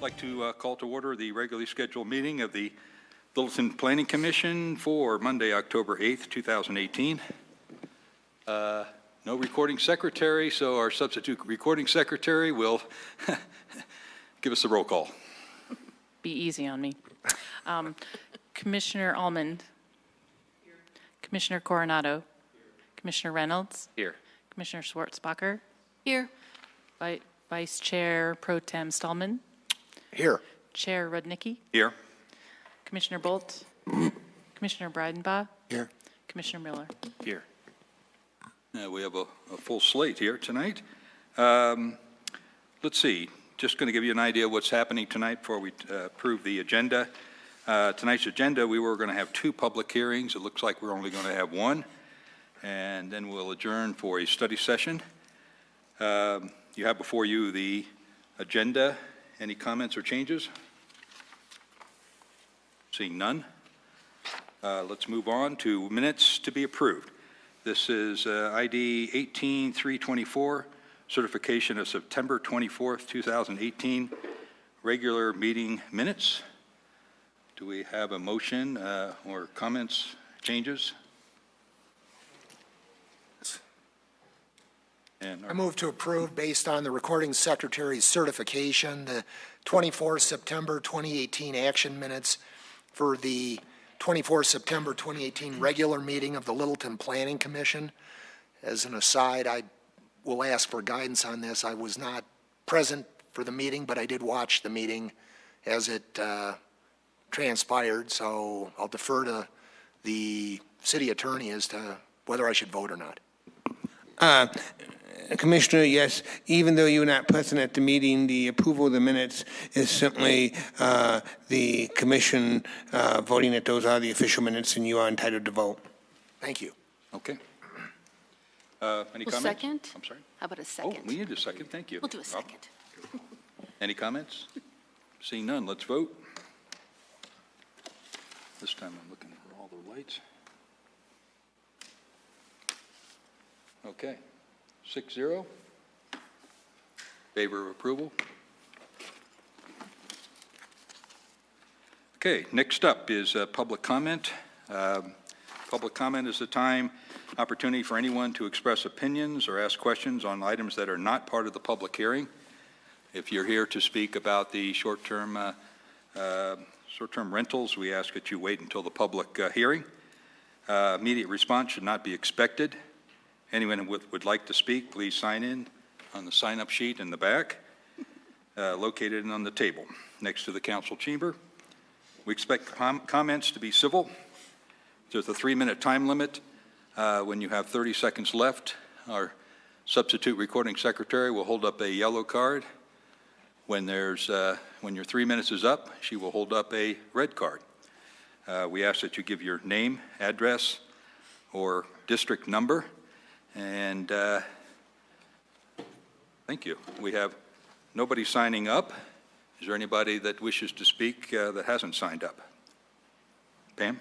like to call to order the regularly scheduled meeting of the Littleton Planning Commission for Monday, October 8th, 2018. No recording secretary, so our substitute recording secretary will give us a roll call. Be easy on me. Commissioner Almond. Here. Commissioner Coronado. Here. Commissioner Reynolds. Here. Commissioner Schwartzbacher. Here. Vice Chair Pro Tem Stallman. Here. Chair Rudnicki. Here. Commissioner Bolt. Commissioner Breidenbach. Here. Commissioner Miller. Here. We have a full slate here tonight. Let's see. Just going to give you an idea of what's happening tonight before we approve the agenda. Tonight's agenda, we were going to have 2 public hearings. It looks like we're only going to have 1. And then we'll adjourn for a study session. You have before you the agenda. Any comments or changes? Seeing none. Let's move on to minutes to be approved. This is ID 18324, certification of September 24th, 2018, regular meeting minutes. Do we have a motion or comments, changes? I move to approve based on the recording secretary's certification, the 24 September 2018 action minutes for the 24 September 2018 regular meeting of the Littleton Planning Commission. As an aside, I will ask for guidance on this. I was not present for the meeting, but I did watch the meeting as it transpired, so I'll defer to the city attorney as to whether I should vote or not. Commissioner, yes, even though you were not present at the meeting, the approval of the minutes is simply the commission voting that those are the official minutes and you are entitled to vote. Thank you. Okay. Any comments? Second? I'm sorry? How about a second? Oh, we need a second. Thank you. We'll do a second. Any comments? Seeing none, let's vote. This time I'm looking for all the lights. Okay. 6-0. Favor of approval. Okay, next up is public comment. Public comment is the time, opportunity for anyone to express opinions or ask questions on items that are not part of the public hearing. If you're here to speak about the short-term rentals, we ask that you wait until the public hearing. Immediate response should not be expected. Anyone who would like to speak, please sign in on the sign-up sheet in the back, located on the table next to the council chamber. We expect comments to be civil. There's a 3-minute time limit. When you have 30 seconds left, our substitute recording secretary will hold up a yellow card. When your 3 minutes is up, she will hold up a red card. We ask that you give your name, address, or district number. And thank you. We have nobody signing up. Is there anybody that wishes to speak that hasn't signed up? Pam?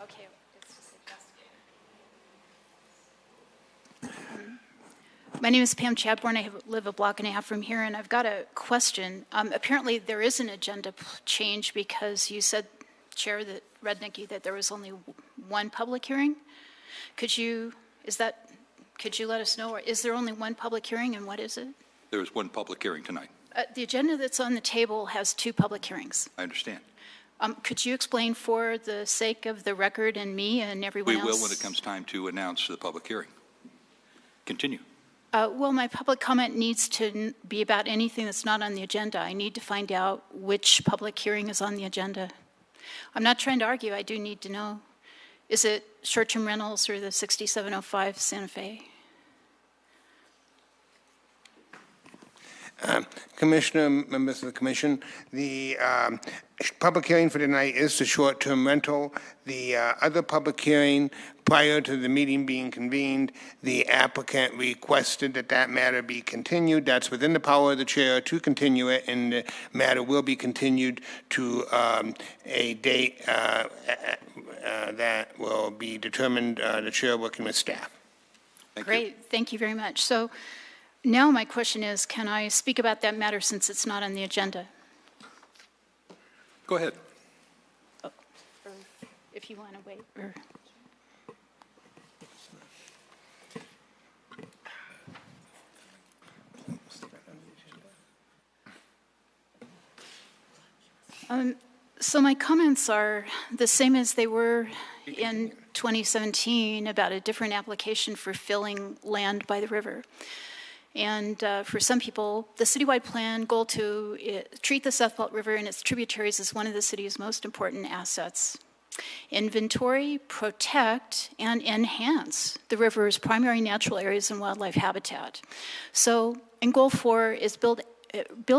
Okay. My name is Pam Chadbourne. I live a block and a half from here, and I've got a question. Apparently, there is an agenda change because you said, Chair Rudnicki, that there was only 1 public hearing. Could you let us know, or is there only 1 public hearing, and what is it? There is 1 public hearing tonight. The agenda that's on the table has 2 public hearings. I understand. Could you explain for the sake of the record and me and everyone else? We will when it comes time to announce the public hearing. Continue. Well, my public comment needs to be about anything that's not on the agenda. I need to find out which public hearing is on the agenda. I'm not trying to argue. I do need to know. Is it short-term rentals or the 6705 Santa Fe? Commissioner, members of the commission, the public hearing for tonight is the short-term rental. The other public hearing, prior to the meeting being convened, the applicant requested that that matter be continued. That's within the power of the chair to continue it, and the matter will be continued to a date that will be determined, the chair working with staff. Thank you. Great, thank you very much. So now my question is, can I speak about that matter since it's not on the agenda? Go ahead. Or if you want to wait, or... So my comments are the same as they were in 2017 about a different application for filling land by the river. And for some people, the citywide plan goal to treat the South Platte River and its tributaries as one of the city's most important assets. Inventory, protect, and enhance the river's primary natural areas and wildlife habitat. So, and goal 4 is build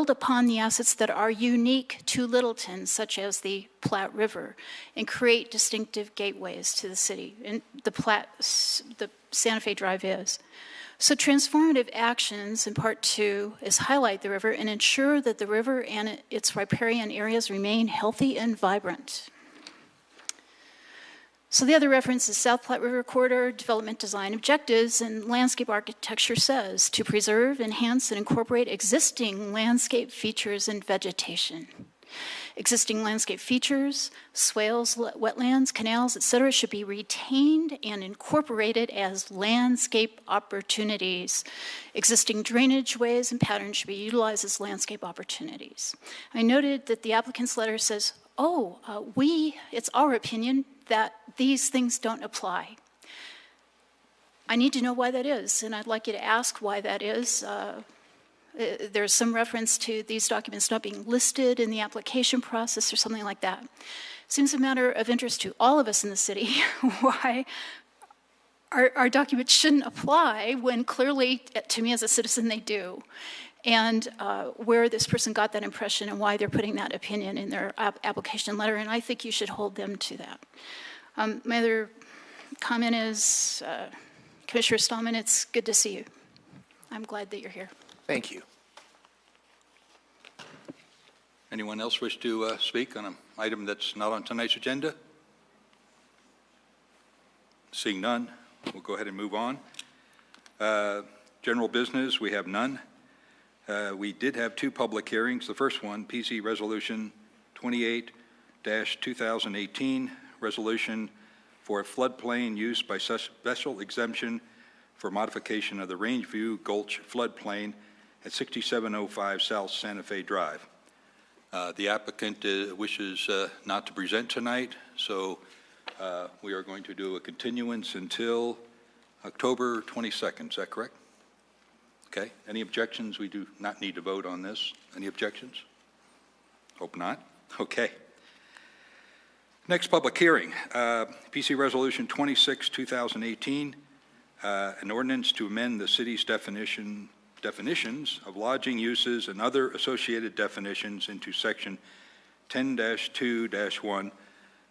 upon the assets that are unique to Littleton, such as the Platte River, and create distinctive gateways to the city. And the Santa Fe Drive is. So transformative actions in part 2 is highlight the river and ensure that the river and its riparian areas remain healthy and vibrant. So the other reference is South Platte River Corridor Development Design Objectives, and landscape architecture says to preserve, enhance, and incorporate existing landscape features and vegetation. Existing landscape features, swales, wetlands, canals, etc. should be retained and incorporated as landscape opportunities. Existing drainage ways and patterns should be utilized as landscape opportunities. I noted that the applicant's letter says, it's our opinion that these things don't apply. I need to know why that is, and I'd like you to ask why that is. There's some reference to these documents not being listed in the application process or something like that. Seems a matter of interest to all of us in the city why our documents shouldn't apply when clearly, to me as a citizen, they do. And where this person got that impression and why they're putting that opinion in their application letter, and I think you should hold them to that. My other comment is, Commissioner Stallman, it's good to see you. I'm glad that you're here. Thank you. Anyone else wish to speak on an item that's not on tonight's agenda? Seeing none, we'll go ahead and move on. General business, we have none. We did have 2 public hearings. The first one, PC Resolution 28-2018, resolution for a floodplain use by special exemption for modification of the Rangeview Gulch floodplain at 6705 South Santa Fe Drive. The applicant wishes not to present tonight, so we are going to do a continuance until October 22nd. Is that correct? Okay. Any objections? We do not need to vote on this. Any objections? Hope not. Okay. Next public hearing, PC Resolution 26-2018, an ordinance to amend the city's definitions of lodging uses and other associated definitions into Section 10-2-1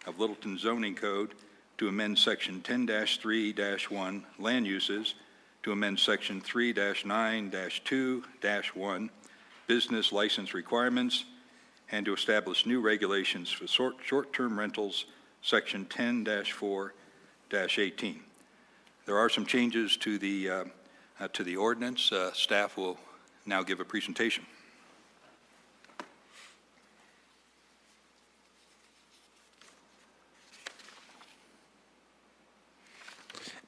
of Littleton Zoning Code, to amend Section 10-3-1 land uses, to amend Section 3-9-2-1 business license requirements, and to establish new regulations for short-term rentals, Section 10-4-18. There are some changes to the ordinance. Staff will now give a presentation.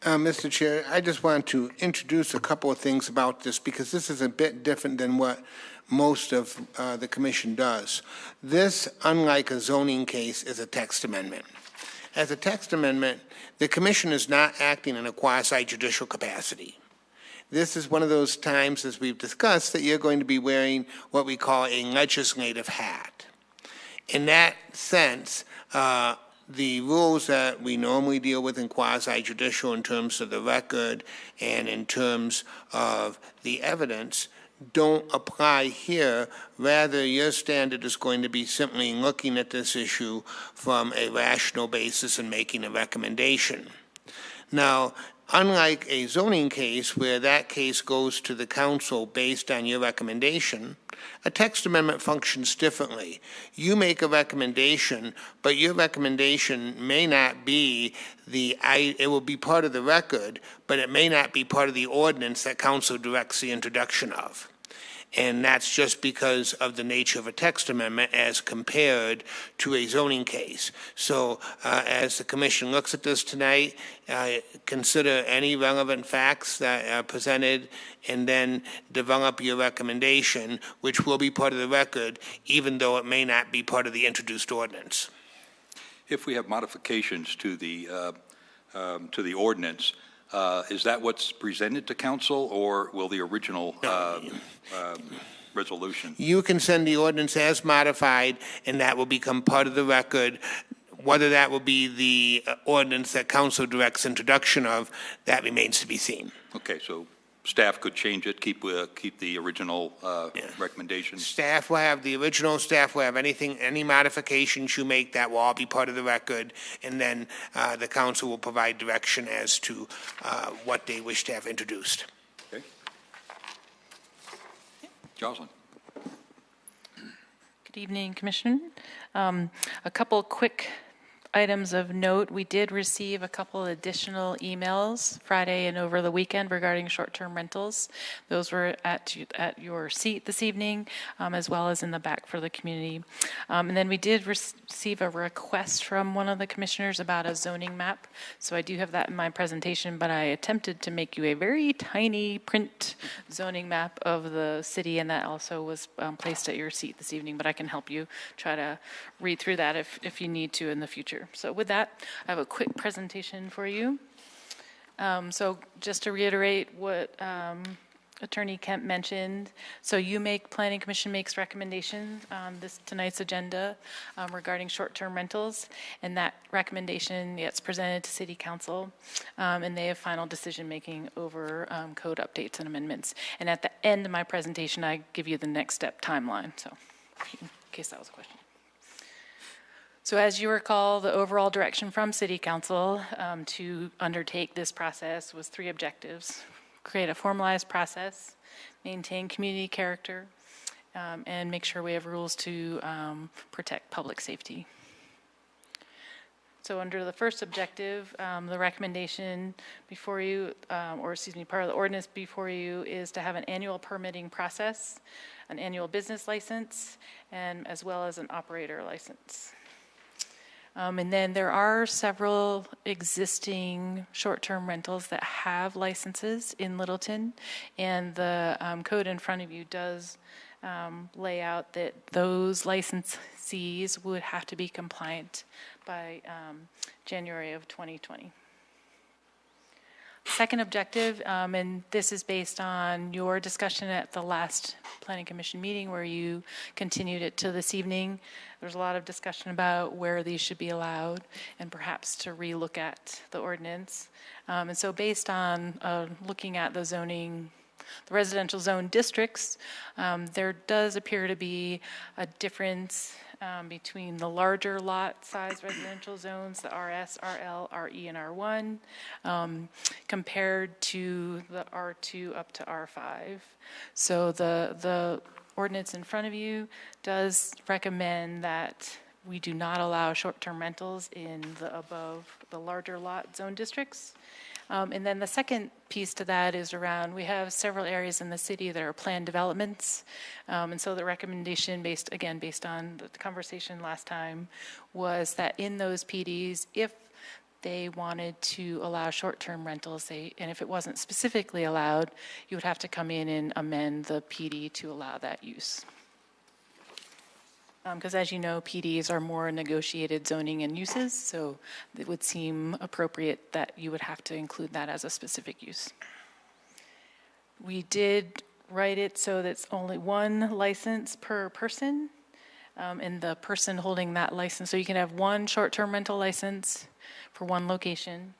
Mr. Chair, I just want to introduce a couple of things about this because this is a bit different than what most of the commission does. This, unlike a zoning case, is a text amendment. As a text amendment, the commission is not acting in a quasi-judicial capacity. This is one of those times, as we've discussed, that you're going to be wearing what we call a legislative hat. In that sense, the rules that we normally deal with in quasi-judicial in terms of the record and in terms of the evidence don't apply here. Rather, your standard is going to be simply looking at this issue from a rational basis and making a recommendation. Now, unlike a zoning case where that case goes to the council based on your recommendation, a text amendment functions differently. You make a recommendation, but your recommendation may not be it will be part of the record, but it may not be part of the ordinance that council directs the introduction of. And that's just because of the nature of a text amendment as compared to a zoning case. So as the commission looks at this tonight, consider any relevant facts that are presented and then develop your recommendation, which will be part of the record, even though it may not be part of the introduced ordinance. If we have modifications to the ordinance, is that what's presented to council, or will the original resolution? You can send the ordinance as modified, and that will become part of the record. Whether that will be the ordinance that council directs introduction of, that remains to be seen. Okay, so staff could change it, keep the original recommendations? Staff will have the original, staff will have any modifications you make, that will all be part of the record, and then the council will provide direction as to what they wish to have introduced. Okay. Jocelyn. Good evening, Commissioner. A couple quick items of note. We did receive a couple additional emails Friday and over the weekend regarding short-term rentals. Those were at your seat this evening, as well as in the back for the community. And then we did receive a request from one of the commissioners about a zoning map. So I do have that in my presentation, but I attempted to make you a very tiny print zoning map of the city, and that also was placed at your seat this evening, but I can help you try to read through that if you need to in the future. So with that, I have a quick presentation for you. So just to reiterate what Attorney Kemp mentioned, so Planning Commission makes recommendations on tonight's agenda regarding short-term rentals, and that recommendation gets presented to City Council, and they have final decision-making over code updates and amendments. And at the end of my presentation, I give you the next step timeline, so in case that was a question. So as you recall, the overall direction from City Council to undertake this process was 3 objectives: create a formalized process, maintain community character, and make sure we have rules to protect public safety. So under the first objective, the recommendation before you, part of the ordinance before you, is to have an annual permitting process, an annual business license, and as well as an operator license. And then there are several existing short-term rentals that have licenses in Littleton, and the code in front of you does lay out that those licensees would have to be compliant by January of 2020. Second objective, and this is based on your discussion at the last Planning Commission meeting where you continued it to this evening. There's a lot of discussion about where these should be allowed and perhaps to relook at the ordinance. And so based on looking at the residential zone districts, there does appear to be a difference between the larger lot size residential zones, the RS, RL, RE, and R1, compared to the R2 up to R5. So the ordinance in front of you does recommend that we do not allow short-term rentals in the larger lot zone districts. And then the second piece to that is around, we have several areas in the city that are planned developments. And so the recommendation based on the conversation last time was that in those PDs, if they wanted to allow short-term rentals, and if it wasn't specifically allowed, you would have to come in and amend the PD to allow that use. Because as you know, PDs are more negotiated zoning and uses, so it would seem appropriate that you would have to include that as a specific use. We did write it so that's only 1 license per person, and the person holding that license, so you can have 1 short-term rental license for 1 location,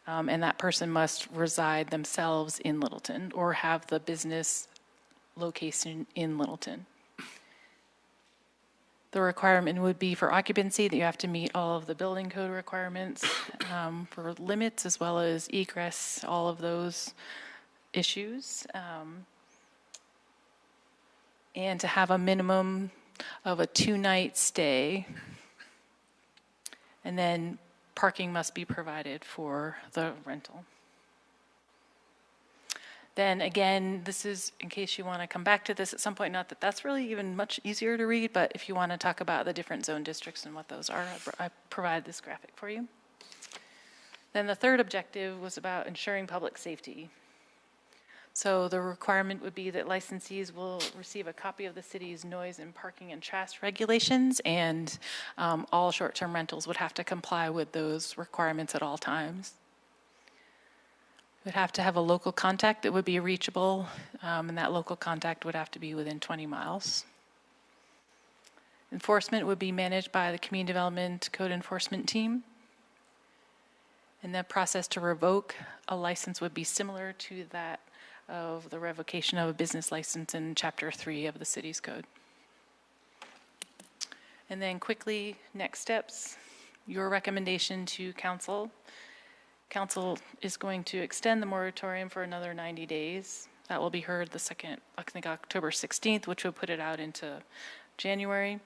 and that person must reside themselves in Littleton or have the business location in Littleton. The requirement would be for occupancy that you have to meet all of the building code requirements for limits as well as egress, all of those issues. And to have a minimum of a 2-night stay. And then parking must be provided for the rental. Then again, this is in case you want to come back to this at some point, not that that's really even much easier to read, but if you want to talk about the different zone districts and what those are, I provide this graphic for you. Then the third objective was about ensuring public safety. So the requirement would be that licensees will receive a copy of the city's noise and parking and trash regulations, and all short-term rentals would have to comply with those requirements at all times. We'd have to have a local contact that would be reachable, and that local contact would have to be within 20 miles. Enforcement would be managed by the Community Development Code Enforcement Team. And the process to revoke a license would be similar to that of the revocation of a business license in Chapter 3 of the city's code. And then quickly, next steps, your recommendation to council. Council is going to extend the moratorium for another 90 days. That will be heard the second, I think October 16th, which will put it out into January.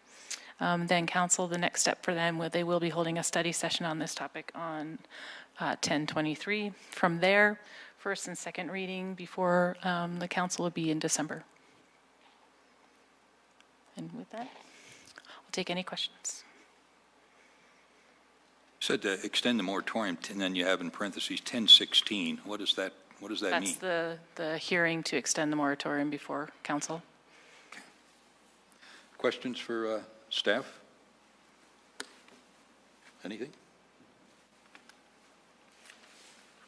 Then council, the next step for them, they will be holding a study session on this topic on 10/23. From there, first and second reading before the council will be in December. And with that, I'll take any questions. You said to extend the moratorium, and then you have in parentheses 10/16. What does that mean? That's the hearing to extend the moratorium before council. Questions for staff? Anything?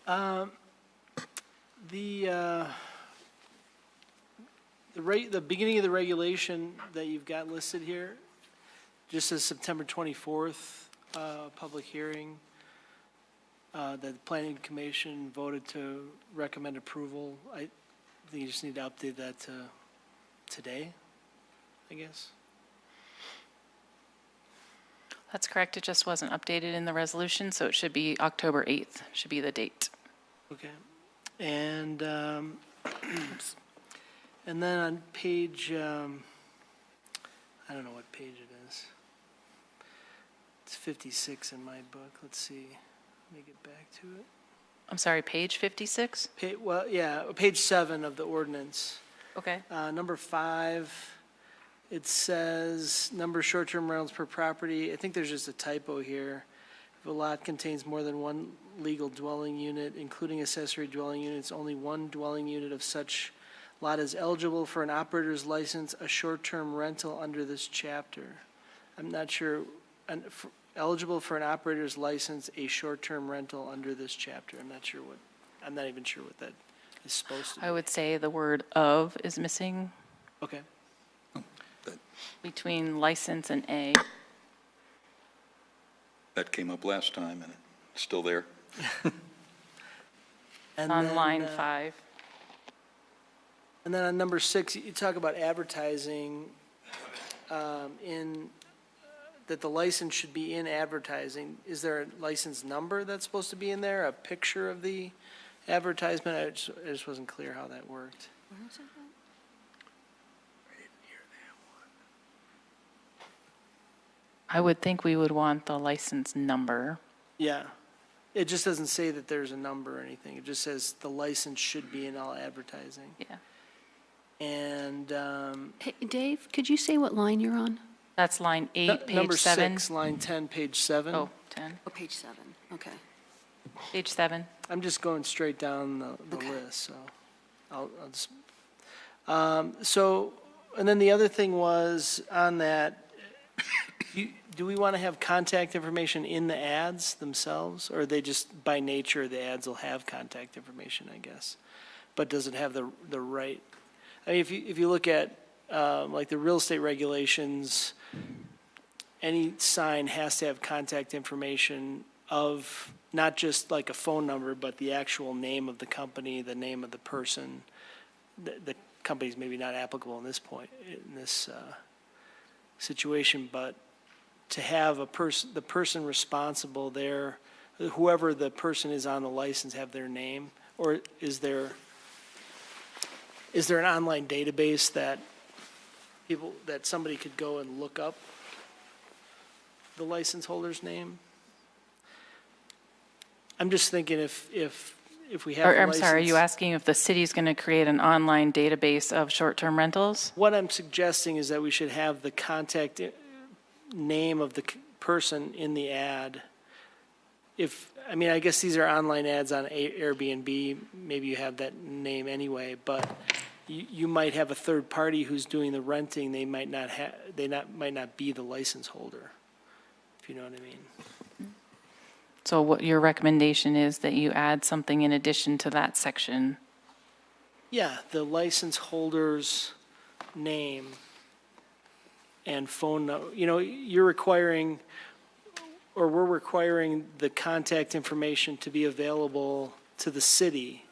The beginning of the regulation that you've got listed here, just says September 24th, public hearing, that the planning commission voted to recommend approval. I think you just need to update that to today, I guess. That's correct. It just wasn't updated in the resolution, so it should be October 8th, should be the date. Okay. And, and then on page, I don't know what page it is. It's 56 in my book. Let's see. Let me get back to it. I'm sorry, page 56? Well, yeah, page 7 of the ordinance. Okay. Number 5, it says, number of short-term rentals per property. I think there's just a typo here. If a lot contains more than one legal dwelling unit, including accessory dwelling units, only one dwelling unit of such lot is eligible for an operator's license, a short-term rental under this chapter. I'm not sure, eligible for an operator's license, a short-term rental under this chapter. I'm not even sure what that is supposed to be. I would say the word "of" is missing Okay. between license and A. That came up last time, and it's still there. And On then, line 5. And then on number 6, you talk about advertising that the license should be in advertising. Is there a license number that's supposed to be in there, a picture of the advertisement? I just wasn't clear how that worked. I would think we would want the license number. Yeah. It just doesn't say that there's a number or anything. It just says the license should be in all advertising. Yeah. And Hey, Dave, could you say what line you're on? That's line 8, page number 7. 6, line 10, page 7. Oh, 10. Oh, page 7, okay. Page 7. I'm just going straight down the Okay. list, so I'll just, so, and then the other thing was on that, do we want to have contact information in the ads themselves? Or they just, by nature, the ads will have contact information, I guess? But does it have the right, I mean, if you look at, like the real estate regulations, any sign has to have contact information of not just like a phone number, but the actual name of the company, the name of the person, the company's maybe not applicable in this point, in this situation, but to have the person responsible there, whoever the person is on the license, have their name? Or is there an online database that somebody could go and look up the license holder's name? I'm just thinking if we have a I'm sorry, are you license- asking if the city's going to create an online database of short-term rentals? What I'm suggesting is that we should have the contact name of the person in the ad. I guess these are online ads on Airbnb, maybe you have that name anyway, but you might have a third party who's doing the renting, they might not be the license holder, if you know what I mean. So what your recommendation is that you add something in addition to that section? Yeah, the license holder's name and phone number. You're requiring, or we're requiring the contact information to be available to the city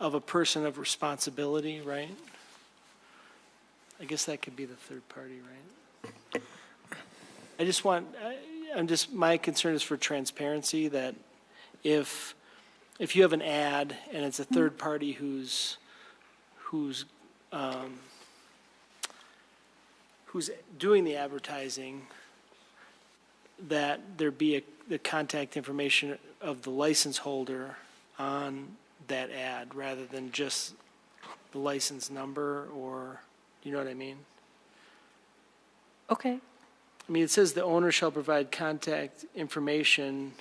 of a person of responsibility, right? I guess that could be the third party, right? My concern is for transparency, that if you have an ad and it's a third party who's doing the advertising, that there be the contact information of the license holder on that ad rather than just the license number, or, you know what I mean? Okay. It says the owner shall provide contact information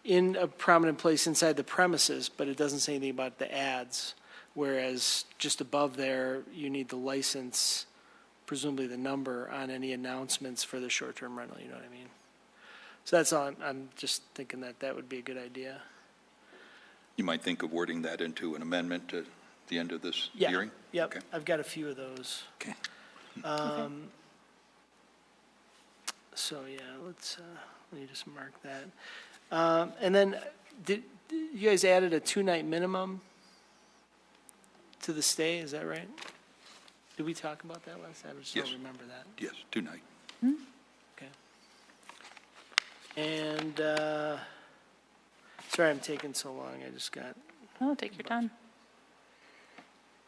in a prominent place inside the premises, but it doesn't say anything about the ads, whereas just above there, you need the license, presumably the number, on any announcements for the short-term rental, you know what I mean? So that's all, I'm just thinking that would be a good idea. You might think of wording that into an amendment at the end of this Yeah, hearing? yep, Okay. I've got a few of those. Okay. So, yeah, let me just mark that. And then, you guys added a 2-night minimum to the stay, is that right? Did we talk about that last time? I just Yes. don't remember that. Yes, 2 nights. Okay. And, sorry I'm taking so long, I just got, Oh, take your time.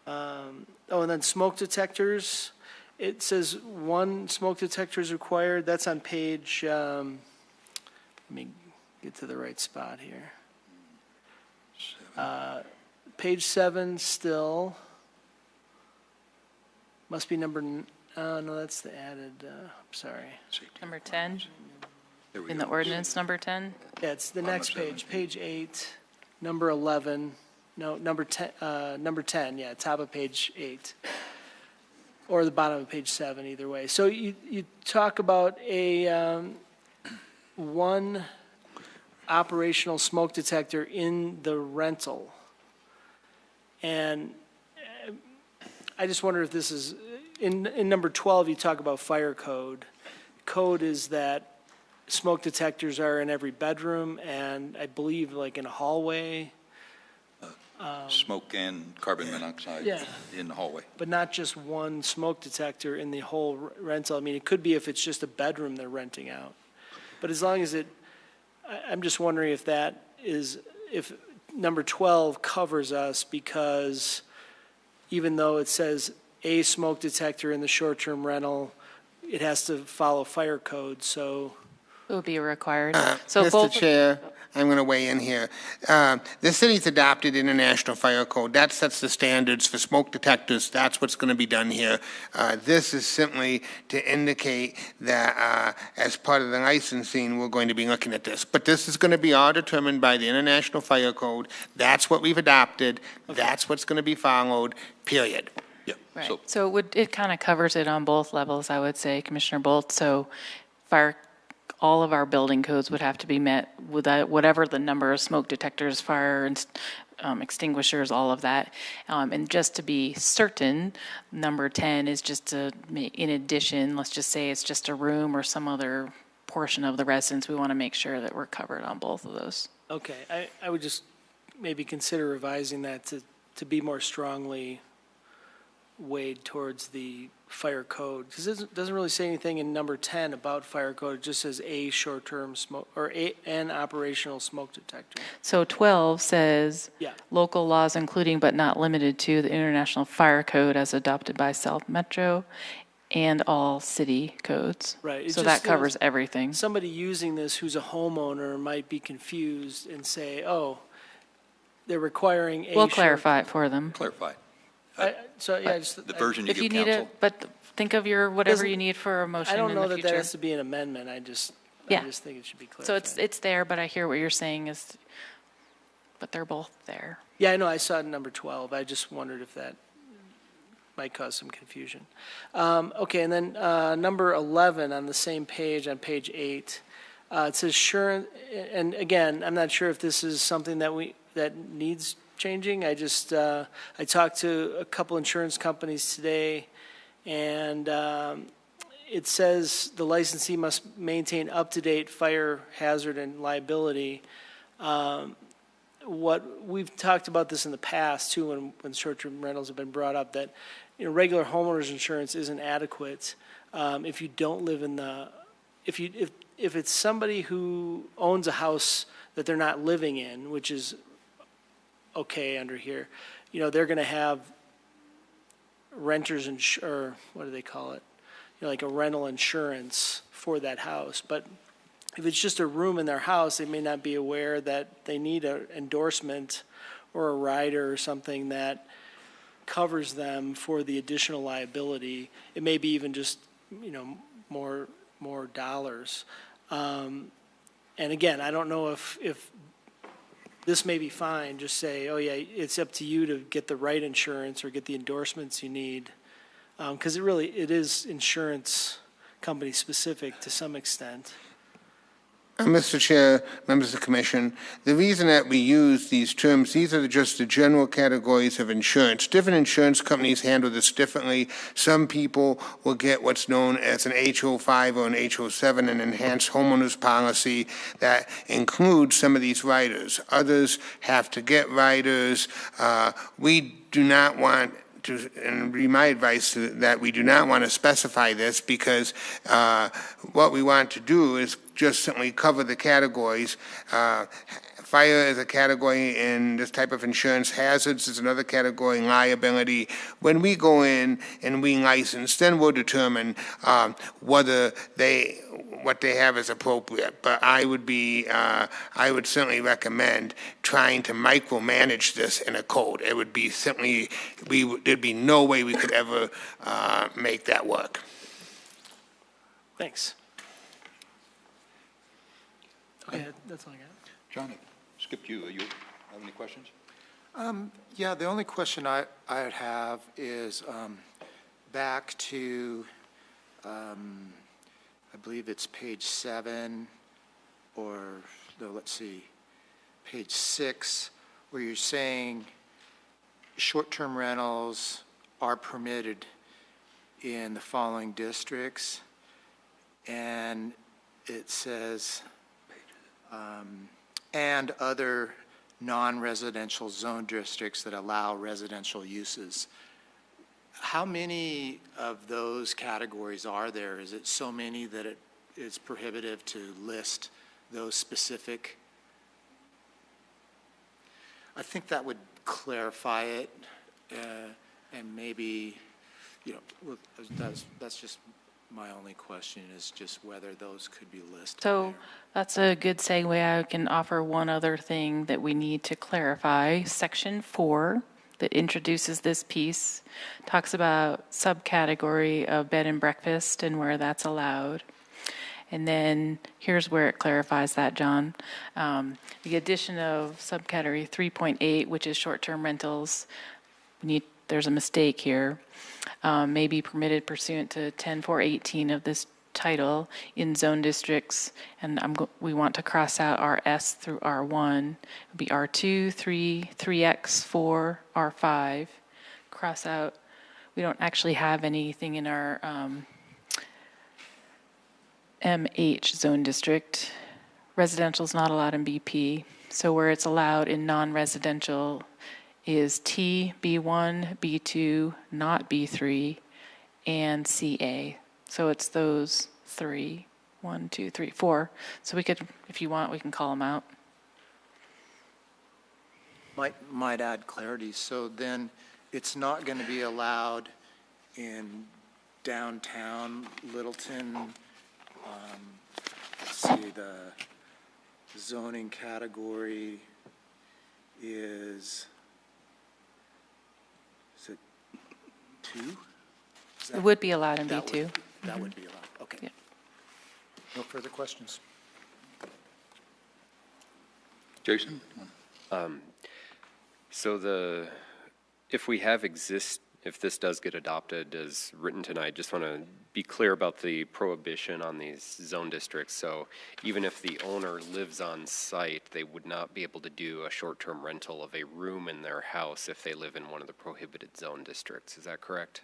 and then smoke detectors. It says 1 smoke detector is required. That's on page, let me get to the right spot here. Page 7 still. Must be number, no, that's the added, sorry. Safety. Number 10, There we in go. the ordinance, number 10? Yeah, it's the On the next 7. page, page 8, number 11, no, number 10, yeah, top of page 8. Or the bottom of page 7, either way. So you talk about a 1 operational smoke detector in the rental. And I just wonder if this is, in number 12, you talk about fire code. Code is that smoke detectors are in every bedroom and I believe like in a hallway. Smoke and carbon monoxide Yeah. in the hallway. But not just 1 smoke detector in the whole rental. It could be if it's just a bedroom they're renting out. But as long as I'm just wondering if if number 12 covers us, because even though it says a smoke detector in the short-term rental, it has to follow fire code, so. It would be required. So Mr. both. Chair, I'm going to weigh in here. The city's adopted International Fire Code. That sets the standards for smoke detectors. That's what's going to be done here. This is simply to indicate that as part of the licensing, we're going to be looking at this. But this is going to be all determined by the International Fire Code. That's what we've adopted. That's what's going to be followed, period. Yeah. Right. So it kind of covers it on both levels, I would say, Commissioner Bolt. So all of our building codes would have to be met with whatever the number of smoke detectors, fire and extinguishers, all of that. And just to be certain, number 10 is just in addition, let's just say it's just a room or some other portion of the residence. We want to make sure that we're covered on both of those. Okay, I would just maybe consider revising that to be more strongly weighed towards the fire code. Because it doesn't really say anything in number 10 about fire code. It just says a short-term smoke, or an operational smoke detector. So 12 says, Yeah. local laws including but not limited to the International Fire Code as adopted by South Metro and all city codes. Right. It So just that covers feels- everything. Somebody using this who's a homeowner might be confused and say, oh, they're requiring a. We'll short- clarify it for them. Clarify. So, yeah, I just. The version you If you give need council. it, but think of your, whatever Doesn't- you need for a motion I in don't the know future. that that has to be an amendment. I just Yeah. think it should be clarified. So it's there, but I hear what you're saying is, but they're both there. Yeah, I know, I saw it in number 12. I just wondered if that might cause some confusion. Okay, and then number 11 on the same page, on page 8, it says sure, and again, I'm not sure if this is something that needs changing. I just, I talked to a couple insurance companies today, and it says the licensee must maintain up-to-date fire hazard and liability. What we've talked about this in the past too, when short-term rentals have been brought up, that regular homeowners insurance isn't adequate if you don't live in the, if it's somebody who owns a house that they're not living in, which is okay under here, they're going to have renters or what do they call it? Like a rental insurance for that house, but if it's just a room in their house, they may not be aware that they need an endorsement or a rider or something that covers them for the additional liability. It may be even just, more dollars. And again, I don't know if this may be fine, just say, oh yeah, it's up to you to get the right insurance or get the endorsements you need. Because it is insurance company specific to some extent. Mr. Chair, members of the Commission, the reason that we use these terms, these are just the general categories of insurance. Different insurance companies handle this differently. Some people will get what's known as an HO5 or an HO7, an enhanced homeowners policy that includes some of these riders. Others have to get riders. We do not want to, and be my advice that we do not want to specify this because what we want to do is just simply cover the categories. Fire is a category in this type of insurance. Hazards is another category, liability. When we go in and we license, then we'll determine whether what they have is appropriate. But I would certainly recommend trying to micromanage this in a code. It would be simply, there'd be no way we could ever make that work. Thanks. Okay, that's all I got. John, skip you. You have any questions? Yeah, the only question I would have is back to, I believe it's page 7, or no, let's see, page 6, where you're saying short-term rentals are permitted in the following districts, and it says, and other non-residential zone districts that allow residential uses. How many of those categories are there? Is it so many that it is prohibitive to list those specific? I think that would clarify it, and maybe, that's just my only question, is just whether those could be listed So there. that's a good segue. I can offer one other thing that we need to clarify. Section 4 that introduces this piece talks about subcategory of bed and breakfast and where that's allowed. And then here's where it clarifies that, John. The addition of subcategory 3.8, which is short-term rentals, there's a mistake here, may be permitted pursuant to 10.418 of this title in zone districts, and we want to cross out R(S) through R1. It would be R2, 3, 3X, 4, R5. Cross out. We don't actually have anything in our MH zone district. Residential is not allowed in BP. So where it's allowed in non-residential is T, B1, B2, not B3, and CA. So it's those 3, 1, 2, 3, 4. So we could, if you want, we can call them out. Might add clarity. So then it's not going to be allowed in downtown Littleton. Let's see, the zoning category is it 2? It would be allowed in That B2. would- That would be allowed, okay. Yeah. No further questions. Jason? So if this does get adopted as written tonight, just want to be clear about the prohibition on these zone districts. So even if the owner lives on site, they would not be able to do a short-term rental of a room in their house if they live in one of the prohibited zone districts. Is that correct?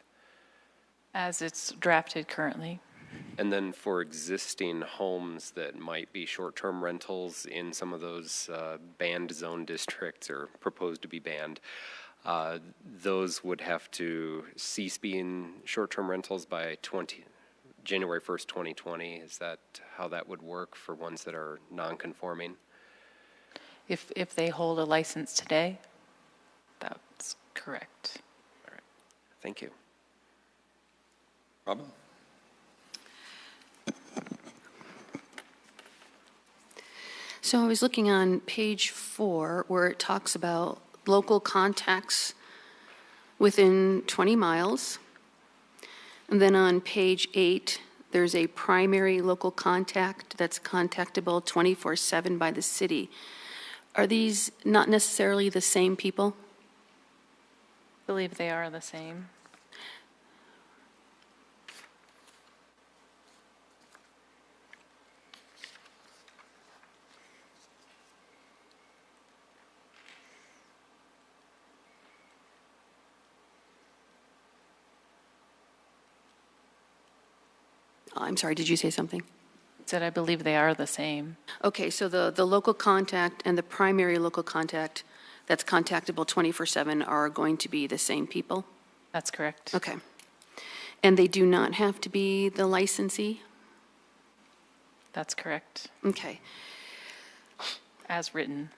As it's drafted currently. And then for existing homes that might be short-term rentals in some of those banned zone districts or proposed to be banned, those would have to cease being short-term rentals by January 1st, 2020. Is that how that would work for ones that are non-conforming? If they hold a license today, that's correct. All right. Thank you. Robin? So I was looking on page 4 where it talks about local contacts within 20 miles. And then on page 8, there's a primary local contact that's contactable 24/7 by the city. Are these not necessarily the same people? I believe they are the same. I'm sorry, did you say something? Said I believe they are the same. Okay, so the local contact and the primary local contact that's contactable 24/7 are going to be the same people? That's correct. Okay. And they do not have to be the licensee? That's correct. Okay. As written.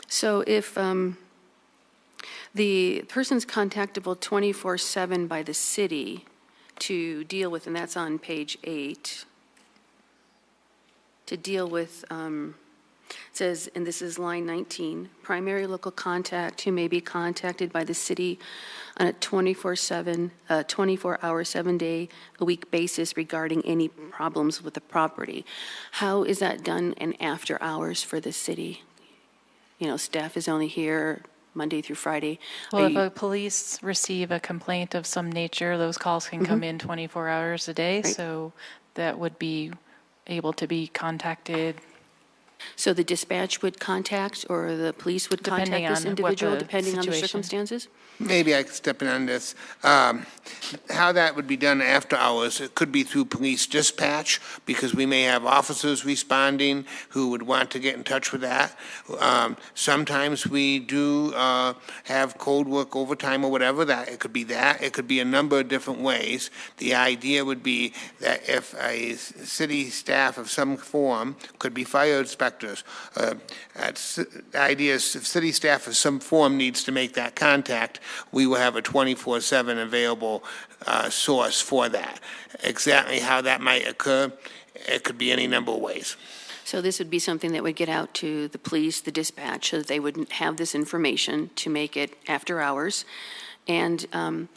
So if the person's contactable 24/7 by the city to deal with, and that's on page 8, to deal with, it says, and this is line 19, primary local contact who may be contacted by the city on a 24/7, 24-hour, 7-day-a-week basis regarding any problems with the property. How is that done in after hours for the city? You know, staff is only here Monday through Friday. Well, Are if you- a police receive a complaint of some nature, those calls can come in 24 hours a day. Right. So that would be able to be contacted So the dispatch would contact, or the police would contact Depending this on what individual, the depending on the situation. circumstances? Maybe I could step in on this. How that would be done after hours, it could be through police dispatch, because we may have officers responding who would want to get in touch with that. Sometimes we do have code work overtime or whatever, that, it could be a number of different ways. The idea would be that if a city staff of some form, could be fire inspectors, the idea is if city staff of some form needs to make that contact, we will have a 24/7 available source for that. Exactly how that might occur, it could be any number of ways. So this would be something that would get out to the police, the dispatch, so that they would have this information to make it after hours. And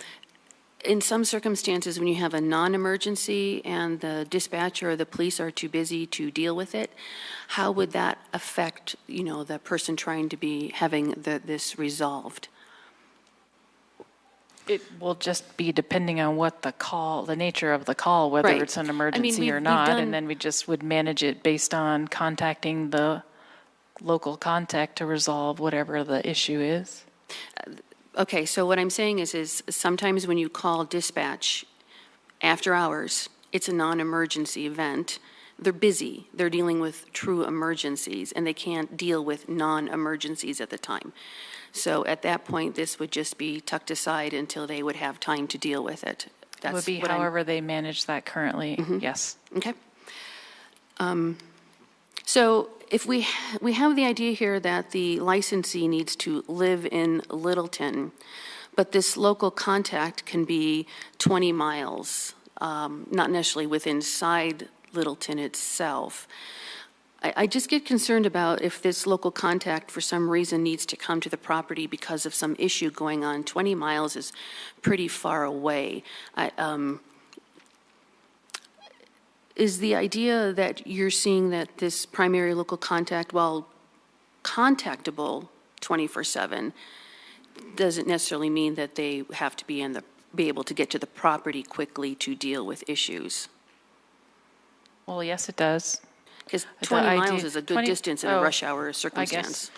in some circumstances, when you have a non-emergency and the dispatcher or the police are too busy to deal with it, how would that affect, you know, the person trying to be having this resolved? It will just be depending on what the call, the nature of the call, whether Right. it's an I mean, emergency we've or not, done- and then we just would manage it based on contacting the local contact to resolve whatever the issue is. Okay, so what I'm saying is sometimes when you call dispatch after hours, it's a non-emergency event. they're busy. They're dealing with true emergencies, and they can't deal with non-emergencies at the time. So at that point, this would just be tucked aside until they would have time to deal with it. It would be however they manage that currently, yes. Okay. So if we have the idea here that the licensee needs to live in Littleton, but this local contact can be 20 miles, not necessarily within inside Littleton itself. I just get concerned about if this local contact for some reason needs to come to the property because of some issue going on. 20 miles is pretty far away. Is the idea that you're seeing that this primary local contact, while contactable 24/7, doesn't necessarily mean that they have to be able to get to the property quickly to deal with issues? Well, yes, it does. Because The 20 miles idea- is a good 20 distance in a oh, rush hour circumstance.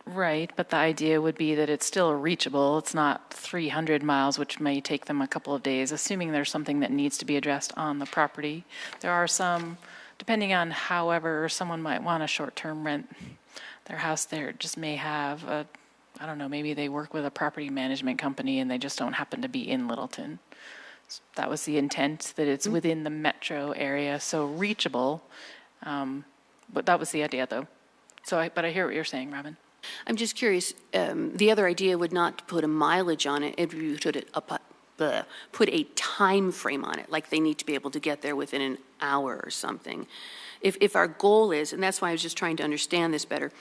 Right, but the idea would be that it's still reachable. It's not 300 miles, which may take them a couple of days, assuming there's something that needs to be addressed on the property. There are some, depending on however someone might want a short-term rent their house, there just may have a, I don't know, maybe they work with a property management company and they just don't happen to be in Littleton. So that was the intent, that it's within the metro area, so reachable. But that was the idea, though. But I hear what you're saying, Robin. I'm just curious, the other idea would not put a mileage on it, it would put a time frame on it, like they need to be able to get there within an hour or something. If our goal is, and that's why I was just trying to understand this better,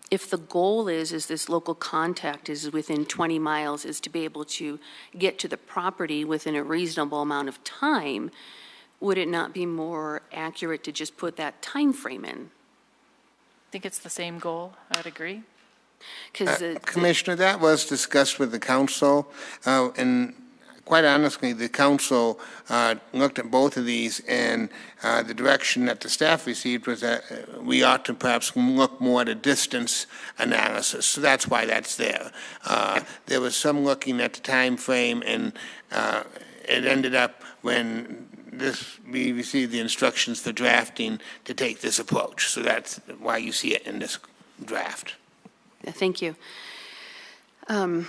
if the goal is this local contact is within 20 miles, is to be able to get to the property within a reasonable amount of time, would it not be more accurate to just put that time frame in? I think it's the same goal. I would agree. Commissioner, that was discussed with the council, and quite honestly, the council looked at both of these, and the direction that the staff received was that we ought to perhaps look more at a distance analysis. So that's why that's there. There was some looking at the time frame, and it ended up when we received the instructions for drafting to take this approach. So that's why you see it in this draft. Thank you. On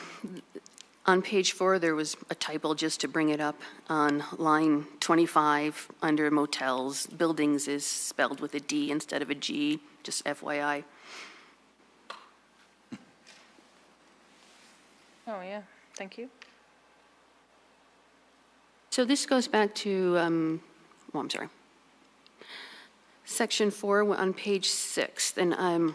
page 4, there was a typo, just to bring it up. On line 25, under motels, buildings is spelled with a D instead of a G, just FYI. Oh, yeah. Thank you. So this goes back to, I'm sorry. Section 4 on page 6, and I'm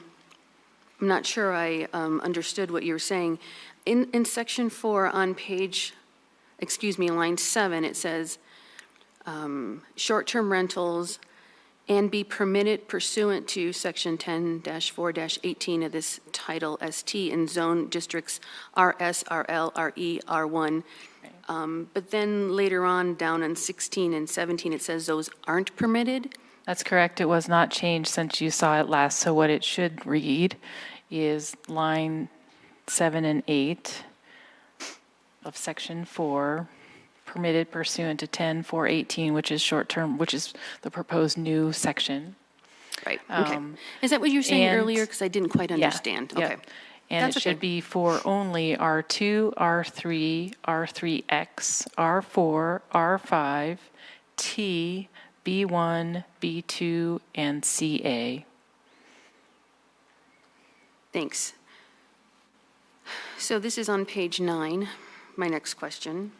not sure I understood what you were saying. In section 4 on line 7, it says, short-term rentals and be permitted pursuant to section 10-4-18 of this title ST in zone districts RS, RL, RE, R1. But then later on, down in 16 and 17, it says those aren't permitted. That's correct. It was not changed since you saw it last. So what it should read is line 7 and 8 of section 4, permitted pursuant to 10-4-18, which is short-term, which is the proposed new section. Right, okay. Is that what you were saying and- earlier? Because I didn't quite understand. Yeah, Okay. And That's it should okay. be for only R2, R3, R3X, R4, R5, T, B1, B2, and CA. Thanks. So this is on page 9, my next question.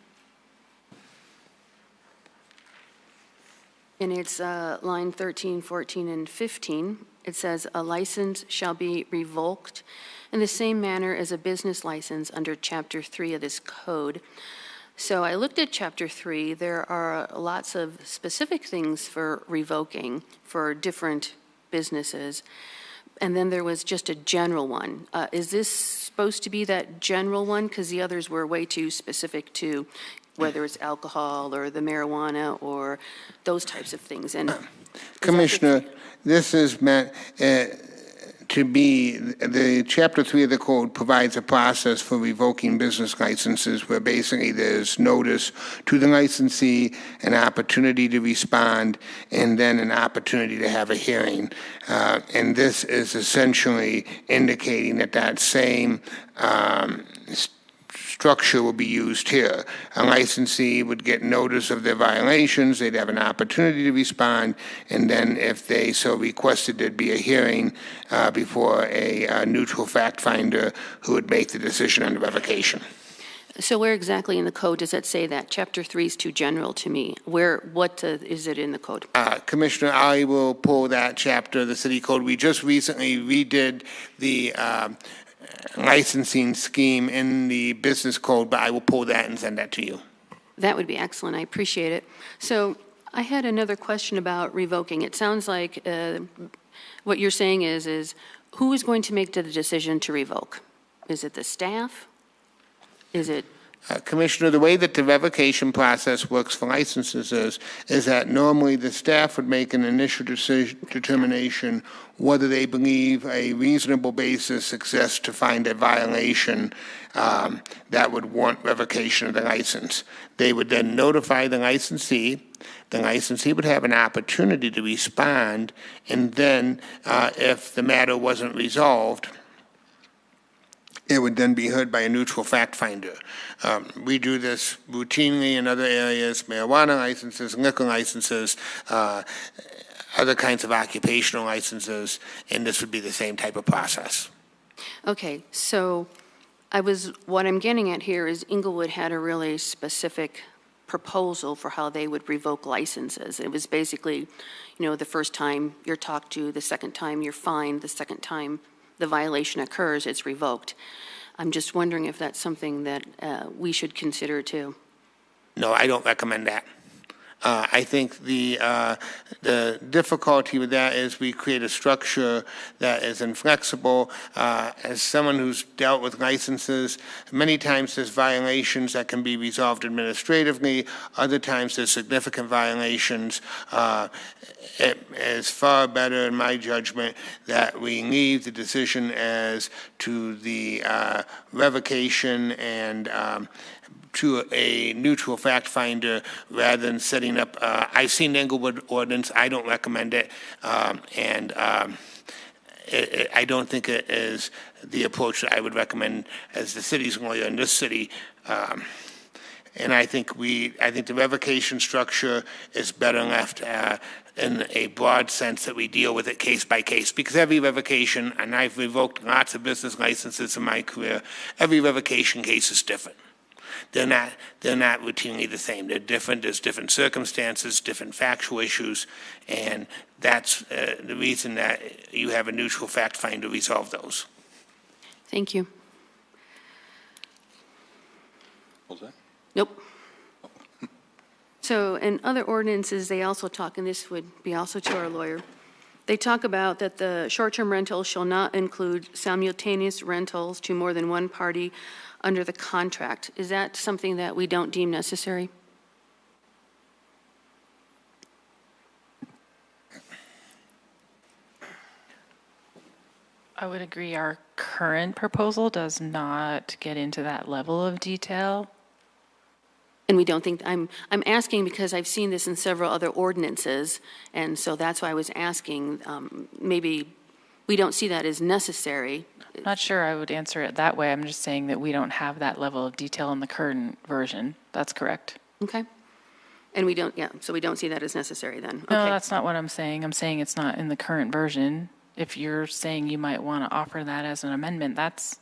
And it's line 13, 14, and 15. It says, "A license shall be revoked in the same manner as a business license under Chapter 3 of this code." So I looked at Chapter 3. There are lots of specific things for revoking for different businesses. And then there was just a general one. Is this supposed to be that general one? Because the others were way too specific to whether it's alcohol or the marijuana or those types of things. And Commissioner, this is meant the Chapter 3 of the code provides a process for revoking business licenses where basically there's notice to the licensee, an opportunity to respond, and then an opportunity to have a hearing. And this is essentially indicating that that same structure will be used here. A licensee would get notice of their violations, they'd have an opportunity to respond, and then if they so requested, there'd be a hearing before a neutral fact finder who would make the decision on the revocation. So where exactly in the code does it say that? Chapter 3 is too general to me. What is it in the code? Commissioner, I will pull that chapter of the city code. We just recently redid the licensing scheme in the business code, but I will pull that and send that to you. That would be excellent. I appreciate it. So I had another question about revoking. It sounds like what you're saying is who is going to make the decision to revoke? Is it the staff? Is it? Commissioner, the way that the revocation process works for licenses is that normally the staff would make an initial determination whether they believe a reasonable basis exists to find a violation that would warrant revocation of the license. They would then notify the licensee. The licensee would have an opportunity to respond, and then if the matter wasn't resolved, it would then be heard by a neutral fact finder. We do this routinely in other areas, marijuana licenses, liquor licenses, other kinds of occupational licenses, and this would be the same type of process. Okay, so what I'm getting at here is Inglewood had a really specific proposal for how they would revoke licenses. It was basically, the first time you're talked to, the second time you're fined, the second time the violation occurs, it's revoked. I'm just wondering if that's something that we should consider too. No, I don't recommend that. I think the difficulty with that is we create a structure that is inflexible. As someone who's dealt with licenses, many times there's violations that can be resolved administratively. Other times there's significant violations. It is far better, in my judgment, that we leave the decision as to the revocation and to a neutral fact finder rather than setting up. I've seen the Inglewood ordinance. I don't recommend it. I don't think it is the approach that I would recommend as the city's lawyer in this city. And I think the revocation structure is better left in a broad sense that we deal with it case by case, because every revocation, and I've revoked lots of business licenses in my career, every revocation case is different. They're not routinely the same. They're different. There's different circumstances, different factual issues, and that's the reason that you have a neutral fact finder resolve those. Thank you. What was that? Nope. So in other ordinances, they also talk, and this would be also to our lawyer, they talk about that the short-term rental shall not include simultaneous rentals to more than one party under the contract. Is that something that we don't deem necessary? I would agree. Our current proposal does not get into that level of detail. And we don't think, I'm asking because I've seen this in several other ordinances, and so that's why I was asking, maybe we don't see that as necessary. I'm not sure I would answer it that way. I'm just saying that we don't have that level of detail in the current version. That's correct. Okay. And we don't, so we don't see that as necessary then. No, Okay. that's not what I'm saying. I'm saying it's not in the current version. If you're saying you might want to offer that as an amendment, that's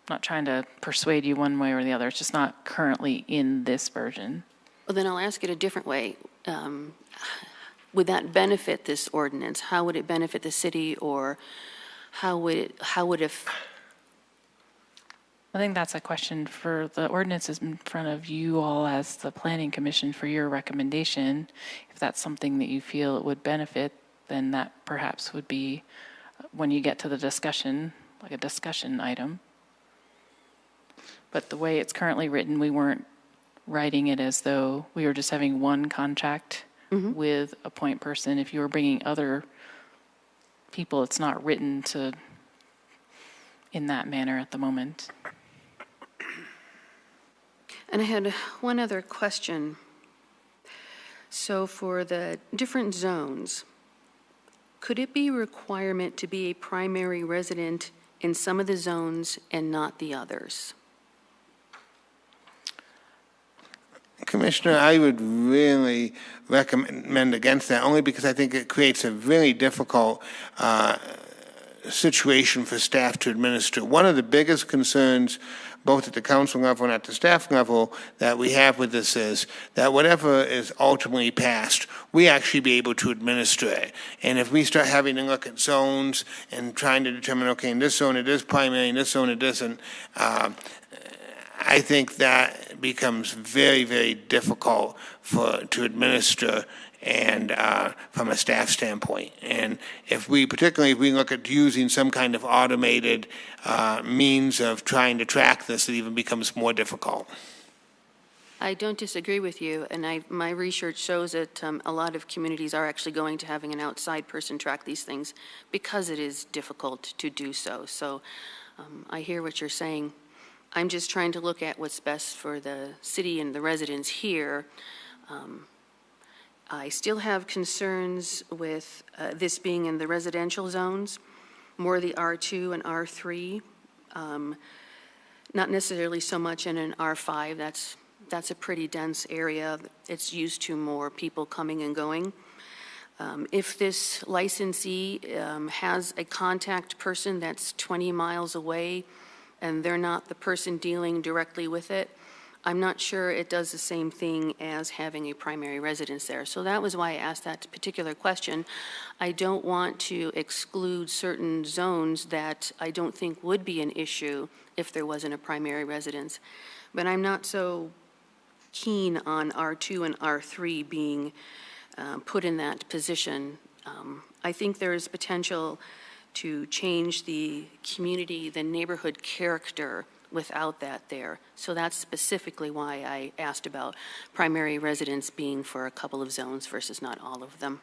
not trying to persuade you one way or the other. It's just not currently in this version. Well, then I'll ask it a different way. Would that benefit this ordinance? How would it benefit the city, or how would it I think that's a question for the ordinances in front of you all as the Planning Commission for your recommendation. If that's something that you feel it would benefit, then that perhaps would be, when you get to the discussion, like a discussion item. But the way it's currently written, we weren't writing it as though we were just having one contract with a point person. If you were bringing other people, it's not written to in that manner at the moment. And I had one other question. So for the different zones, could it be a requirement to be a primary resident in some of the zones and not the others? Commissioner, I would really recommend against that, only because I think it creates a really difficult situation for staff to administer. One of the biggest concerns, both at the council level and at the staff level, that we have with this is that whatever is ultimately passed, we actually be able to administer it. And if we start having to look at zones and trying to determine, okay, in this zone it is primary, in this zone it isn't, I think that becomes very, very difficult to administer and from a staff standpoint. And particularly if we look at using some kind of automated means of trying to track this, it even becomes more difficult. I don't disagree with you, and my research shows that a lot of communities are actually going to having an outside person track these things because it is difficult to do so. So I hear what you're saying. I'm just trying to look at what's best for the city and the residents here. I still have concerns with this being in the residential zones, more the R2 and R3, not necessarily so much in an R5. That's a pretty dense area. It's used to more people coming and going. If this licensee has a contact person that's 20 miles away and they're not the person dealing directly with it, I'm not sure it does the same thing as having a primary residence there. So that was why I asked that particular question. I don't want to exclude certain zones that I don't think would be an issue if there wasn't a primary residence. But I'm not so keen on R2 and R3 being put in that position. I think there is potential to change the community, the neighborhood character without that there. So that's specifically why I asked about primary residence being for a couple of zones versus not all of them.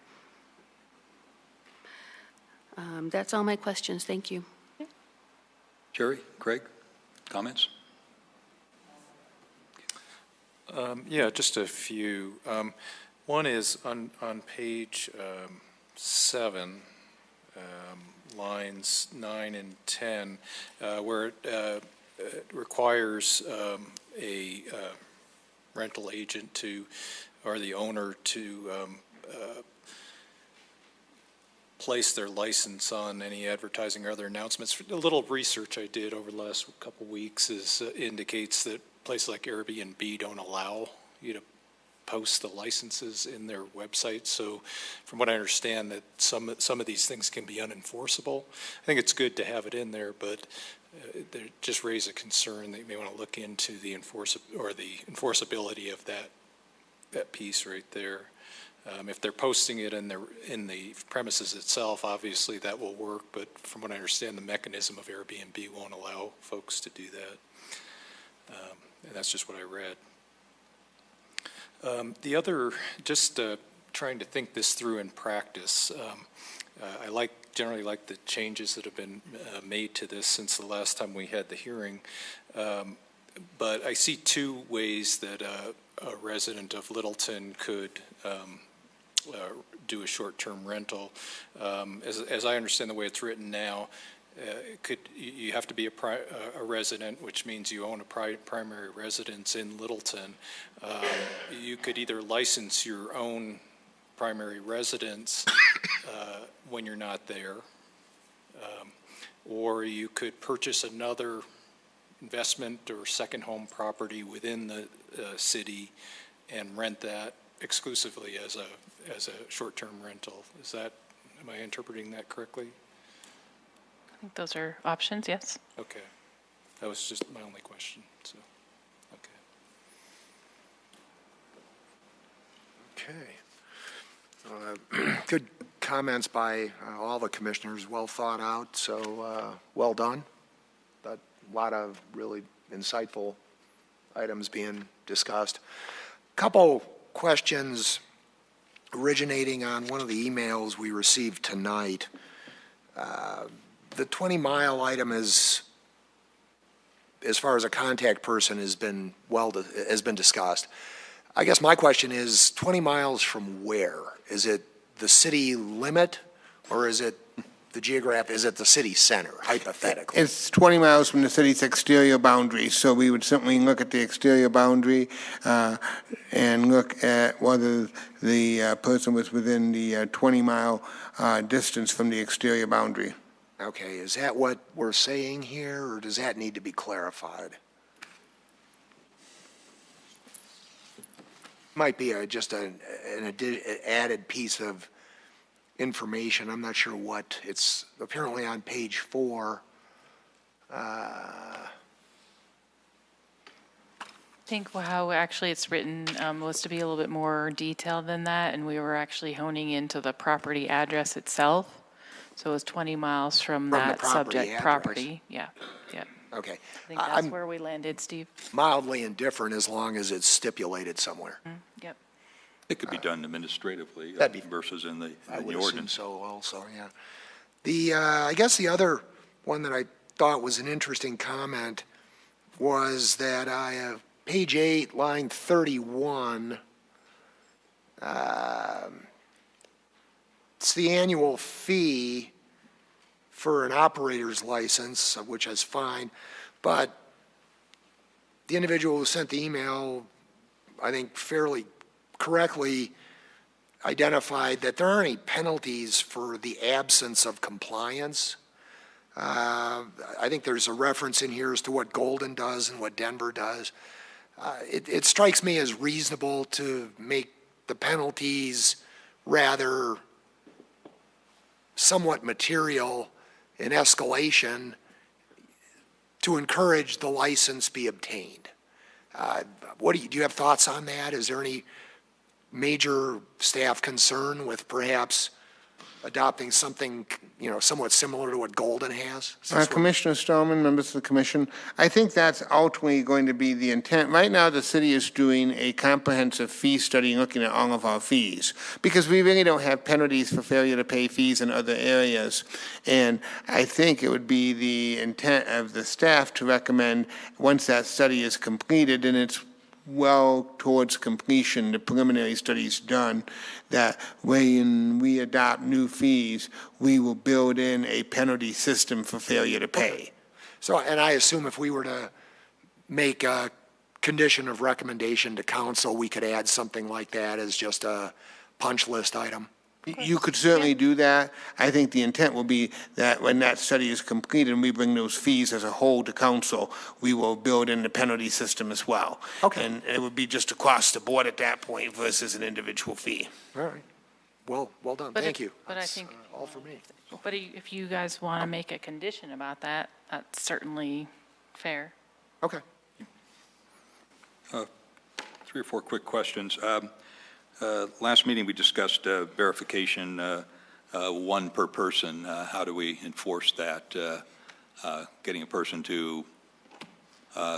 That's all my questions. Thank you. Jerry, Craig, comments? Yeah, just a few. One is on page 7, lines 9 and 10, where it requires a rental agent or the owner to place their license on any advertising or other announcements. A little research I did over the last couple weeks indicates that places like Airbnb don't allow you to post the licenses in their website. So from what I understand, that some of these things can be unenforceable. I think it's good to have it in there, but they just raise a concern that you may want to look into the enforceability of that piece right there. If they're posting it in the premises itself, obviously that will work, but from what I understand, the mechanism of Airbnb won't allow folks to do that. And that's just what I read. The other, just trying to think this through in practice, I generally like the changes that have been made to this since the last time we had the hearing. But I see two ways that a resident of Littleton could do a short-term rental. As I understand the way it's written now, you have to be a resident, which means you own a primary residence in Littleton. You could either license your own primary residence when you're not there, or you could purchase another investment or second home property within the city and rent that exclusively as a short-term rental. Am I interpreting that correctly? I think those are options, yes. Okay. That was just my only question, so, okay. Okay. Good comments by all the commissioners, well thought out, so well done. A lot of really insightful items being discussed. Couple questions originating on one of the emails we received tonight. The 20-mile item is as far as a contact person has been discussed. I guess my question is 20 miles from where? Is it the city limit or is it is it the city center, hypothetically? It's 20 miles from the city's exterior boundary, so we would certainly look at the exterior boundary and look at whether the person was within the 20-mile distance from the exterior boundary. Okay, is that what we're saying here, or does that need to be clarified? Might be just an added piece of information. I'm not sure what. It's apparently on page 4. I think how actually it's written was to be a little bit more detailed than that, and we were actually honing into the property address itself. So it was 20 miles from the that property subject address. property. Yeah. Okay. I think that's where we landed, Steve. Mildly indifferent as long as it's stipulated somewhere. Yep. It could be done administratively That'd be- versus in the I in would the assume ordinance. so also, yeah. The, I guess the other one that I thought was an interesting comment was that I have page 8, line 31. It's the annual fee for an operator's license, which is fine, but the individual who sent the email, I think fairly correctly identified that there aren't any penalties for the absence of compliance. I think there's a reference in here as to what Golden does and what Denver does. It strikes me as reasonable to make the penalties rather somewhat material in escalation to encourage the license be obtained. Do you have thoughts on that? Is there any major staff concern with perhaps adopting something, somewhat similar to what Golden has? Commissioner Stallman, members of the commission, I think that's ultimately going to be the intent. Right now, the city is doing a comprehensive fee study looking at all of our fees, because we really don't have penalties for failure to pay fees in other areas. And I think it would be the intent of the staff to recommend, once that study is completed and it's well towards completion, the preliminary study's done, that when we adopt new fees, we will build in a penalty system for failure to pay. So, and I assume if we were to make a condition of recommendation to council, we could add something like that as just a punch list item? You could certainly do that. I think the intent will be that when that study is completed and we bring those fees as a whole to council, we will build in the penalty system as well. Okay. And it would be just across the board at that point versus an individual fee. All right. Well done. But Thank you. But I That's, think, all for me. but if you guys want to make a condition about that, that's certainly fair. Okay. 3 or 4 quick questions. Last meeting, we discussed verification, 1 per person. How do we enforce that? Getting a person to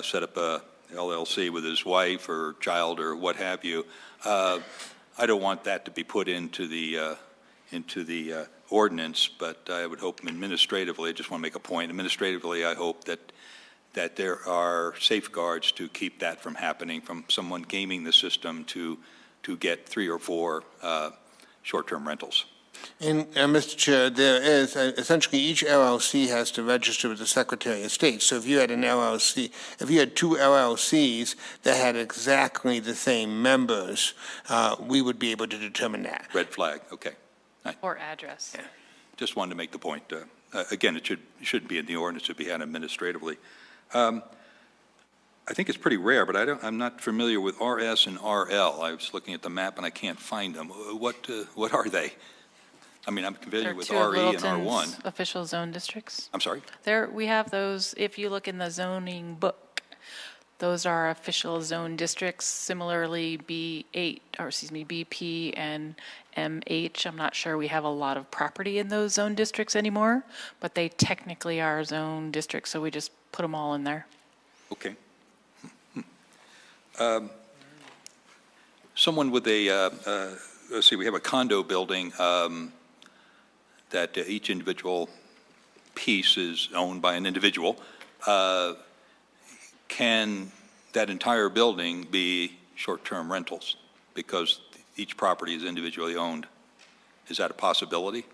set up a LLC with his wife or child or what have you. I don't want that to be put into the ordinance, but I would hope administratively, I just want to make a point, administratively, I hope that there are safeguards to keep that from happening, from someone gaming the system to get 3 or 4 short-term rentals. And, Mr. Chair, there is, essentially each LLC has to register with the Secretary of State. So if you had an LLC, if you had 2 LLCs that had exactly the same members, we would be able to determine that. Red flag, okay. Or address. Just wanted to make the point. Again, it shouldn't be in the ordinance, it should be done administratively. I think it's pretty rare, but I'm not familiar with RS and RL. I was looking at the map and I can't find them. What are they? I mean, I'm familiar They're with 2 of RE and Littleton's R1. official zone districts. I'm sorry? We have those, if you look in the zoning book, those are official zone districts. Similarly, BP and MH, I'm not sure we have a lot of property in those zone districts anymore, but they technically are zone districts, so we just put them all in there. Okay. Someone with let's see, we have a condo building that each individual piece is owned by an individual. can that entire building be short-term rentals? Because each property is individually owned. Is that a possibility?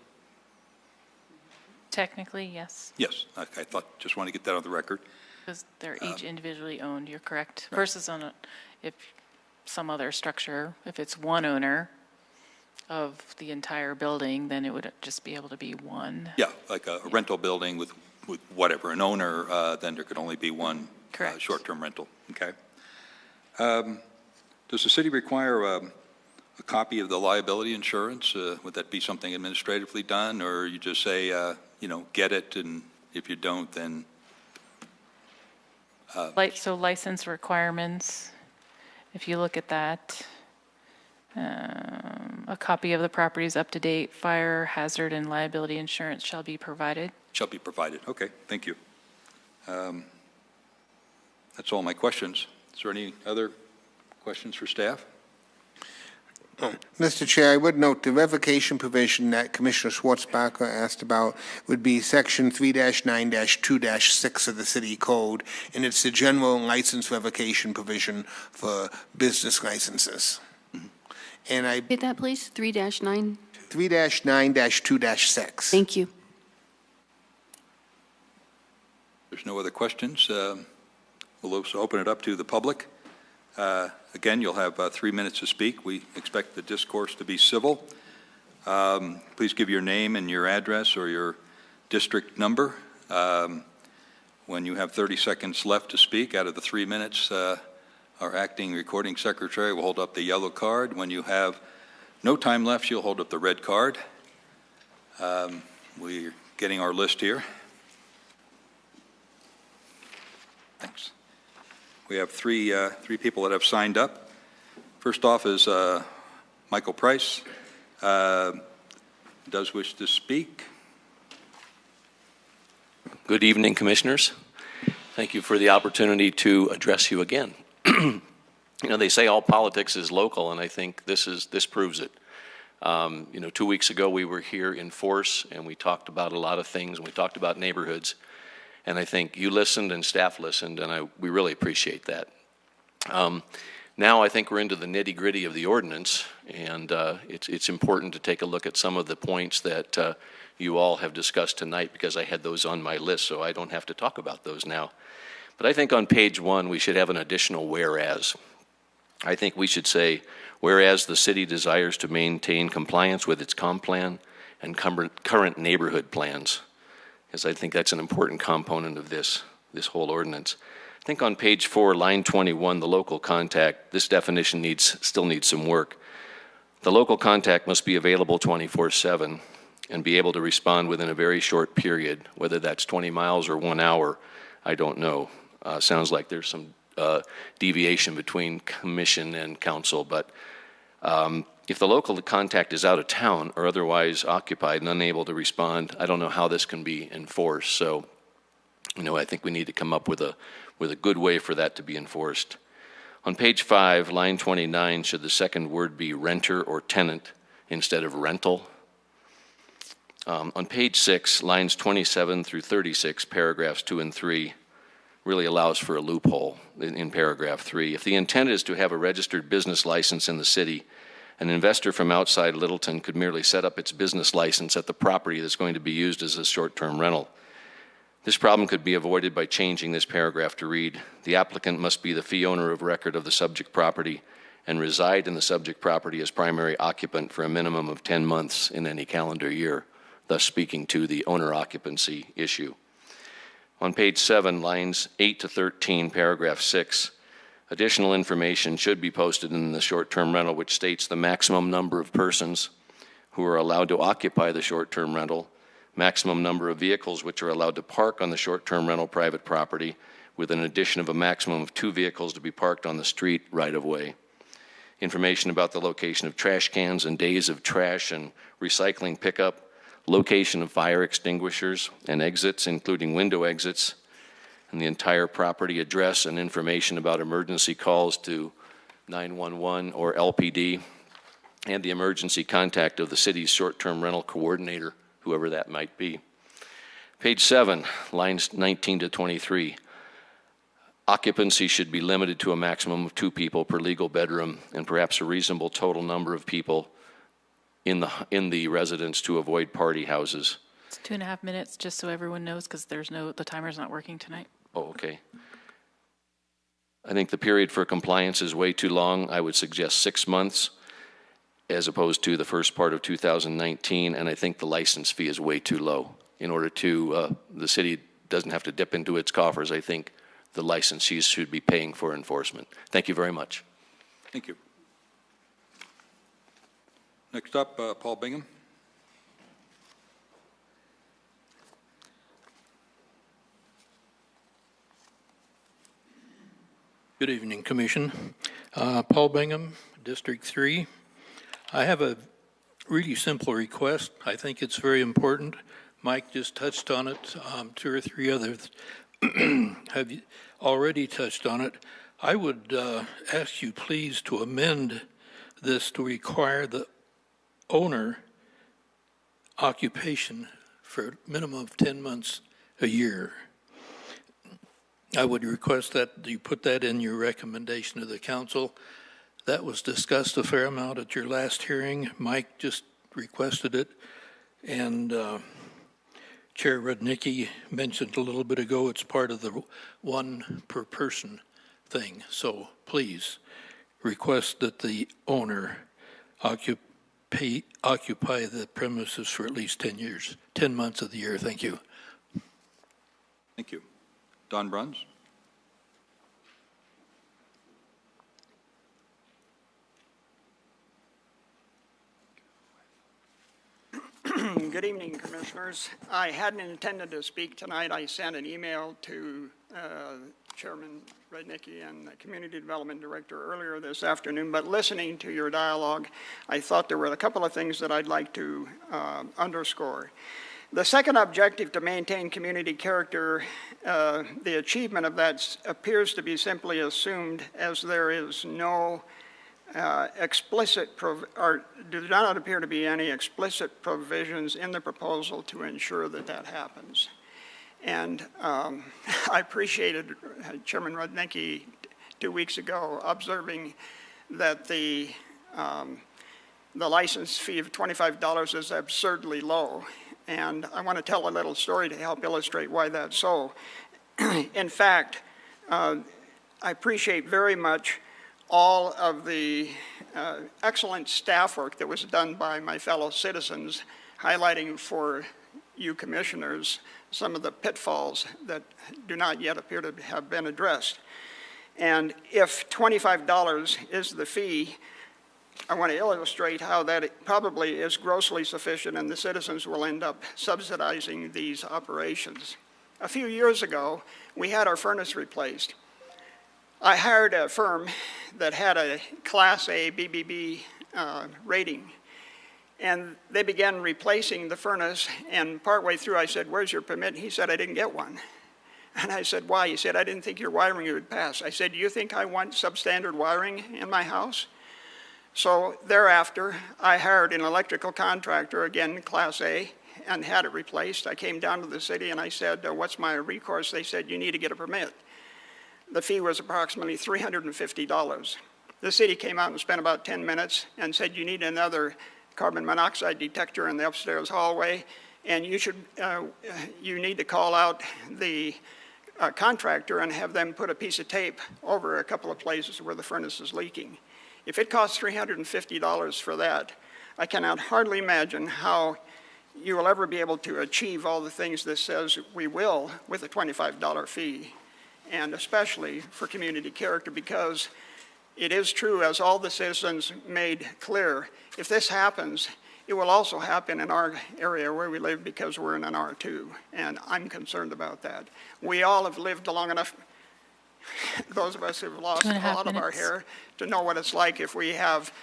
Technically, yes, Yes, I thought, just want to get that on the record. because they're each individually owned, you're correct. Versus if some other structure, if it's one owner of the entire building, then it would just be able to be one. Yeah, like a rental building with whatever, an owner, then there could only be one Correct. short-term rental, okay? Does the city require a copy of the liability insurance? Would that be something administratively done, or you just say, get it, and if you don't, then? So license requirements, if you look at that, a copy of the property's up-to-date fire, hazard, and liability insurance shall be provided. Shall be provided. Okay, thank you. That's all my questions. Is there any other questions for staff? Mr. Chair, I would note the revocation provision that Commissioner Schwartzbacher asked about would be Section 3-9-2-6 of the City Code, and it's the general license revocation provision for business licenses. And I, Hit that, please, 3-9. 3-9-2-6. Thank you. There's no other questions. We'll also open it up to the public. Again, you'll have 3 minutes to speak. We expect the discourse to be civil. Please give your name and your address or your district number. When you have 30 seconds left to speak, out of the 3 minutes, our acting recording secretary will hold up the yellow card. When you have no time left, she'll hold up the red card. We're getting our list here. Thanks. We have three people that have signed up. First off is Michael Price. Does wish to speak. Good evening, Commissioners. Thank you for the opportunity to address you again. They say all politics is local, and I think this proves it. 2 weeks ago we were here in force, and we talked about a lot of things, and we talked about neighborhoods. And I think you listened and staff listened, and we really appreciate that. Now I think we're into the nitty-gritty of the ordinance, and it's important to take a look at some of the points that you all have discussed tonight, because I had those on my list, so I don't have to talk about those now. But I think on page 1 we should have an additional whereas. I think we should say, whereas the city desires to maintain compliance with its comp plan and current neighborhood plans, because I think that's an important component of this whole ordinance. I think on page 4, line 21, the local contact, this definition still needs some work. The local contact must be available 24/7 and be able to respond within a very short period, whether that's 20 miles or 1 hour, I don't know. Sounds like there's some deviation between commission and council, but if the local contact is out of town or otherwise occupied and unable to respond, I don't know how this can be enforced. So, I think we need to come up with a good way for that to be enforced. On page 5, line 29, should the second word be renter or tenant instead of rental? On page 6, lines 27 through 36, paragraphs 2 and 3, really allows for a loophole in paragraph 3. If the intent is to have a registered business license in the city, an investor from outside Littleton could merely set up its business license at the property that's going to be used as a short-term rental. This problem could be avoided by changing this paragraph to read, the applicant must be the fee owner of record of the subject property and reside in the subject property as primary occupant for a minimum of 10 months in any calendar year, thus speaking to the owner occupancy issue. On page 7, lines 8 to 13, paragraph 6, additional information should be posted in the short-term rental, which states the maximum number of persons who are allowed to occupy the short-term rental, maximum number of vehicles which are allowed to park on the short-term rental private property, with an addition of a maximum of 2 vehicles to be parked on the street right-of-way. Information about the location of trash cans and days of trash and recycling pickup, location of fire extinguishers and exits, including window exits, and the entire property address and information about emergency calls to 911 or LPD, and the emergency contact of the city's short-term rental coordinator, whoever that might be. Page 7, lines 19 to 23. Occupancy should be limited to a maximum of 2 people per legal bedroom, and perhaps a reasonable total number of people in the residence to avoid party houses. It's 2.5 minutes, just so everyone knows, because the timer's not working tonight. Oh, okay. I think the period for compliance is way too long. I would suggest 6 months as opposed to the first part of 2019, and I think the license fee is way too low. In order to, the city doesn't have to dip into its coffers, I think the licensees should be paying for enforcement. Thank you very much. Thank you. Next up, Paul Bingham. Good evening, Commission. Paul Bingham, District 3. I have a really simple request. I think it's very important. Mike just touched on it. 2 or 3 others have already touched on it. I would ask you please to amend this to require the owner occupation for a minimum of 10 months a year. I would request that you put that in your recommendation to the council. That was discussed a fair amount at your last hearing. Mike just requested it, and Chair Rudnicki mentioned a little bit ago it's part of the 1 per person thing. So please request that the owner occupy the premises for at least 10 years, 10 months of the year. Thank you. Thank you. Don Bruns. Good evening, Commissioners. I hadn't intended to speak tonight. I sent an email to Chairman Rudnicki and the Community Development Director earlier this afternoon, but listening to your dialogue, I thought there were a couple of things that I'd like to underscore. The second objective, to maintain community character, the achievement of that appears to be simply assumed, as there is no do not appear to be any explicit provisions in the proposal to ensure that that happens. And I appreciated Chairman Rudnicki 2 weeks ago observing that the license fee of $25 is absurdly low. And I want to tell a little story to help illustrate why that's so. In fact, I appreciate very much all of the excellent staff work that was done by my fellow citizens, highlighting for you commissioners some of the pitfalls that do not yet appear to have been addressed. And if $25 is the fee, I want to illustrate how that probably is grossly sufficient, and the citizens will end up subsidizing these operations. A few years ago, we had our furnace replaced. I hired a firm that had a Class A BBB rating, and they began replacing the furnace, and partway through I said, "Where's your permit?" He said, "I didn't get one." And I said, "Why?" He said, "I didn't think your wiring would pass." I said, "Do you think I want substandard wiring in my house?" So thereafter, I hired an electrical contractor, again, Class A, and had it replaced. I came down to the city and I said, "What's my recourse?" They said, "You need to get a permit." The fee was approximately $350. The city came out and spent about 10 minutes and said, "You need another carbon monoxide detector in the upstairs hallway, and you need to call out the contractor and have them put a piece of tape over a couple of places where the furnace is leaking." If it costs $350 for that, I cannot hardly imagine how you will ever be able to achieve all the things this says we will with a $25 fee, and especially for community character, because it is true, as all the citizens made clear, if this happens, it will also happen in our area where we live because we're in an R2, and I'm concerned about that. We all have lived long enough, those of us who have lost a lot of our hair, to know what it's like if we have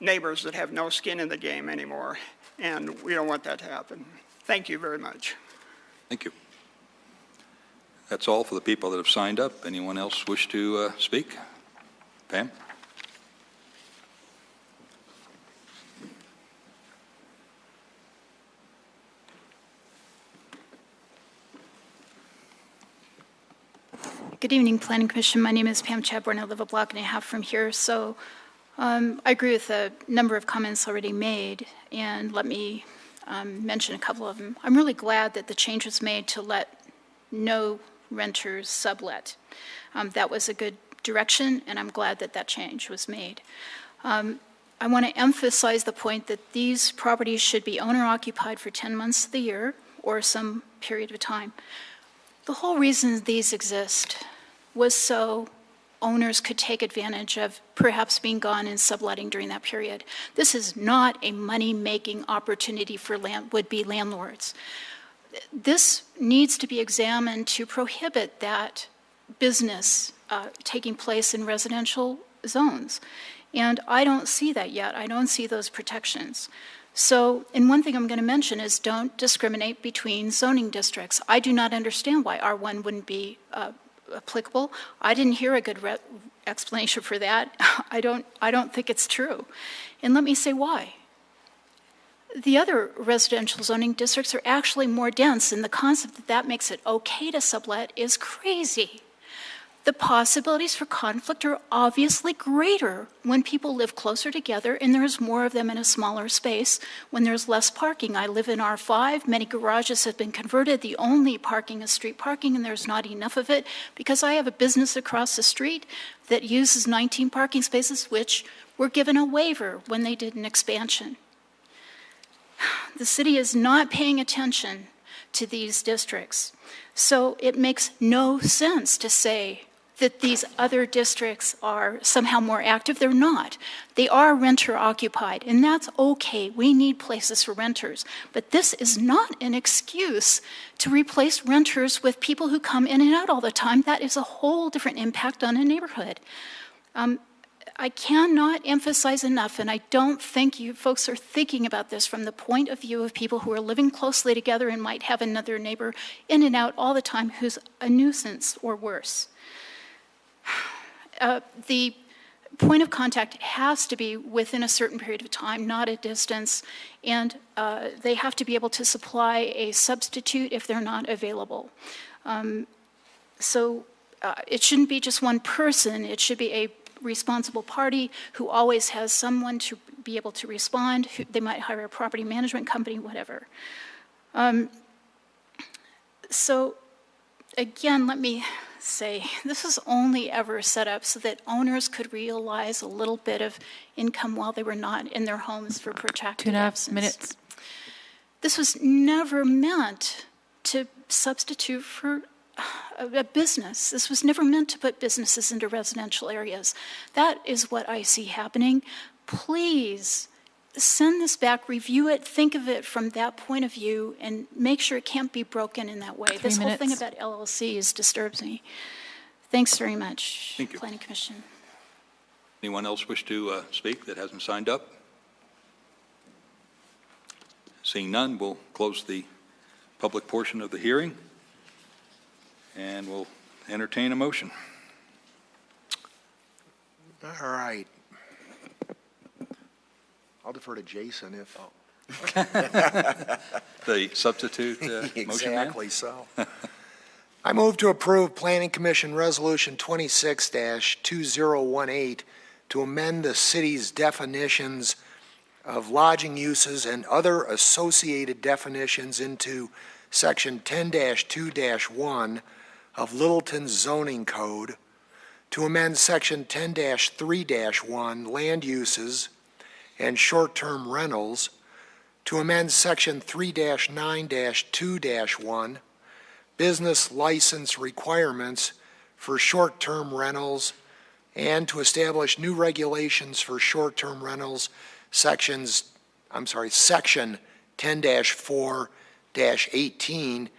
neighbors that have no skin in the game anymore, and we don't want that to happen. Thank you very much. Thank you. That's all for the people that have signed up. Anyone else wish to speak? Pam? Good evening, Planning Commission. My name is Pam Chadbourne. I live a block and a half from here. So I agree with a number of comments already made, and let me mention a couple of them. I'm really glad that the change was made to let no renters sublet. That was a good direction, and I'm glad that that change was made. I want to emphasize the point that these properties should be owner-occupied for 10 months of the year or some period of time. The whole reason these exist was so owners could take advantage of perhaps being gone and subletting during that period. This is not a money-making opportunity for would-be landlords. This needs to be examined to prohibit that business taking place in residential zones. And I don't see that yet. I don't see those protections. So, and one thing I'm going to mention is don't discriminate between zoning districts. I do not understand why R1 wouldn't be applicable. I didn't hear a good explanation for that. I don't think it's true. And let me say why. The other residential zoning districts are actually more dense, and the concept that that makes it okay to sublet is crazy. The possibilities for conflict are obviously greater when people live closer together and there's more of them in a smaller space, when there's less parking. I live in R5. Many garages have been converted. The only parking is street parking, and there's not enough of it because I have a business across the street that uses 19 parking spaces, which were given a waiver when they did an expansion. The city is not paying attention to these districts. So it makes no sense to say that these other districts are somehow more active. They're not. They are renter occupied, and that's okay. We need places for renters. But this is not an excuse to replace renters with people who come in and out all the time. That is a whole different impact on a neighborhood. I cannot emphasize enough, and I don't think you folks are thinking about this from the point of view of people who are living closely together and might have another neighbor in and out all the time who's a nuisance or worse. The point of contact has to be within a certain period of time, not a distance, and they have to be able to supply a substitute if they're not available. So it shouldn't be just one person. It should be a responsible party who always has someone to be able to respond. They might hire a property management company, whatever. So again, let me say, this was only ever set up so that owners could realize a little bit of income while they were not in their homes for protracted absence. 2.5 minutes. This was never meant to substitute for a business. This was never meant to put businesses into residential areas. That is what I see happening. Please send this back, review it, think of it from that point of view, and make sure it can't be broken in that way. 3 This whole thing minutes. about LLCs disturbs me. Thanks very much, Thank you. Planning Commission. Anyone else wish to speak that hasn't signed up? Seeing none, we'll close the public portion of the hearing, and we'll entertain a motion. All right. I'll defer to Jason if. The substitute motion man? Exactly so. I move to approve Planning Commission Resolution 26-2018 to amend the city's definitions of lodging uses and other associated definitions into Section 10-2-1 of Littleton's zoning code, to amend Section 10-3-1 land uses and short-term rentals, to amend Section 3-9-2-1 business license requirements for short-term rentals, and to establish new regulations for short-term rentals, Section 10-4-18,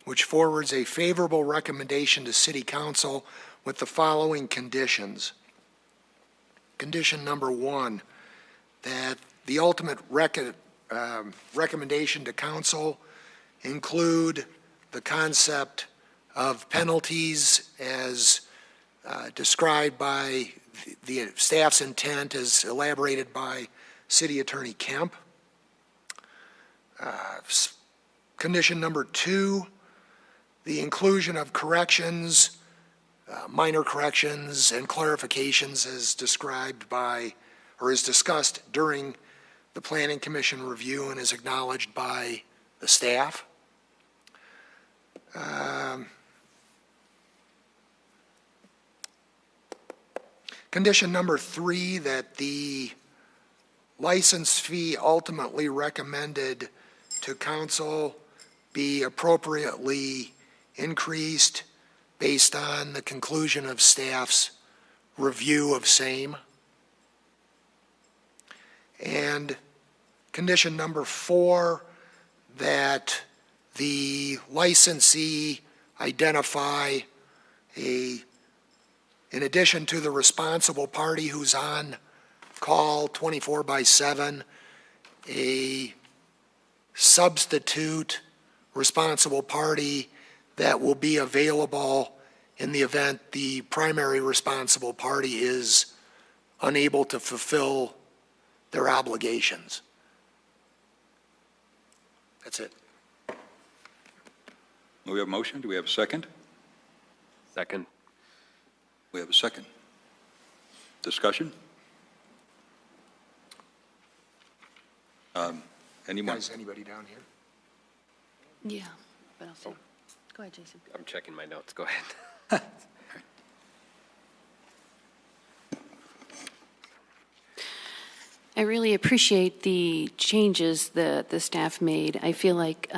which forwards a favorable recommendation to City Council with the following conditions. Condition number 1, that the ultimate recommendation to Council include the concept of penalties as described by the staff's intent as elaborated by City Attorney Kemp. Condition number 2, the inclusion of corrections minor corrections and clarifications as described by, or is discussed during the Planning Commission review and is acknowledged by the staff. Condition number 3, that the license fee ultimately recommended to council be appropriately increased based on the conclusion of staff's review of same. And condition number 4, that the licensee identify in addition to the responsible party who's on call 24/7, a substitute responsible party that will be available in the event the primary responsible party is unable to fulfill their obligations. That's it. We have a motion. Do we have a second? Second. We have a second. Discussion? Anyone? Guys, anybody down here? Yeah, but I'll see. Go ahead, Jason. I'm checking my notes. Go ahead. I really appreciate the changes that the staff made. I feel like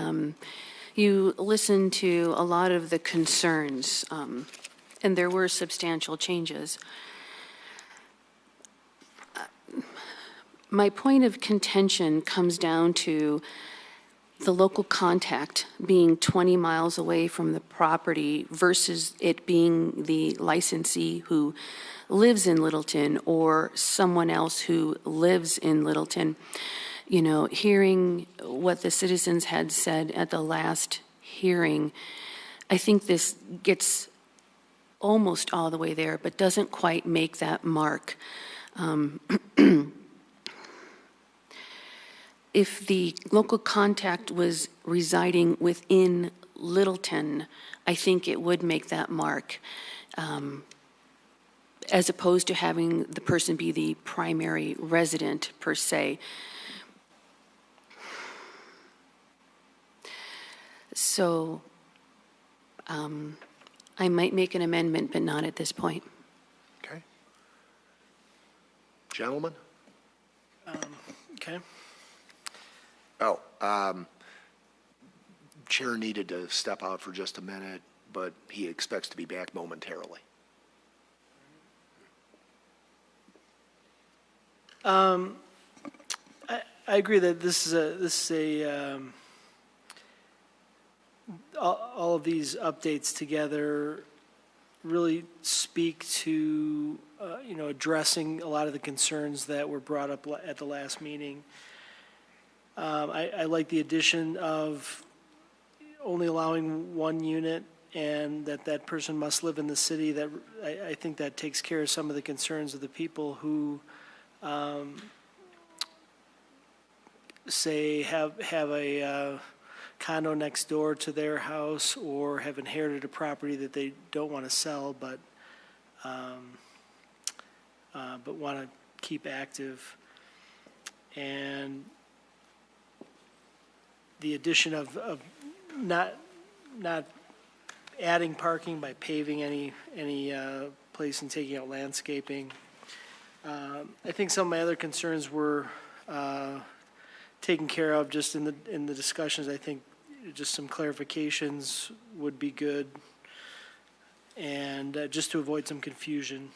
you listened to a lot of the concerns, and there were substantial changes. My point of contention comes down to the local contact being 20 miles away from the property versus it being the licensee who lives in Littleton or someone else who lives in Littleton. You know, hearing what the citizens had said at the last hearing, I think this gets almost all the way there, but doesn't quite make that mark. If the local contact was residing within Littleton, I think it would make that mark, as opposed to having the person be the primary resident per se. So I might make an amendment, but not at this point. Okay. Gentlemen? Okay. Oh, Chair needed to step out for just a minute, but he expects to be back momentarily. I agree that this is a all of these updates together really speak to addressing a lot of the concerns that were brought up at the last meeting. I like the addition of only allowing one unit and that person must live in the city. That I think that takes care of some of the concerns of the people who say have a condo next door to their house or have inherited a property that they don't want to sell but want to keep active. And the addition of not adding parking by paving any place and taking out landscaping. I think some of my other concerns were taken care of just in the discussions. I think just some clarifications would be good, and just to avoid some confusion.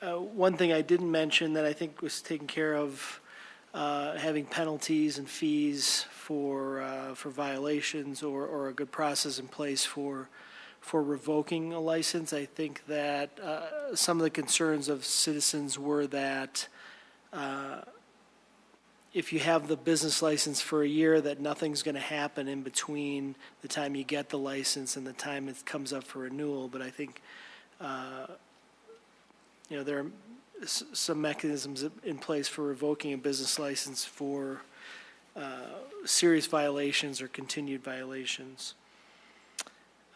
One thing I didn't mention that I think was taken care of, having penalties and fees for violations or a good process in place for revoking a license. I think that some of the concerns of citizens were that if you have the business license for a year, that nothing's going to happen in between the time you get the license and the time it comes up for renewal. But I think there are some mechanisms in place for revoking a business license for serious violations or continued violations.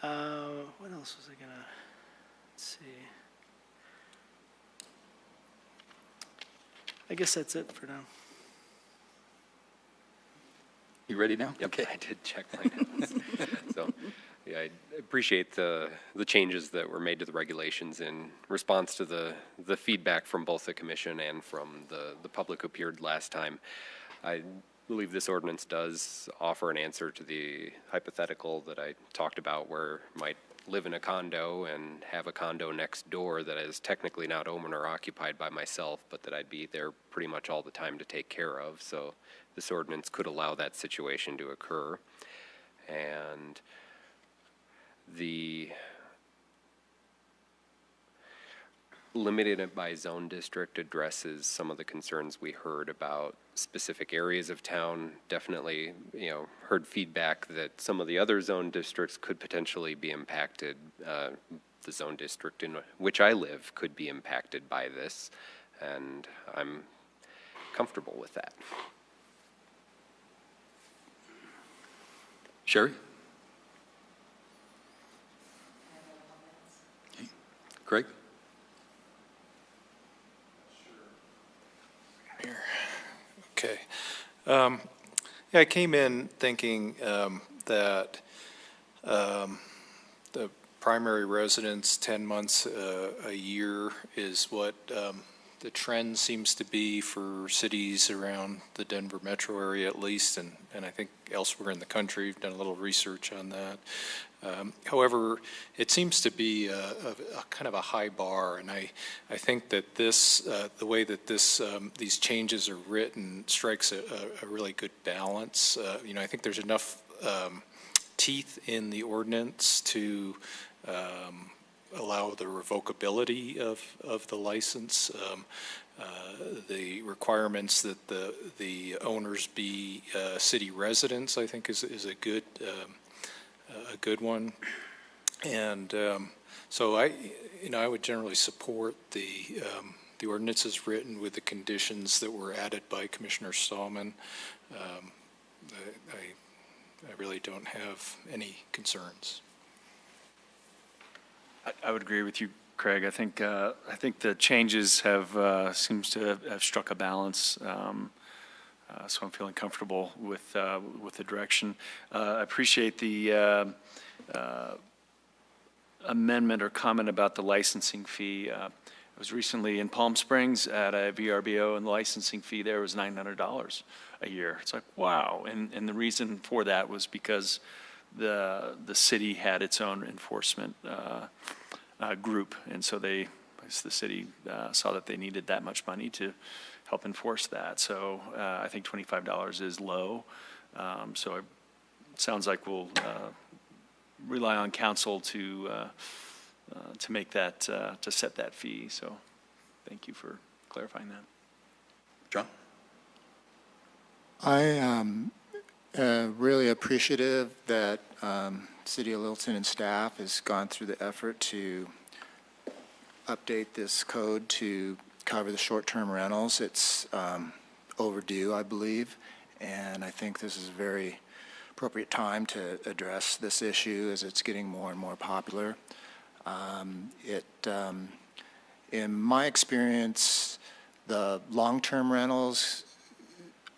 What else was I gonna, let's see. I guess that's it for now. You ready now? Yep, Okay. I did check my notes. So, yeah, I appreciate the changes that were made to the regulations in response to the feedback from both the commission and from the public who appeared last time. I believe this ordinance does offer an answer to the hypothetical that I talked about, where I might live in a condo and have a condo next door that is technically not owned or occupied by myself, but that I'd be there pretty much all the time to take care of. So this ordinance could allow that situation to occur. And the limited it by zone district addresses some of the concerns we heard about specific areas of town. Definitely, heard feedback that some of the other zone districts could potentially be impacted. The zone district in which I live could be impacted by this, and I'm comfortable with that. Sherry? Okay. Craig? Okay. Yeah, I came in thinking that the primary residence, 10 months a year, is what the trend seems to be for cities around the Denver metro area at least, and I think elsewhere in the country. We've done a little research on that. However, it seems to be a kind of a high bar, and I think that this, the way that these changes are written, strikes a really good balance. I think there's enough teeth in the ordinance to allow the revocability of the license. The requirements that the owners be city residents, I think, is a good one. And so I would generally support the ordinance as written with the conditions that were added by Commissioner Stallman. I really don't have any concerns. I would agree with you, Craig. I think the changes seems to have struck a balance. So I'm feeling comfortable with the direction. I appreciate the amendment or comment about the licensing fee. I was recently in Palm Springs at a VRBO, and the licensing fee there was $900 a year. It's like, wow. And the reason for that was because the city had its own enforcement group, and so the city saw that they needed that much money to help enforce that. So I think $25 is low. So it sounds like we'll rely on council to make that to set that fee. So thank you for clarifying that. John? I am really appreciative that City of Littleton and staff has gone through the effort to update this code to cover the short-term rentals. It's overdue, I believe, and I think this is a very appropriate time to address this issue as it's getting more and more popular. In my experience, the long-term rentals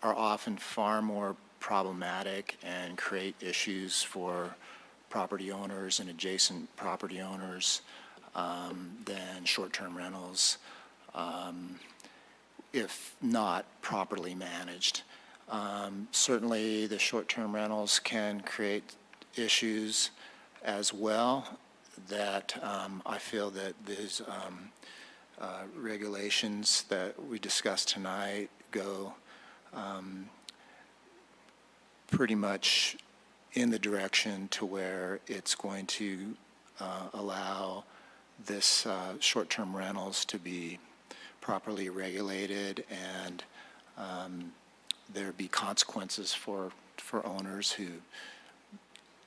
are often far more problematic and create issues for property owners and adjacent property owners than short-term rentals, if not properly managed. Certainly, the short-term rentals can create issues as well that I feel that these regulations that we discussed tonight go pretty much in the direction to where it's going to allow this short-term rentals to be properly regulated, and there be consequences for owners who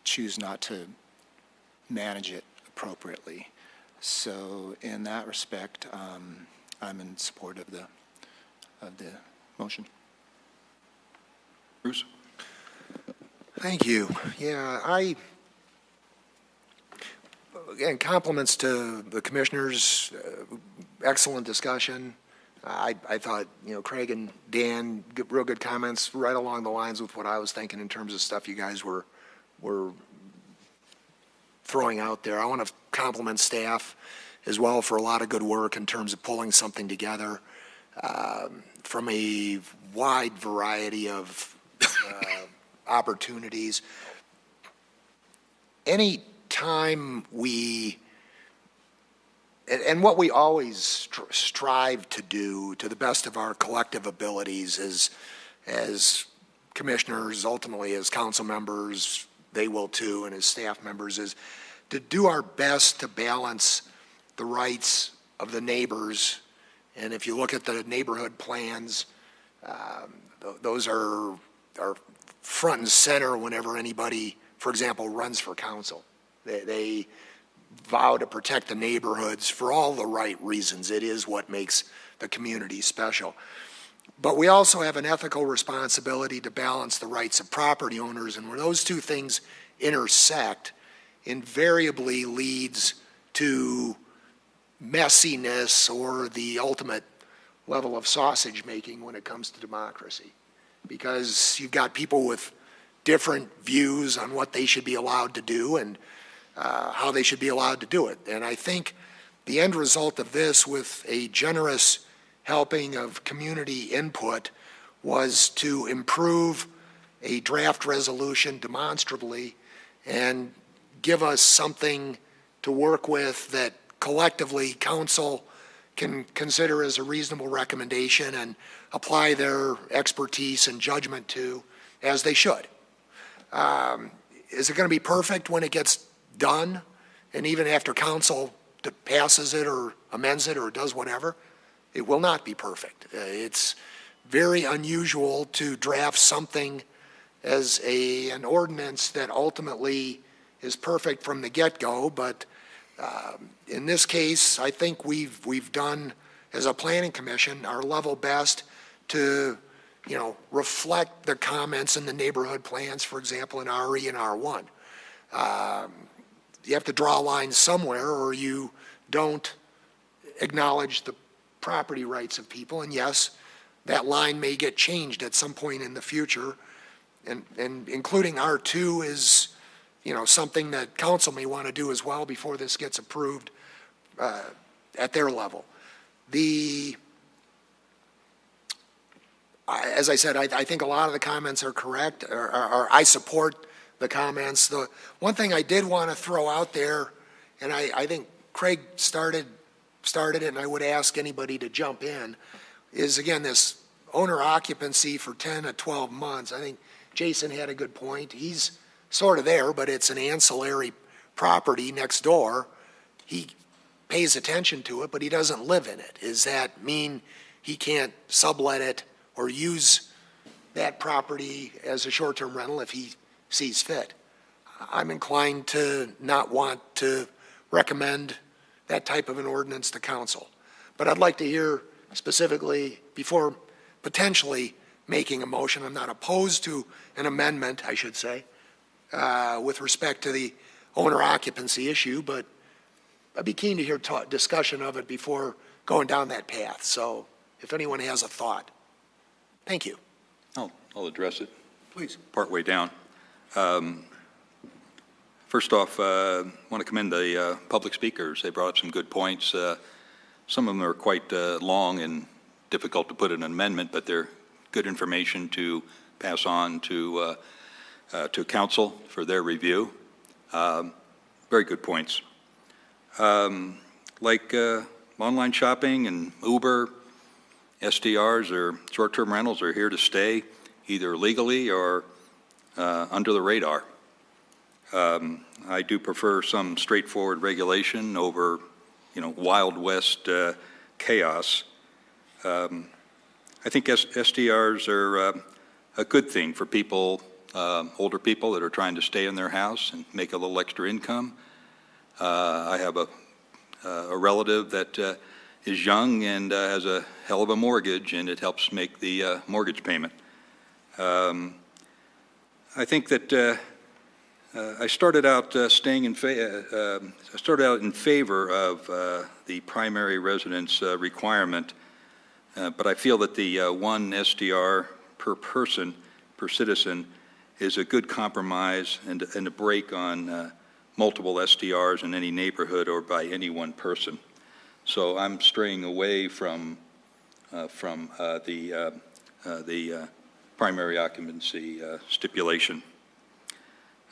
choose not to manage it appropriately. So in that respect, I'm in support of the motion. Bruce? Thank you. Yeah, again, compliments to the commissioners, excellent discussion. I thought, Craig and Dan, real good comments, right along the lines with what I was thinking in terms of stuff you guys were throwing out there. I want to compliment staff as well for a lot of good work in terms of pulling something together from a wide variety of opportunities. Any time and what we always strive to do to the best of our collective abilities as commissioners, ultimately as council members, they will too, and as staff members, is to do our best to balance the rights of the neighbors. And if you look at the neighborhood plans, those are front and center whenever anybody, for example, runs for council. They vow to protect the neighborhoods for all the right reasons. It is what makes the community special. But we also have an ethical responsibility to balance the rights of property owners, and where those two things intersect, invariably leads to messiness or the ultimate level of sausage making when it comes to democracy. Because you've got people with different views on what they should be allowed to do and how they should be allowed to do it. And I think the end result of this, with a generous helping of community input, was to improve a draft resolution demonstrably and give us something to work with that collectively council can consider as a reasonable recommendation and apply their expertise and judgment to, as they should. Is it going to be perfect when it gets done, and even after council passes it or amends it or does whatever? It will not be perfect. It's very unusual to draft something as an ordinance that ultimately is perfect from the get-go, but in this case, I think we've done, as a planning commission, our level best to reflect the comments in the neighborhood plans, for example, in RE and R1. You have to draw a line somewhere, or you don't acknowledge the property rights of people. And yes, that line may get changed at some point in the future, and including R2 is something that council may want to do as well before this gets approved at their level. As I said, I think a lot of the comments are correct, or I support the comments. The one thing I did want to throw out there, and I think Craig started it, and I would ask anybody to jump in, is again this owner occupancy for 10 to 12 months. I think Jason had a good point. He's sort of there, but it's an ancillary property next door. He pays attention to it, but he doesn't live in it. Does that mean he can't sublet it or use that property as a short-term rental if he sees fit? I'm inclined to not want to recommend that type of an ordinance to council. But I'd like to hear specifically, before potentially making a motion, I'm not opposed to an amendment, I should say, with respect to the owner occupancy issue, but I'd be keen to hear discussion of it before going down that path. So if anyone has a thought. Thank you. I'll address it. Please. Partway down. First off, I want to commend the public speakers. They brought up some good points. Some of them are quite long and difficult to put in an amendment, but they're good information to pass on to council for their review. Very good points. Like online shopping and Uber, STRs or short-term rentals are here to stay, either legally or under the radar. I do prefer some straightforward regulation over, Wild West chaos. I think STRs are a good thing for people, older people that are trying to stay in their house and make a little extra income. I have a relative that is young and has a hell of a mortgage, and it helps make the mortgage payment. I think that I started out I started out in favor of the primary residence requirement, but I feel that the one SDR per person, per citizen, is a good compromise and a break on multiple SDRs in any neighborhood or by any one person. So I'm straying away from the primary occupancy stipulation.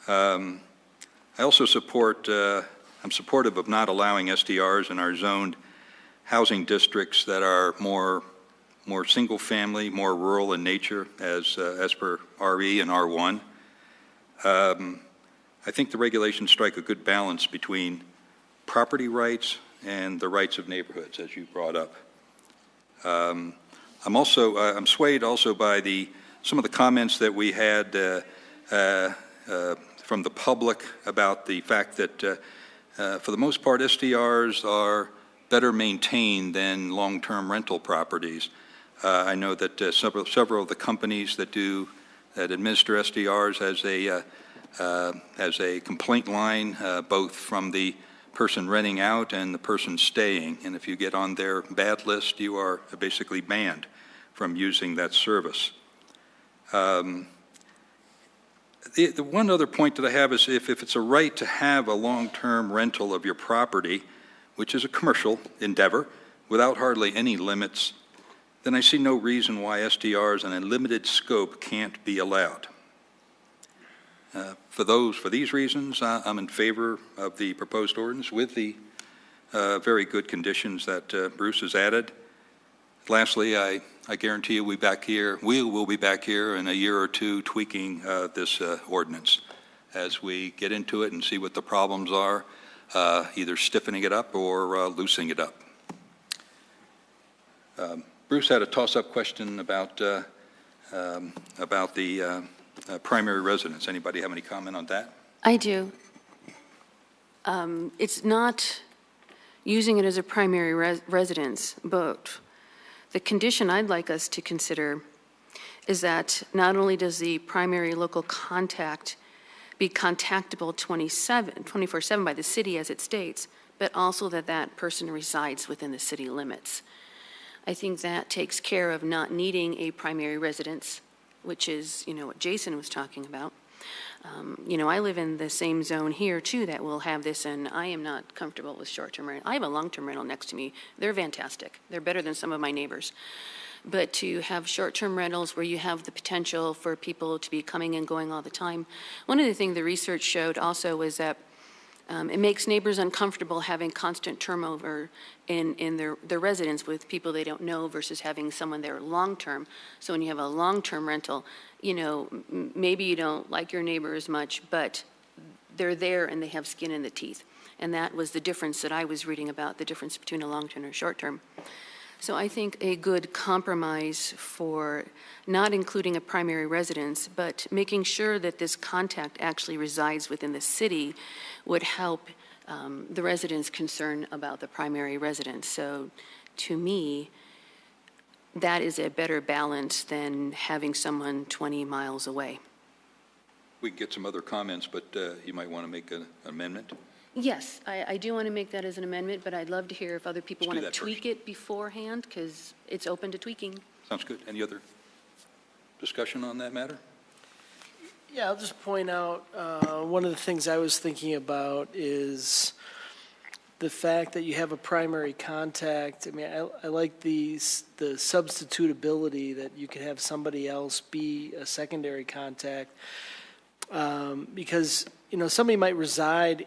I also I'm supportive of not allowing SDRs in our zoned housing districts that are more single-family, more rural in nature, as per RE and R1. I think the regulations strike a good balance between property rights and the rights of neighborhoods, as you brought up. I'm swayed also by some of the comments that we had from the public about the fact that, for the most part, SDRs are better maintained than long-term rental properties. I know that several of the companies that administer SDRs has a complaint line, both from the person renting out and the person staying. And if you get on their bad list, you are basically banned from using that service. The one other point that I have is if it's a right to have a long-term rental of your property, which is a commercial endeavor, without hardly any limits, then I see no reason why SDRs in a limited scope can't be allowed. For these reasons, I'm in favor of the proposed ordinance with the very good conditions that Bruce has added. Lastly, I guarantee you we will be back here in a year or two tweaking this ordinance as we get into it and see what the problems are, either stiffening it up or loosening it up. Bruce had a toss-up question about the primary residence. Anybody have any comment on that? I do. It's not using it as a primary residence, but the condition I'd like us to consider is that not only does the primary local contact be contactable 24/7 by the city as it states, but also that that person resides within the city limits. I think that takes care of not needing a primary residence, which is, what Jason was talking about. I live in the same zone here, too, that will have this, and I am not comfortable with short-term rental. I have a long-term rental next to me. They're fantastic. They're better than some of my neighbors. But to have short-term rentals where you have the potential for people to be coming and going all the time, one of the things the research showed also was that it makes neighbors uncomfortable having constant turnover in their residence with people they don't know versus having someone there long-term. So when you have a long-term rental, maybe you don't like your neighbor as much, but they're there and they have skin in the teeth. And that was the difference that I was reading about, the difference between a long-term and a short-term. So I think a good compromise for not including a primary residence, but making sure that this contact actually resides within the city would help the residents' concern about the primary residence. So to me, that is a better balance than having someone 20 miles away. We can get some other comments, but you might want to make an amendment. Yes, I do want to make that as an amendment, but I'd love to hear if other people want to tweak it beforehand, because it's open to tweaking. Sounds good. Any other discussion on that matter? Yeah, I'll just point out, one of the things I was thinking about is the fact that you have a primary contact. I mean, I like the substitutability that you could have somebody else be a secondary contact, because, somebody might reside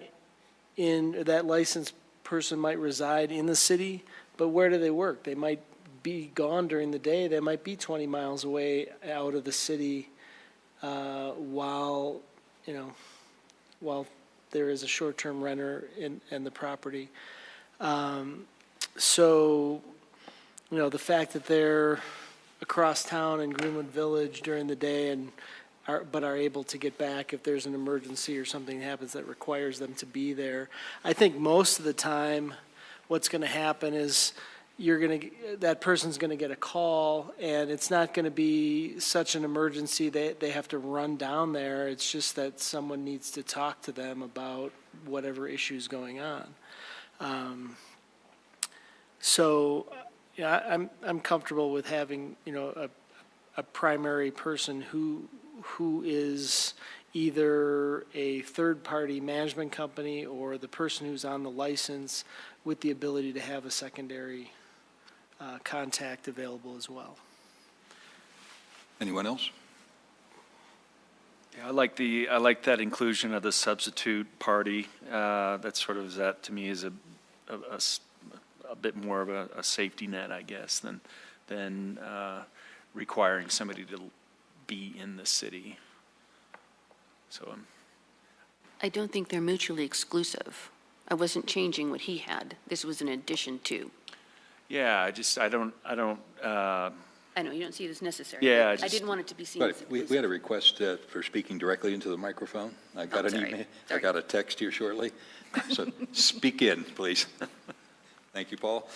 that licensed person might reside in the city, but where do they work? They might be gone during the day. They might be 20 miles away out of the city while there is a short-term renter in the property. So, the fact that they're across town in Greenwood Village during the day but are able to get back if there's an emergency or something happens that requires them to be there. I think most of the time what's going to happen is, that person's gonna get a call, and it's not gonna be such an emergency that they have to run down there. It's just that someone needs to talk to them about whatever issue's going on. So, yeah, I'm comfortable with having, a primary person who is either a third-party management company or the person who's on the license with the ability to have a secondary contact available as well. Anyone else? Yeah, I like that inclusion of the substitute party. That sort of, that to me is a bit more of a safety net, I guess, than requiring somebody to be in the city. So I don't think they're mutually exclusive. I wasn't changing what he had. This was an addition to. yeah, I don't. I know, you don't see it as necessary. Yeah, but I didn't want it to be seen as But we exclusive. had a request for speaking directly into the microphone. I got an sorry. email, I Sorry. got a text here shortly. So speak in, please. Thank you, Paul.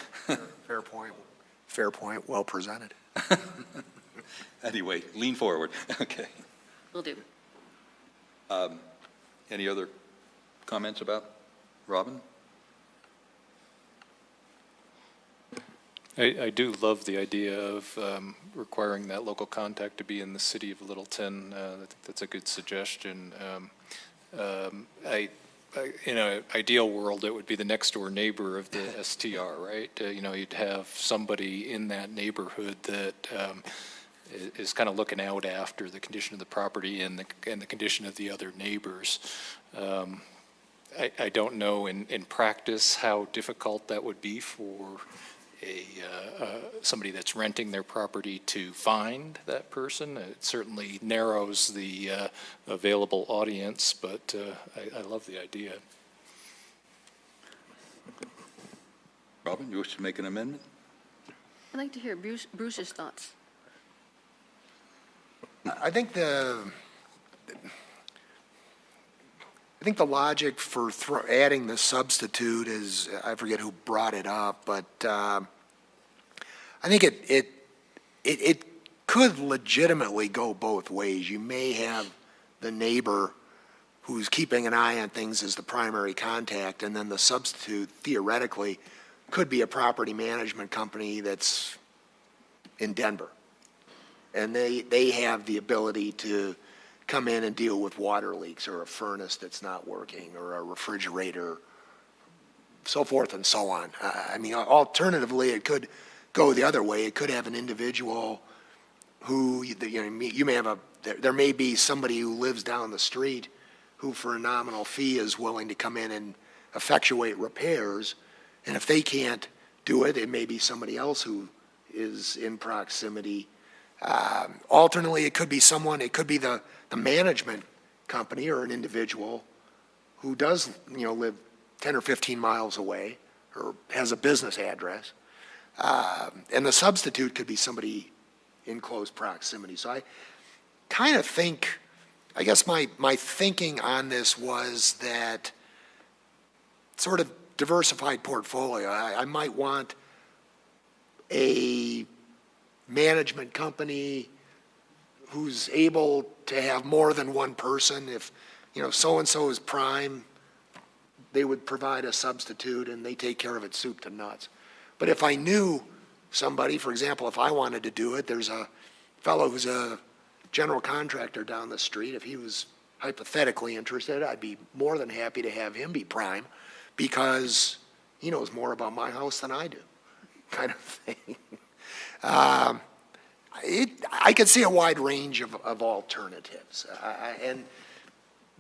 Fair point. Fair point, well presented. Anyway, lean forward. Okay. Will do. Any other comments about Robin? I do love the idea of requiring that local contact to be in the city of Littleton. I think that's a good suggestion. In an ideal world, it would be the next door neighbor of the STR, right? You'd have somebody in that neighborhood that is kind of looking out after the condition of the property and the condition of the other neighbors. I don't know in practice how difficult that would be for somebody that's renting their property to find that person. It certainly narrows the available audience, but I love the idea. Robin, you wish to make an amendment? I'd like to hear Bruce's thoughts. I think the logic for adding the substitute is, I forget who brought it up, but I think it could legitimately go both ways. You may have the neighbor who's keeping an eye on things as the primary contact, and then the substitute theoretically could be a property management company that's in Denver. And they have the ability to come in and deal with water leaks or a furnace that's not working or a refrigerator, so forth and so on. I mean, alternatively, it could go the other way. It could have an individual who, you may have there may be somebody who lives down the street who for a nominal fee is willing to come in and effectuate repairs. And if they can't do it, it may be somebody else who is in proximity. Alternately, it could be the management company or an individual who does, live 10 or 15 miles away or has a business address. And the substitute could be somebody in close proximity. So I kind of think, I guess my thinking on this was that sort of diversified portfolio. I might want a management company who's able to have more than one person. If, so-and-so is prime, they would provide a substitute and they take care of it soup to nuts. But if I knew somebody, for example, if I wanted to do it, there's a fellow who's a general contractor down the street. If he was hypothetically interested, I'd be more than happy to have him be prime because he knows more about my house than I do, kind of thing. I could see a wide range of alternatives. And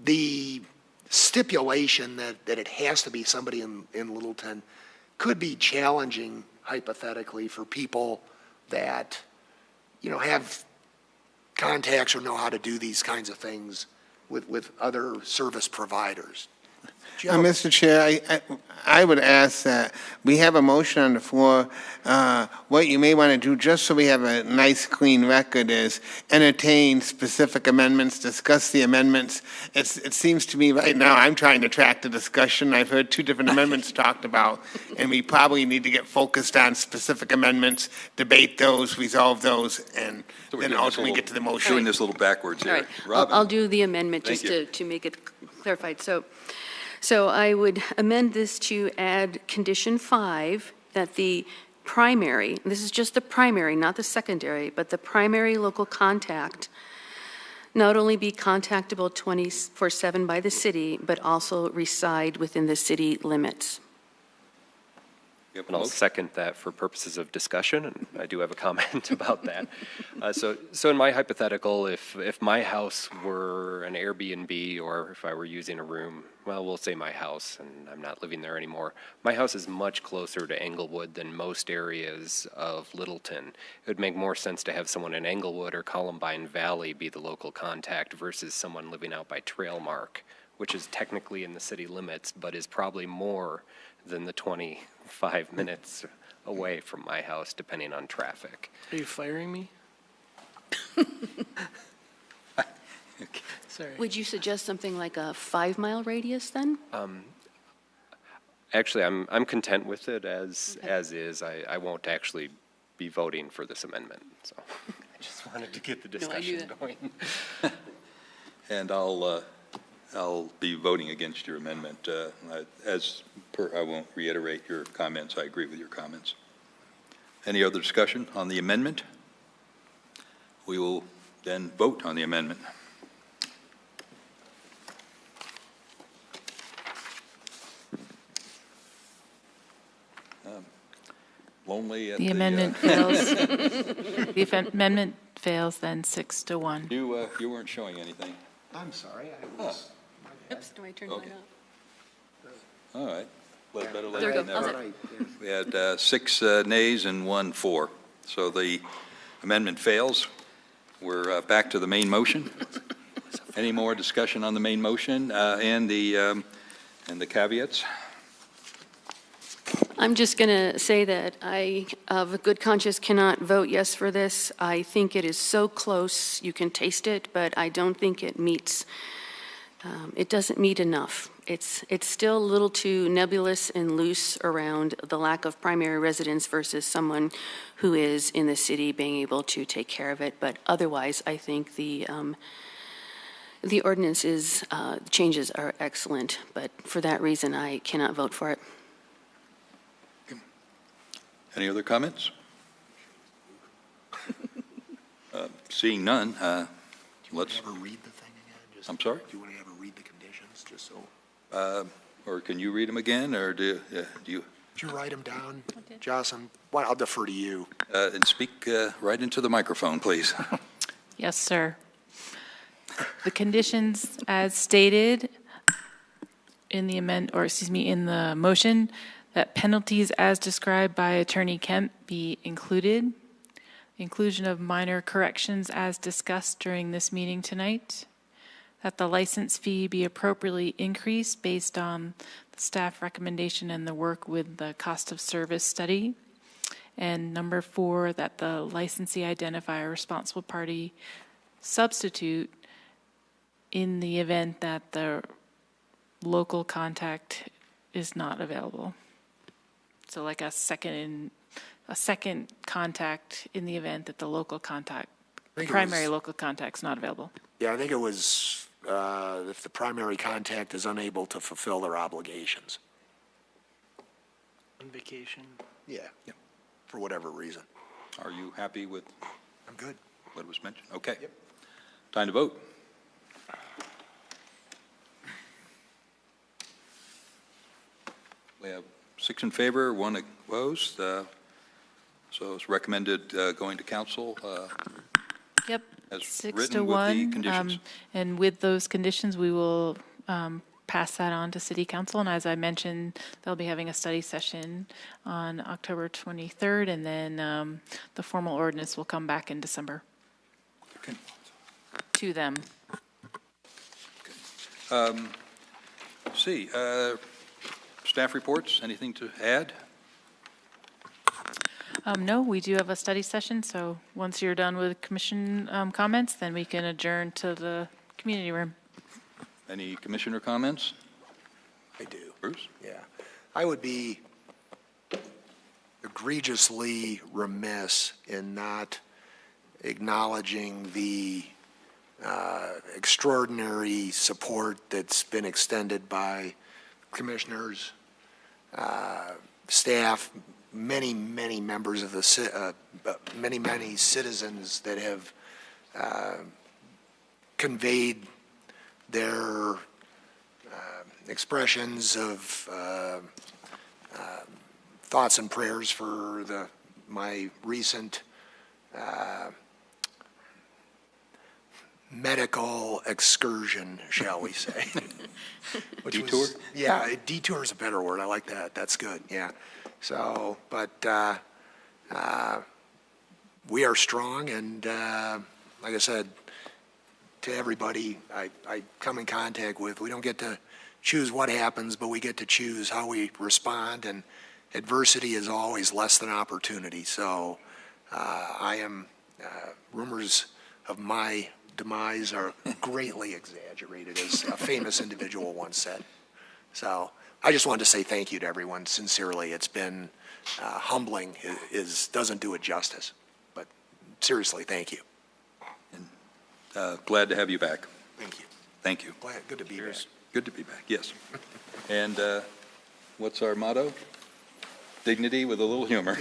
the stipulation that it has to be somebody in Littleton could be challenging, hypothetically, for people that, have contacts or know how to do these kinds of things with other service providers. Mr. Chair, I would ask that we have a motion on the floor. What you may want to do, just so we have a nice, clean record, is entertain specific amendments, discuss the amendments. It seems to me right now, I'm trying to track the discussion. I've heard two different amendments talked about, and we probably need to get focused on specific amendments, debate those, resolve those, and So we're then doing this ultimately little- get to the motion. Doing this a little backwards All here. right. Robin? I'll do the amendment Thank just you. to make it clarified. So I would amend this to add condition 5, that the primary, this is just the primary, not the secondary, but the primary local contact not only be contactable 24/7 by the city, but also reside within the city limits. You have a And I'll motion? second that for purposes of discussion, and I do have a comment about that. So in my hypothetical, if my house were an Airbnb, or if I were using a room, well, we'll say my house, and I'm not living there anymore, my house is much closer to Englewood than most areas of Littleton. It would make more sense to have someone in Englewood or Columbine Valley be the local contact versus someone living out by Trailmark, which is technically in the city limits, but is probably more than the 25 minutes away from my house, depending on traffic. Are you firing me? Sorry. Would you suggest something like a 5-mile radius then? Actually, I'm content with it as is. I won't actually be voting for this amendment, so I just wanted to get the No, I knew discussion that. going. And I'll be voting against your amendment. I won't reiterate your comments. I agree with your comments. Any other discussion on the amendment? We will then vote on the amendment. Lonely at The amendment fails. The amendment fails then 6-1. You weren't showing anything. I'm sorry, Oops, do I turn Okay. mine off? All right. Better late There we than go. How's never. that? We had 6 nays and 1 for. So the amendment fails. We're back to the main motion. Any more discussion on the main motion and the caveats? I'm just going to say that I, of a good conscience, cannot vote yes for this. I think it is so close, you can taste it, but I don't think it meets, it doesn't meet enough. It's still a little too nebulous and loose around the lack of primary residence versus someone who is in the city being able to take care of it. But otherwise, I think the ordinance changes are excellent, but for that reason, I cannot vote for it. Any other comments? Seeing none, let's, Ever read the thing again? I'm sorry? Do you want to ever read the conditions, just so? Or can you read them again, or do you? Did you write them down, Jocelyn? Well, I'll defer to you. And speak right into the microphone, please. Yes, sir. The conditions as stated in the in the motion, that penalties as described by Attorney Kemp be included. Inclusion of minor corrections as discussed during this meeting tonight. That the license fee be appropriately increased based on the staff recommendation and the work with the cost of service study. And number 4, that the licensee identify a responsible party substitute in the event that the local contact is not available. So like a second contact in the event that the local contact, primary local contact's not available. Yeah, I think it was if the primary contact is unable to fulfill their obligations. On vacation. Yeah. For whatever reason. Are you happy with I'm good. what was mentioned? Okay. Time to vote. We have 6 in favor, 1 opposed. So it's recommended going to council Yep, as 6-1. written with the conditions. And with those conditions, we will pass that on to City Council. And as I mentioned, they'll be having a study session on October 23rd, and then the formal ordinance will come back in December to them. See, staff reports, anything to add? No, we do have a study session, so once you're done with commission comments, then we can adjourn to the community room. Any commissioner comments? I do. Bruce? Yeah. I would be egregiously remiss in not acknowledging the extraordinary support that's been extended by commissioners, staff, many members of the, many citizens that have conveyed their expressions of thoughts and prayers for my recent medical excursion, shall we say. Detour? Yeah, detour is a better word. I like that. That's good, yeah. So, but we are strong, and like I said, to everybody I come in contact with, we don't get to choose what happens, but we get to choose how we respond, and adversity is always less than opportunity. So rumors of my demise are greatly exaggerated, as a famous individual once said. So I just wanted to say thank you to everyone sincerely. It's been humbling, doesn't do it justice, but seriously, thank you. Glad to have you back. Thank you. Thank you. Good to be back. Good to be back, yes. And what's our motto? Dignity with a little humor.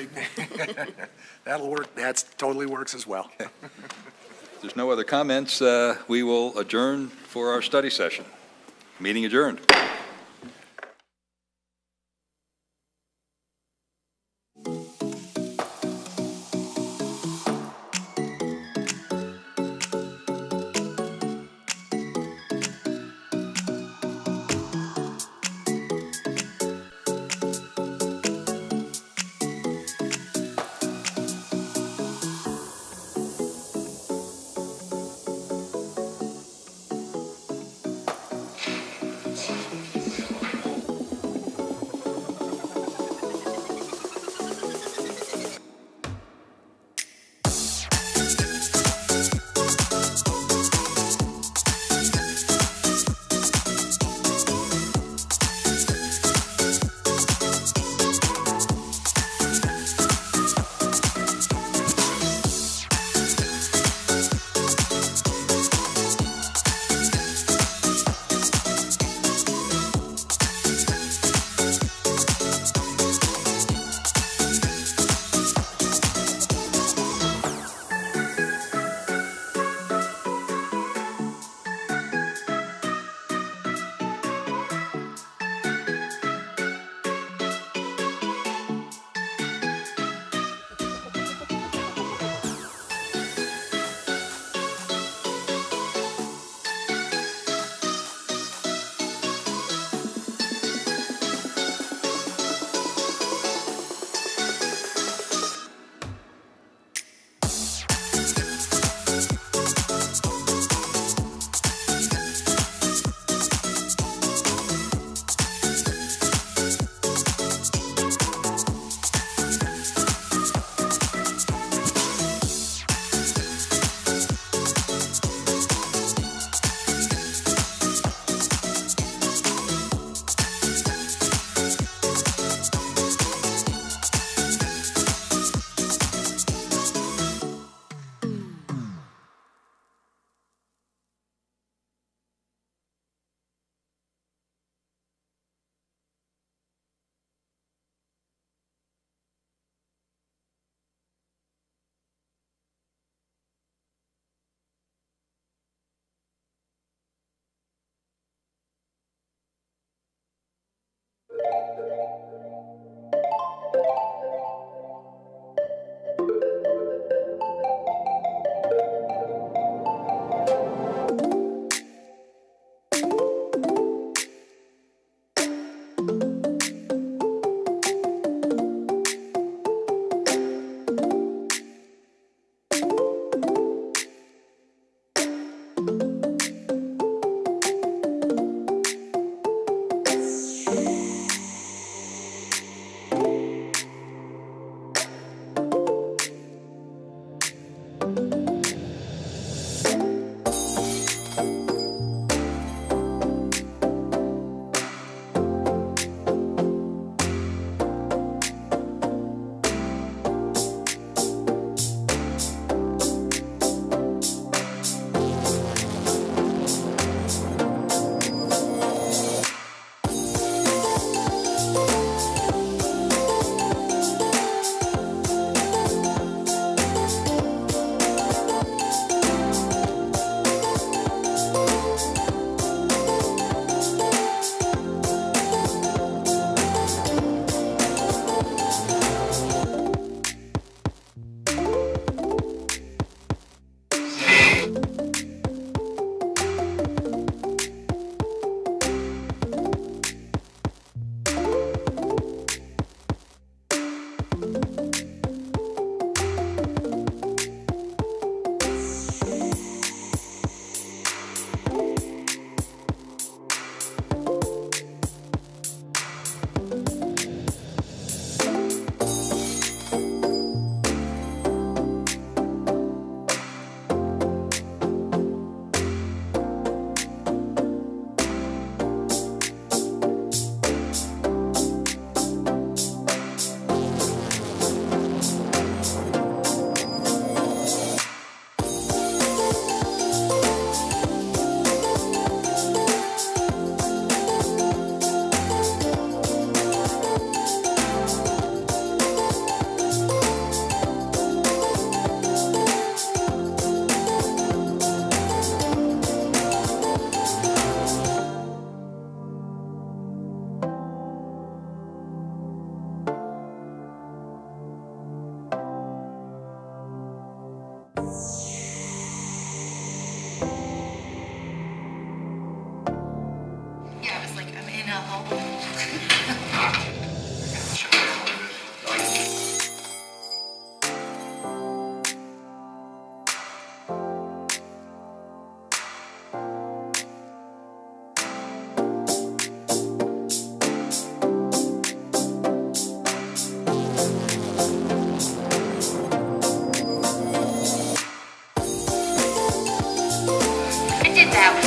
That'll work. That totally works as well. If there's no other comments, we will adjourn for our study session. Meeting adjourned. Yeah, I was like, I'm in a hole. I did that one.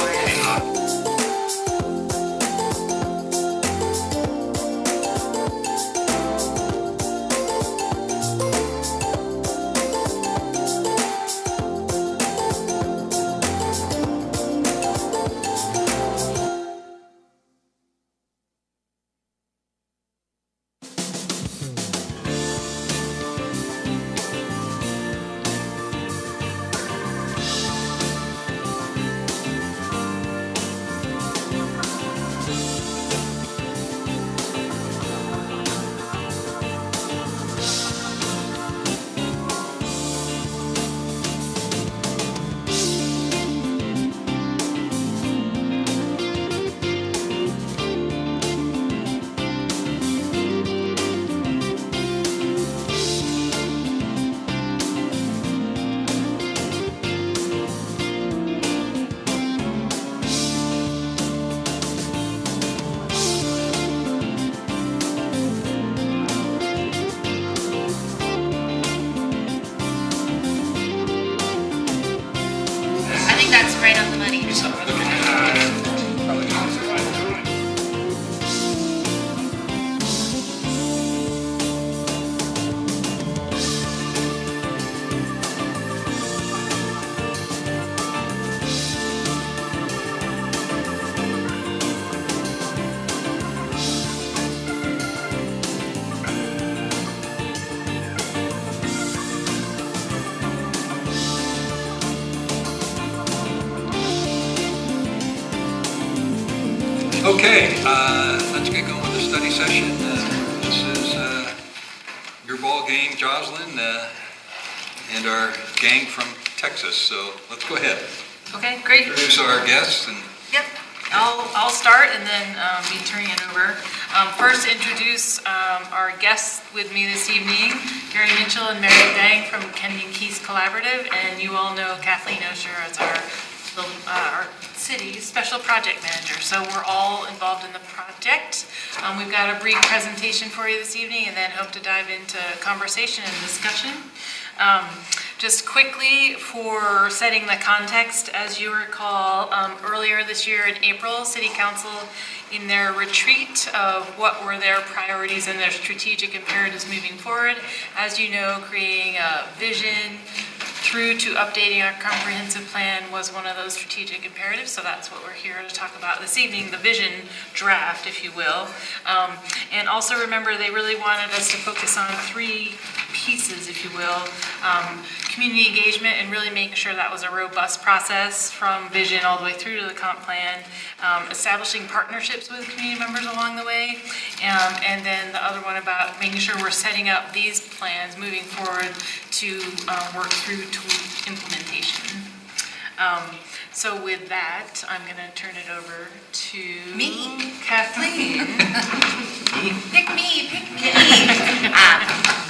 I think that's right on the money. Okay, let's get going with the study session. This is your ball game, Jocelyn, and our gang from Texas. So let's go ahead. Okay, great. Introduce our guests and Yep, I'll start and then be turning it over. First, introduce our guests with me this evening, Gary Mitchell and Mary Dang from Kenyon Keys Collaborative, and you all know Kathleen Osher as our city's special project manager. So we're all involved in the project. We've got a brief presentation for you this evening and then hope to dive into conversation and discussion. Just quickly for setting the context, as you recall, earlier this year in April, City Council, in their retreat of what were their priorities and their strategic imperatives moving forward, as you know, creating a vision through to updating our comprehensive plan was one of those strategic imperatives, so that's what we're here to talk about this evening, the vision draft, if you will. And also remember, they really wanted us to focus on three pieces, if you will. Community engagement and really making sure that was a robust process from vision all the way through to the comp plan, establishing partnerships with community members along the way, and then the other one about making sure we're setting up these plans moving forward to work through to implementation. So with that, I'm going to turn it over to Me. Kathleen. Pick me.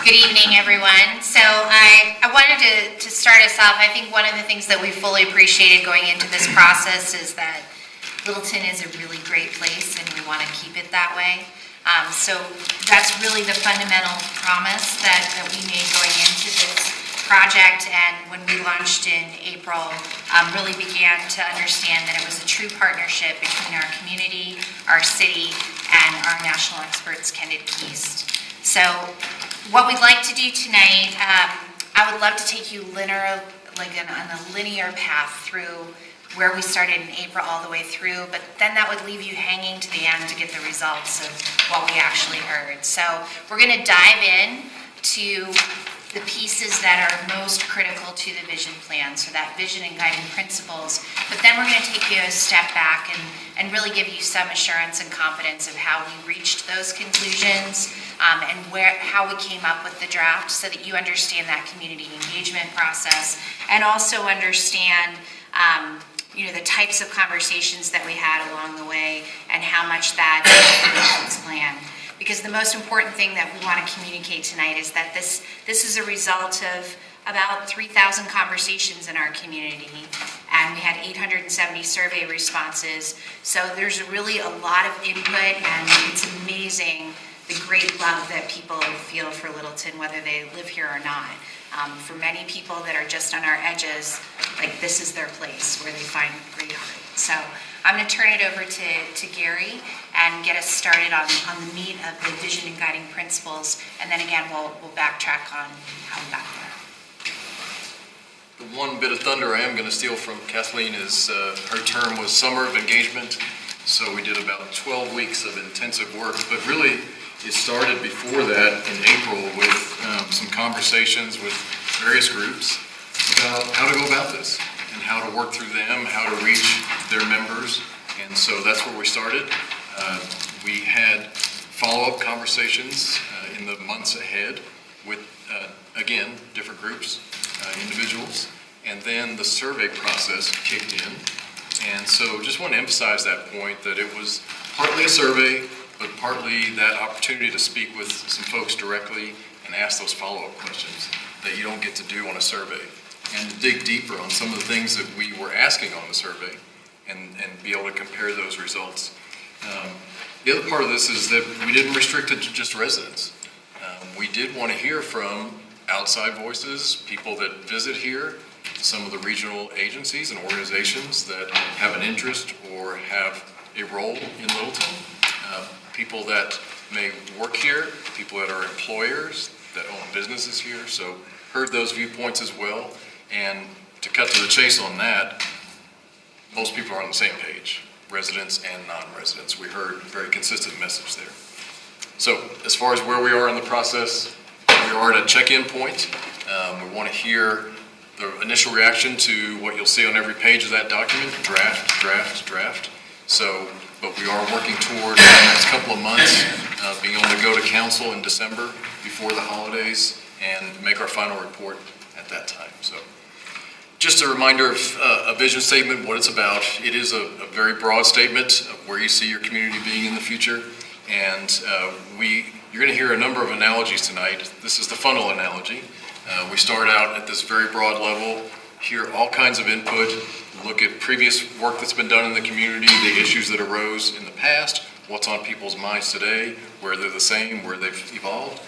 Good evening, everyone. So I wanted to start us off. I think one of the things that we fully appreciated going into this process is that Littleton is a really great place and we want to keep it that way. So that's really the fundamental promise that we made going into this project, and when we launched in April, really began to understand that it was a true partnership between our community, our city, and our national experts, Candid Keys. So what we'd like to do tonight, I would love to take you on a linear path through where we started in April all the way through, but then that would leave you hanging to the end to get the results of what we actually heard. So we're going to dive in to the pieces that are most critical to the vision plan, so that vision and guiding principles. But then we're going to take you a step back and really give you some assurance and confidence of how we reached those conclusions, and how we came up with the draft so that you understand that community engagement process and also understand the types of conversations that we had along the way and how much that influenced plan. Because the most important thing that we want to communicate tonight is that this is a result of about 3,000 conversations in our community, and we had 870 survey responses. So there's really a lot of input, and it's amazing the great love that people feel for Littleton, whether they live here or not. For many people that are just on our edges, like this is their place where they find great art. So I'm going to turn it over to Gary and get us started on the meat of the vision and guiding principles, and then again we'll backtrack on how we got there. The one bit of thunder I am going to steal from Kathleen is her term was Summer of Engagement, so we did about 12 weeks of intensive work, but really it started before that in April with some conversations with various groups about how to go about this and how to work through them, how to reach their members, and so that's where we started. We had follow-up conversations in the months ahead with, again, different groups, individuals, and then the survey process kicked in. And so just want to emphasize that point, that it was partly a survey, but partly that opportunity to speak with some folks directly and ask those follow-up questions that you don't get to do on a survey, and to dig deeper on some of the things that we were asking on the survey and be able to compare those results. The other part of this is that we didn't restrict it to just residents. We did want to hear from outside voices, people that visit here, some of the regional agencies and organizations that have an interest or have a role in Littleton, people that may work here, people that are employers, that own businesses here, so heard those viewpoints as well. And to cut to the chase on that, most people are on the same page, residents and non-residents. We heard a very consistent message there. So as far as where we are in the process, we are at a check-in point. We want to hear the initial reaction to what you'll see on every page of that document, draft, draft, draft. So, but we are working toward the next couple of months being able to go to council in December before the holidays and make our final report at that time. So just a reminder of a vision statement, what it's about. It is a very broad statement of where you see your community being in the future. And you're going to hear a number of analogies tonight. This is the funnel analogy. We start out at this very broad level, hear all kinds of input, look at previous work that's been done in the community, the issues that arose in the past, what's on people's minds today, where they're the same, where they've evolved.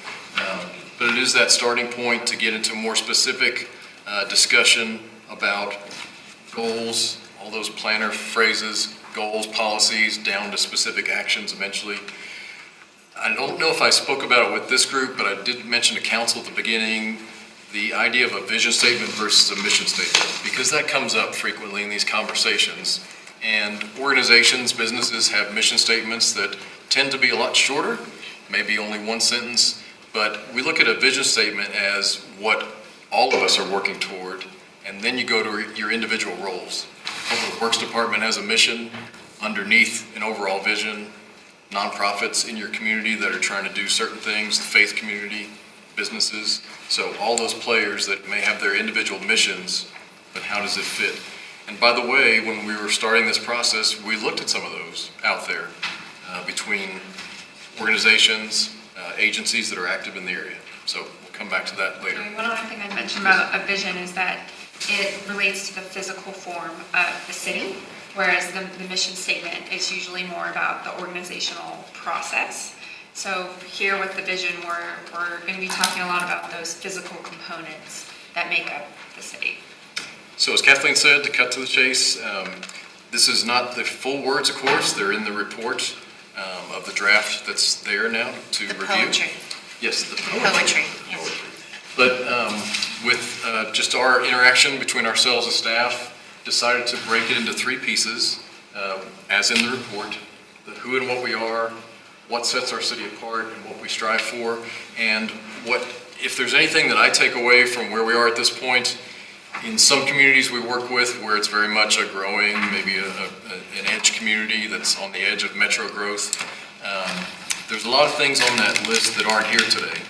But it is that starting point to get into more specific discussion about goals, all those planner phrases, goals, policies, down to specific actions eventually. I don't know if I spoke about it with this group, but I did mention to council at the beginning the idea of a vision statement versus a mission statement, because that comes up frequently in these conversations. And organizations, businesses have mission statements that tend to be a lot shorter, maybe only one sentence, but we look at a vision statement as what all of us are working toward, and then you go to your individual roles. Public Works Department has a mission underneath an overall vision. Nonprofits in your community that are trying to do certain things, the faith community, businesses. So all those players that may have their individual missions, but how does it fit? And by the way, when we were starting this process, we looked at some of those out there between organizations, agencies that are active in the area. So we'll come back to that later. One other thing I mentioned about a vision is that it relates to the physical form of the city, whereas the mission statement is usually more about the organizational process. So here with the vision, we're going to be talking a lot about those physical components that make up the city. So as Kathleen said, to cut to the chase, this is not the full words, of course. They're in the report of the draft that's there now to review. Poetry. Yes, the poetry. Yes. But with just our interaction between ourselves and staff, decided to break it into three pieces, as in the report: the who and what we are, what sets our city apart, and what we strive for. And what, if there's anything that I take away from where we are at this point, in some communities we work with where it's very much a growing, maybe an edge community that's on the edge of metro growth, there's a lot of things on that list that aren't here today.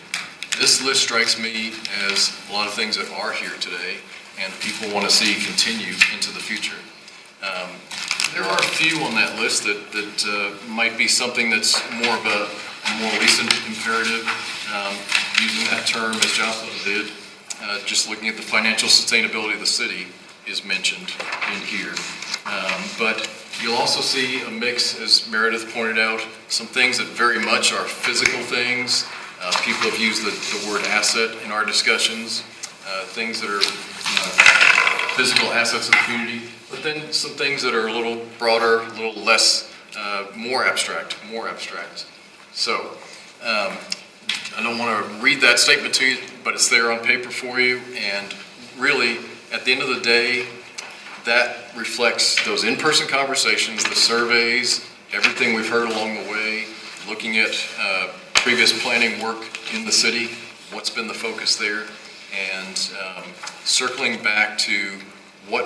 This list strikes me as a lot of things that are here today and people want to see continue into the future. There are a few on that list that might be something that's more of a more recent imperative, using that term as Jocelyn did. Just looking at the financial sustainability of the city is mentioned in here. But you'll also see a mix, as Meredith pointed out, some things that very much are physical things. People have used the word asset in our discussions, things that are physical assets of the community, but then some things that are a little broader, a little less, more abstract. So, I don't want to read that statement to you, but it's there on paper for you, and really, at the end of the day, that reflects those in-person conversations, the surveys, everything we've heard along the way, looking at previous planning work in the city, what's been the focus there, and circling back to what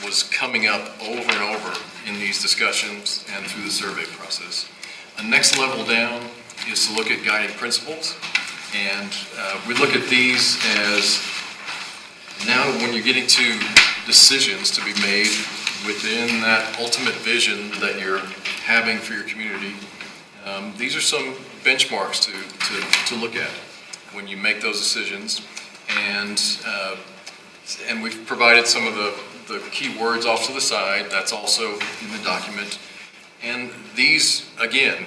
was coming up over and over in these discussions and through the survey process. The next level down is to look at guiding principles, and we look at these as now when you're getting to decisions to be made within that ultimate vision that you're having for your community. These are some benchmarks to look at when you make those decisions, and we've provided some of the key words off to the side. That's also in the document, and these again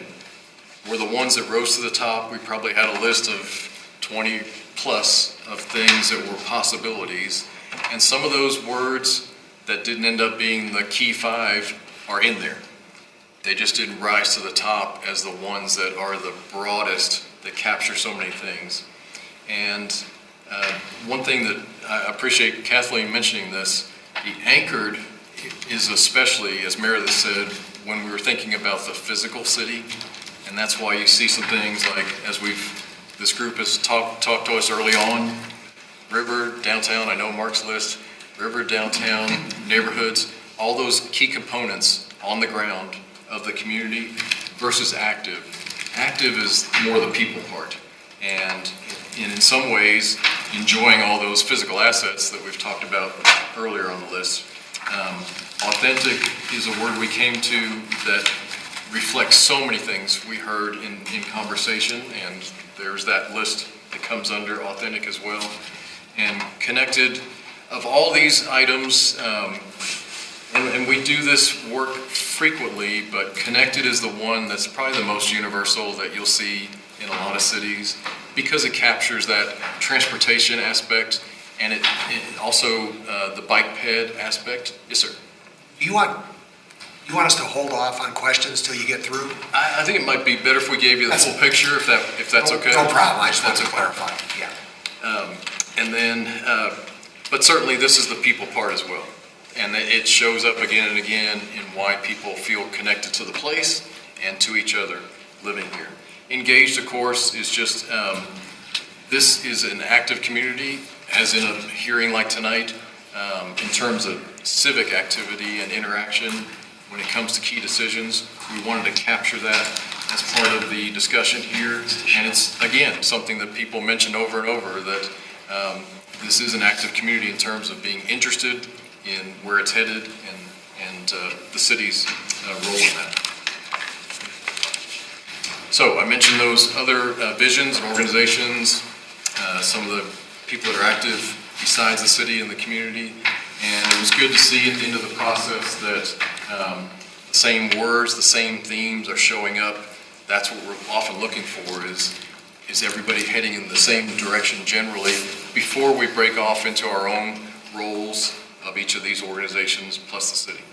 were the ones that rose to the top. We probably had a list of 20 plus of things that were possibilities, and some of those words that didn't end up being the key 5 are in there. They just didn't rise to the top as the ones that are the broadest, that capture so many things. And one thing that I appreciate Kathleen mentioning this, the anchored is especially, as Meredith said, when we were thinking about the physical city, and that's why you see some things like, as this group has talked to us early on, River, downtown, I know Mark's list, River, downtown, neighborhoods, all those key components on the ground of the community versus active. Active is more the people part, and in some ways enjoying all those physical assets that we've talked about earlier on the list. Authentic is a word we came to that reflects so many things we heard in conversation, and there's that list that comes under authentic as well. And connected, of all these items, and we do this work frequently, but connected is the one that's probably the most universal that you'll see in a lot of cities, because it captures that transportation aspect, and it also the bike ped aspect. Yes, sir. You want us to hold off on questions till you get through? I think it might be better if we gave you the full picture, if that's okay. No problem. I just want to clarify. Yeah. And then, but certainly this is the people part as well. And it shows up again and again in why people feel connected to the place and to each other living here. Engaged, of course, is just, this is an active community, as in a hearing like tonight, in terms of civic activity and interaction when it comes to key decisions. We wanted to capture that as part of the discussion here. And it's, again, something that people mention over and over, that this is an active community in terms of being interested in where it's headed and the city's role in that. So I mentioned those other visions and organizations, some of the people that are active besides the city and the community, and it was good to see at the end of the process that the same words, the same themes are showing up. That's what we're often looking for, is everybody heading in the same direction generally before we break off into our own roles of each of these organizations plus the city.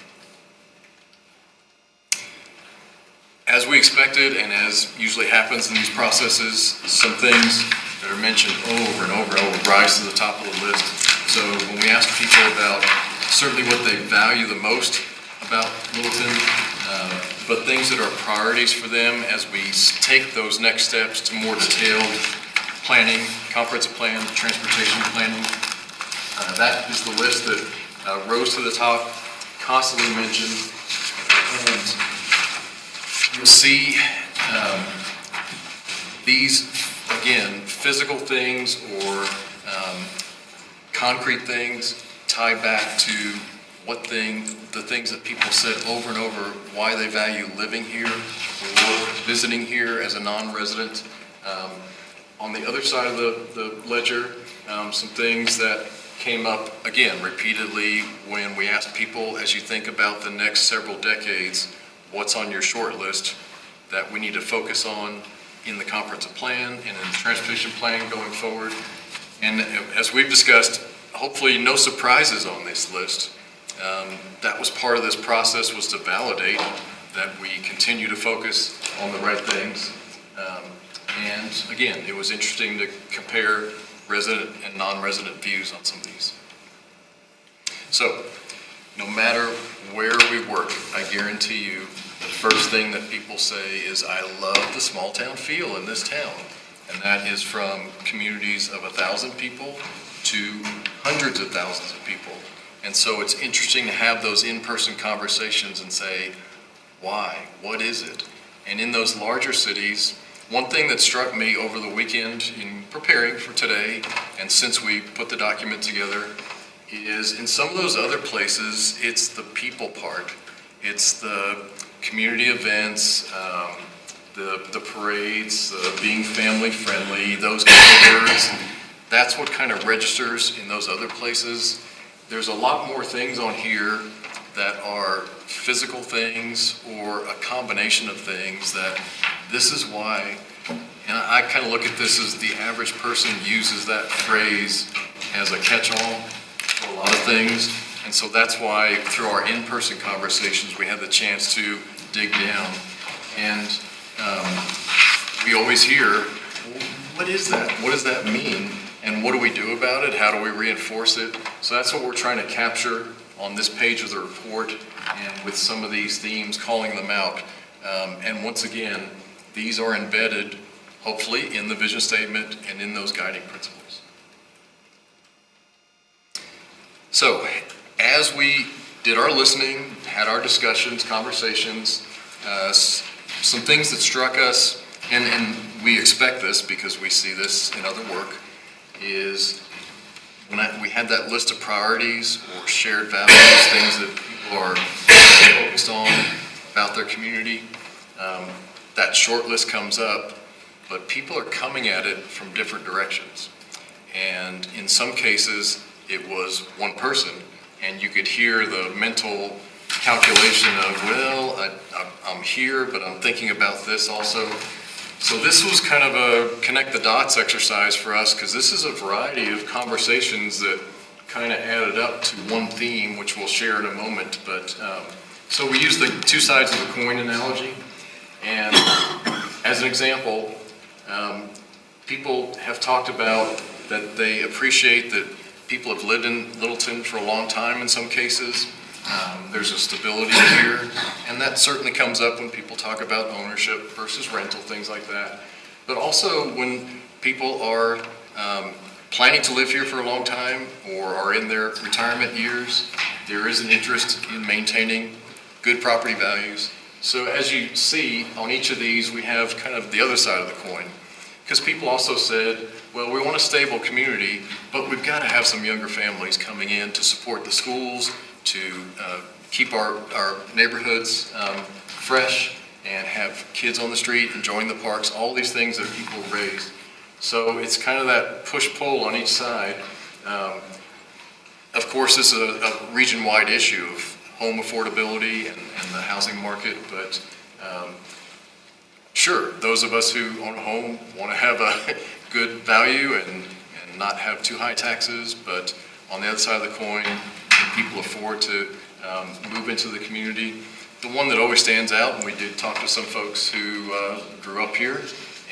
As we expected, and as usually happens in these processes, some things that are mentioned over and over and over rise to the top of the list. So when we ask people about certainly what they value the most about Littleton, but things that are priorities for them as we take those next steps to more detailed planning, comprehensive plan, transportation planning, that is the list that rose to the top, constantly mentioned. And you'll see these, again, physical things or concrete things tie back to the things that people said over and over, why they value living here or visiting here as a non-resident. On the other side of the ledger, some things that came up, again, repeatedly when we asked people, as you think about the next several decades, what's on your short list that we need to focus on in the comprehensive plan and in the transportation plan going forward. And as we've discussed, hopefully no surprises on this list. That was part of this process, was to validate that we continue to focus on the right things. And again, it was interesting to compare resident and non-resident views on some of these. So, no matter where we work, I guarantee you, the first thing that people say is, I love the small town feel in this town. And that is from communities of 1,000 people to hundreds of thousands of people. And so it's interesting to have those in-person conversations and say, why? What is it? And in those larger cities, one thing that struck me over the weekend in preparing for today, and since we put the document together, is in some of those other places, it's the people part. It's the community events, the parades, being family friendly, those kind of words. That's what kind of registers in those other places. There's a lot more things on here that are physical things or a combination of things that this is why, and I kind of look at this as the average person uses that phrase as a catch-all for a lot of things. And so that's why through our in-person conversations, we have the chance to dig down. And we always hear, well, what is that? What does that mean? And what do we do about it? How do we reinforce it? So that's what we're trying to capture on this page of the report, and with some of these themes, calling them out. And once again, these are embedded, hopefully, in the vision statement and in those guiding principles. So, as we did our listening, had our discussions, conversations, some things that struck us, and we expect this because we see this in other work, is when we had that list of priorities or shared values, things that people are focused on about their community, that short list comes up, but people are coming at it from different directions. And in some cases, it was one person, and you could hear the mental calculation of, well, I'm here, but I'm thinking about this also. So this was kind of a connect the dots exercise for us, because this is a variety of conversations that kind of added up to one theme, which we'll share in a moment. But so we use the two sides of the coin analogy. And as an example, people have talked about that they appreciate that people have lived in Littleton for a long time in some cases. There's a stability here, and that certainly comes up when people talk about ownership versus rental, things like that. But also when people are planning to live here for a long time or are in their retirement years, there is an interest in maintaining good property values. So as you see on each of these, we have kind of the other side of the coin. Because people also said, well, we want a stable community, but we've got to have some younger families coming in to support the schools, to keep our neighborhoods fresh and have kids on the street, enjoying the parks, all these things that people raise. So it's kind of that push-pull on each side. Of course, this is a region-wide issue of home affordability and the housing market, but sure, those of us who own a home want to have a good value and not have too high taxes, but on the other side of the coin, can people afford to move into the community? The one that always stands out, and we did talk to some folks who grew up here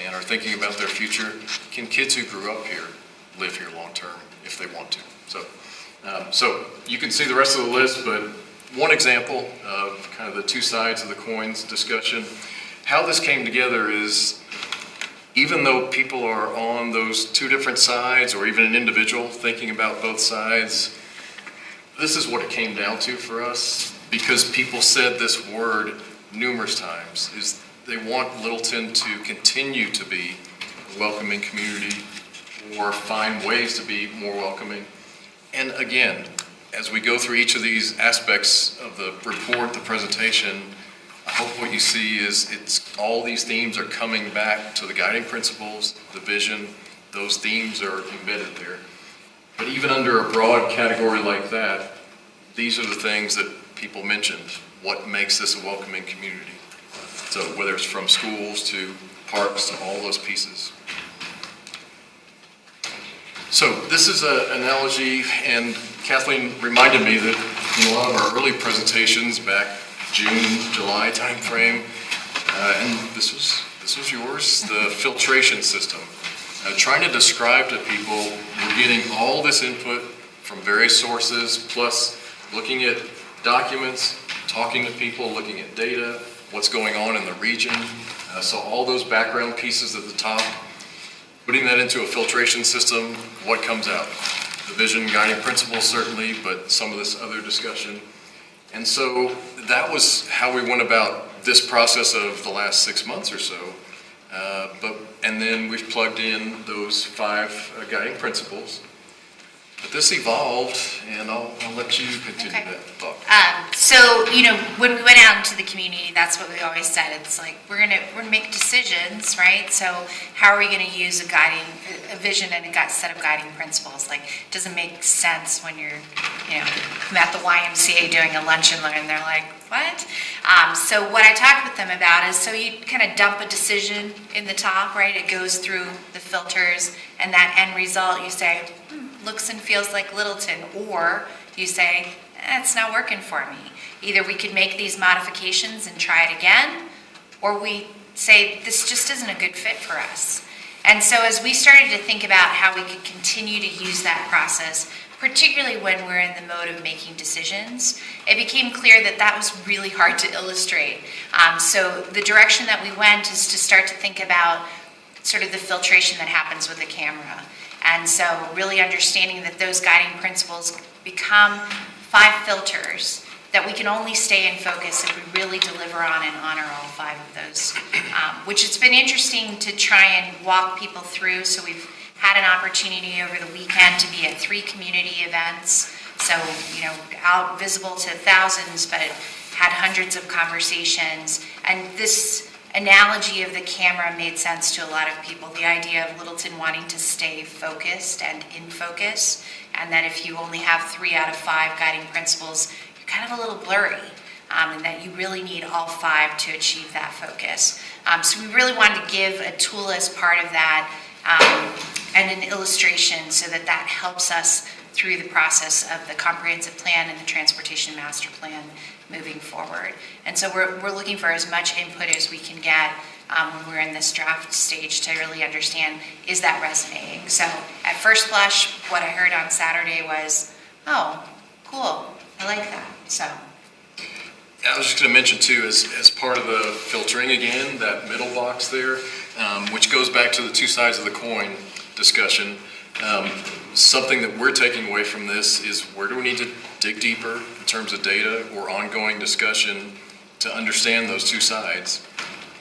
and are thinking about their future, can kids who grew up here live here long-term if they want to? So you can see the rest of the list, but one example of kind of the two sides of the coins discussion. How this came together is, even though people are on those two different sides, or even an individual thinking about both sides, this is what it came down to for us, because people said this word numerous times, is they want Littleton to continue to be a welcoming community or find ways to be more welcoming. And again, as we go through each of these aspects of the report, the presentation, I hope what you see is all these themes are coming back to the guiding principles, the vision. Those themes are embedded there. But even under a broad category like that, these are the things that people mentioned. What makes this a welcoming community? So whether it's from schools to parks to all those pieces. So this is an analogy, and Kathleen reminded me that in a lot of our early presentations back June, July timeframe, and this was yours, the filtration system. Trying to describe to people, we're getting all this input from various sources, plus looking at documents, talking to people, looking at data, what's going on in the region. So all those background pieces at the top, putting that into a filtration system, what comes out? The vision, guiding principles certainly, but some of this other discussion. And so that was how we went about this process of the last 6 months or so. And then we've plugged in those 5 guiding principles. But this evolved, and I'll let you continue that thought. So, when we went out into the community, that's what we always said. It's like, we're gonna make decisions, right? So how are we gonna use a vision and a set of guiding principles? Like, it doesn't make sense when you're, at the YMCA doing a lunch and learn, they're like, what? So what I talked with them about is, so you kind of dump a decision in the top, right? It goes through the filters, and that end result, you say, looks and feels like Littleton, or you say, it's not working for me. Either we could make these modifications and try it again, or we say, this just isn't a good fit for us. And so as we started to think about how we could continue to use that process, particularly when we're in the mode of making decisions, it became clear that that was really hard to illustrate. So the direction that we went is to start to think about sort of the filtration that happens with the camera. And so really understanding that those guiding principles become 5 filters that we can only stay in focus if we really deliver on and honor all 5 of those, which it's been interesting to try and walk people through. So we've had an opportunity over the weekend to be at 3 community events. So, out visible to thousands, but had hundreds of conversations. And this analogy of the camera made sense to a lot of people. The idea of Littleton wanting to stay focused and in focus, and that if you only have 3 out of 5 guiding principles, you're kind of a little blurry, and that you really need all 5 to achieve that focus. So we really wanted to give a tool as part of that, and an illustration so that that helps us through the process of the comprehensive plan and the transportation master plan moving forward. And so we're looking for as much input as we can get when we're in this draft stage to really understand, is that resonating? So at first blush, what I heard on Saturday was, oh, cool, I like that. So I was just going to mention too, as part of the filtering again, that middle box there, which goes back to the 2 sides of the coin discussion. Something that we're taking away from this is, where do we need to dig deeper in terms of data or ongoing discussion to understand those 2 sides?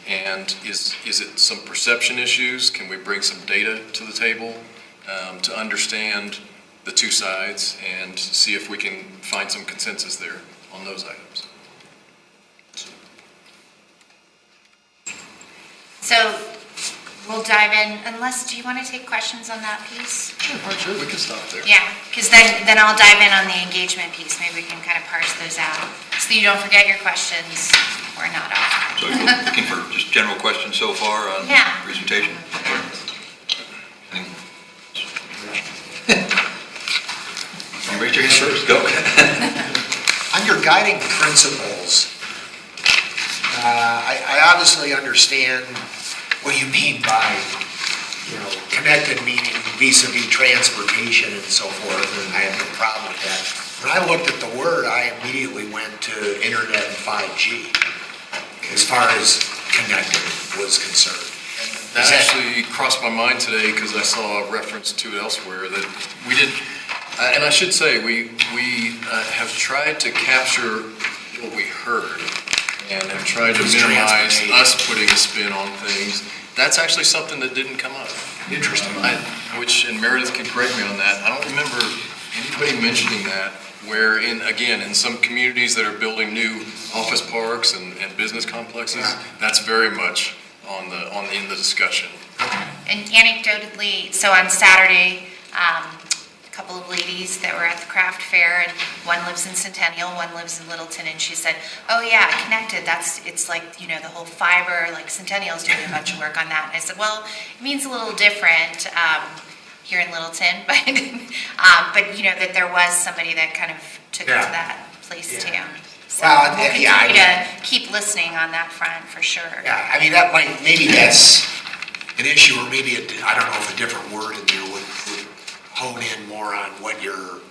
And is it some perception issues? Can we bring some data to the table to understand the 2 sides and see if we can find some consensus there on those items? So we'll dive in, unless, do you want to take questions on that piece? Sure, we can stop there. Yeah, because then I'll dive in on the engagement piece. Maybe we can kind of parse those out, so you don't forget your questions or not off. So you're looking for just general questions so far on the presentation? Raise your hand first, go. On your guiding principles, I obviously understand what you mean by, connected meaning vis-a-vis transportation and so forth, and I have no problem with that. When I looked at the word, I immediately went to internet and 5G, as far as connected was concerned. That actually crossed my mind today because I saw a reference to it elsewhere that we did, and I should say, we have tried to capture what we heard and have tried to minimize us putting a spin on things That's actually something that didn't come up. Interesting. Which, and Meredith can correct me on that, I don't remember anybody mentioning that, where in some communities that are building new office parks and business complexes, that's very much in the discussion. And anecdotally, so on Saturday, a couple of ladies that were at the craft fair, and one lives in Centennial, one lives in Littleton, and she said, oh yeah, Connected, it's like, you know, the whole fiber, like Centennial's doing a bunch of work on that. And I said, well, it means a little different here in Littleton, but you know, that there was somebody that kind of took it to that place too. So Well, we'll yeah, continue to keep listening on that front for sure. Yeah, I mean, maybe that's an issue, or maybe, I don't know if a different word in there would hone in more on what your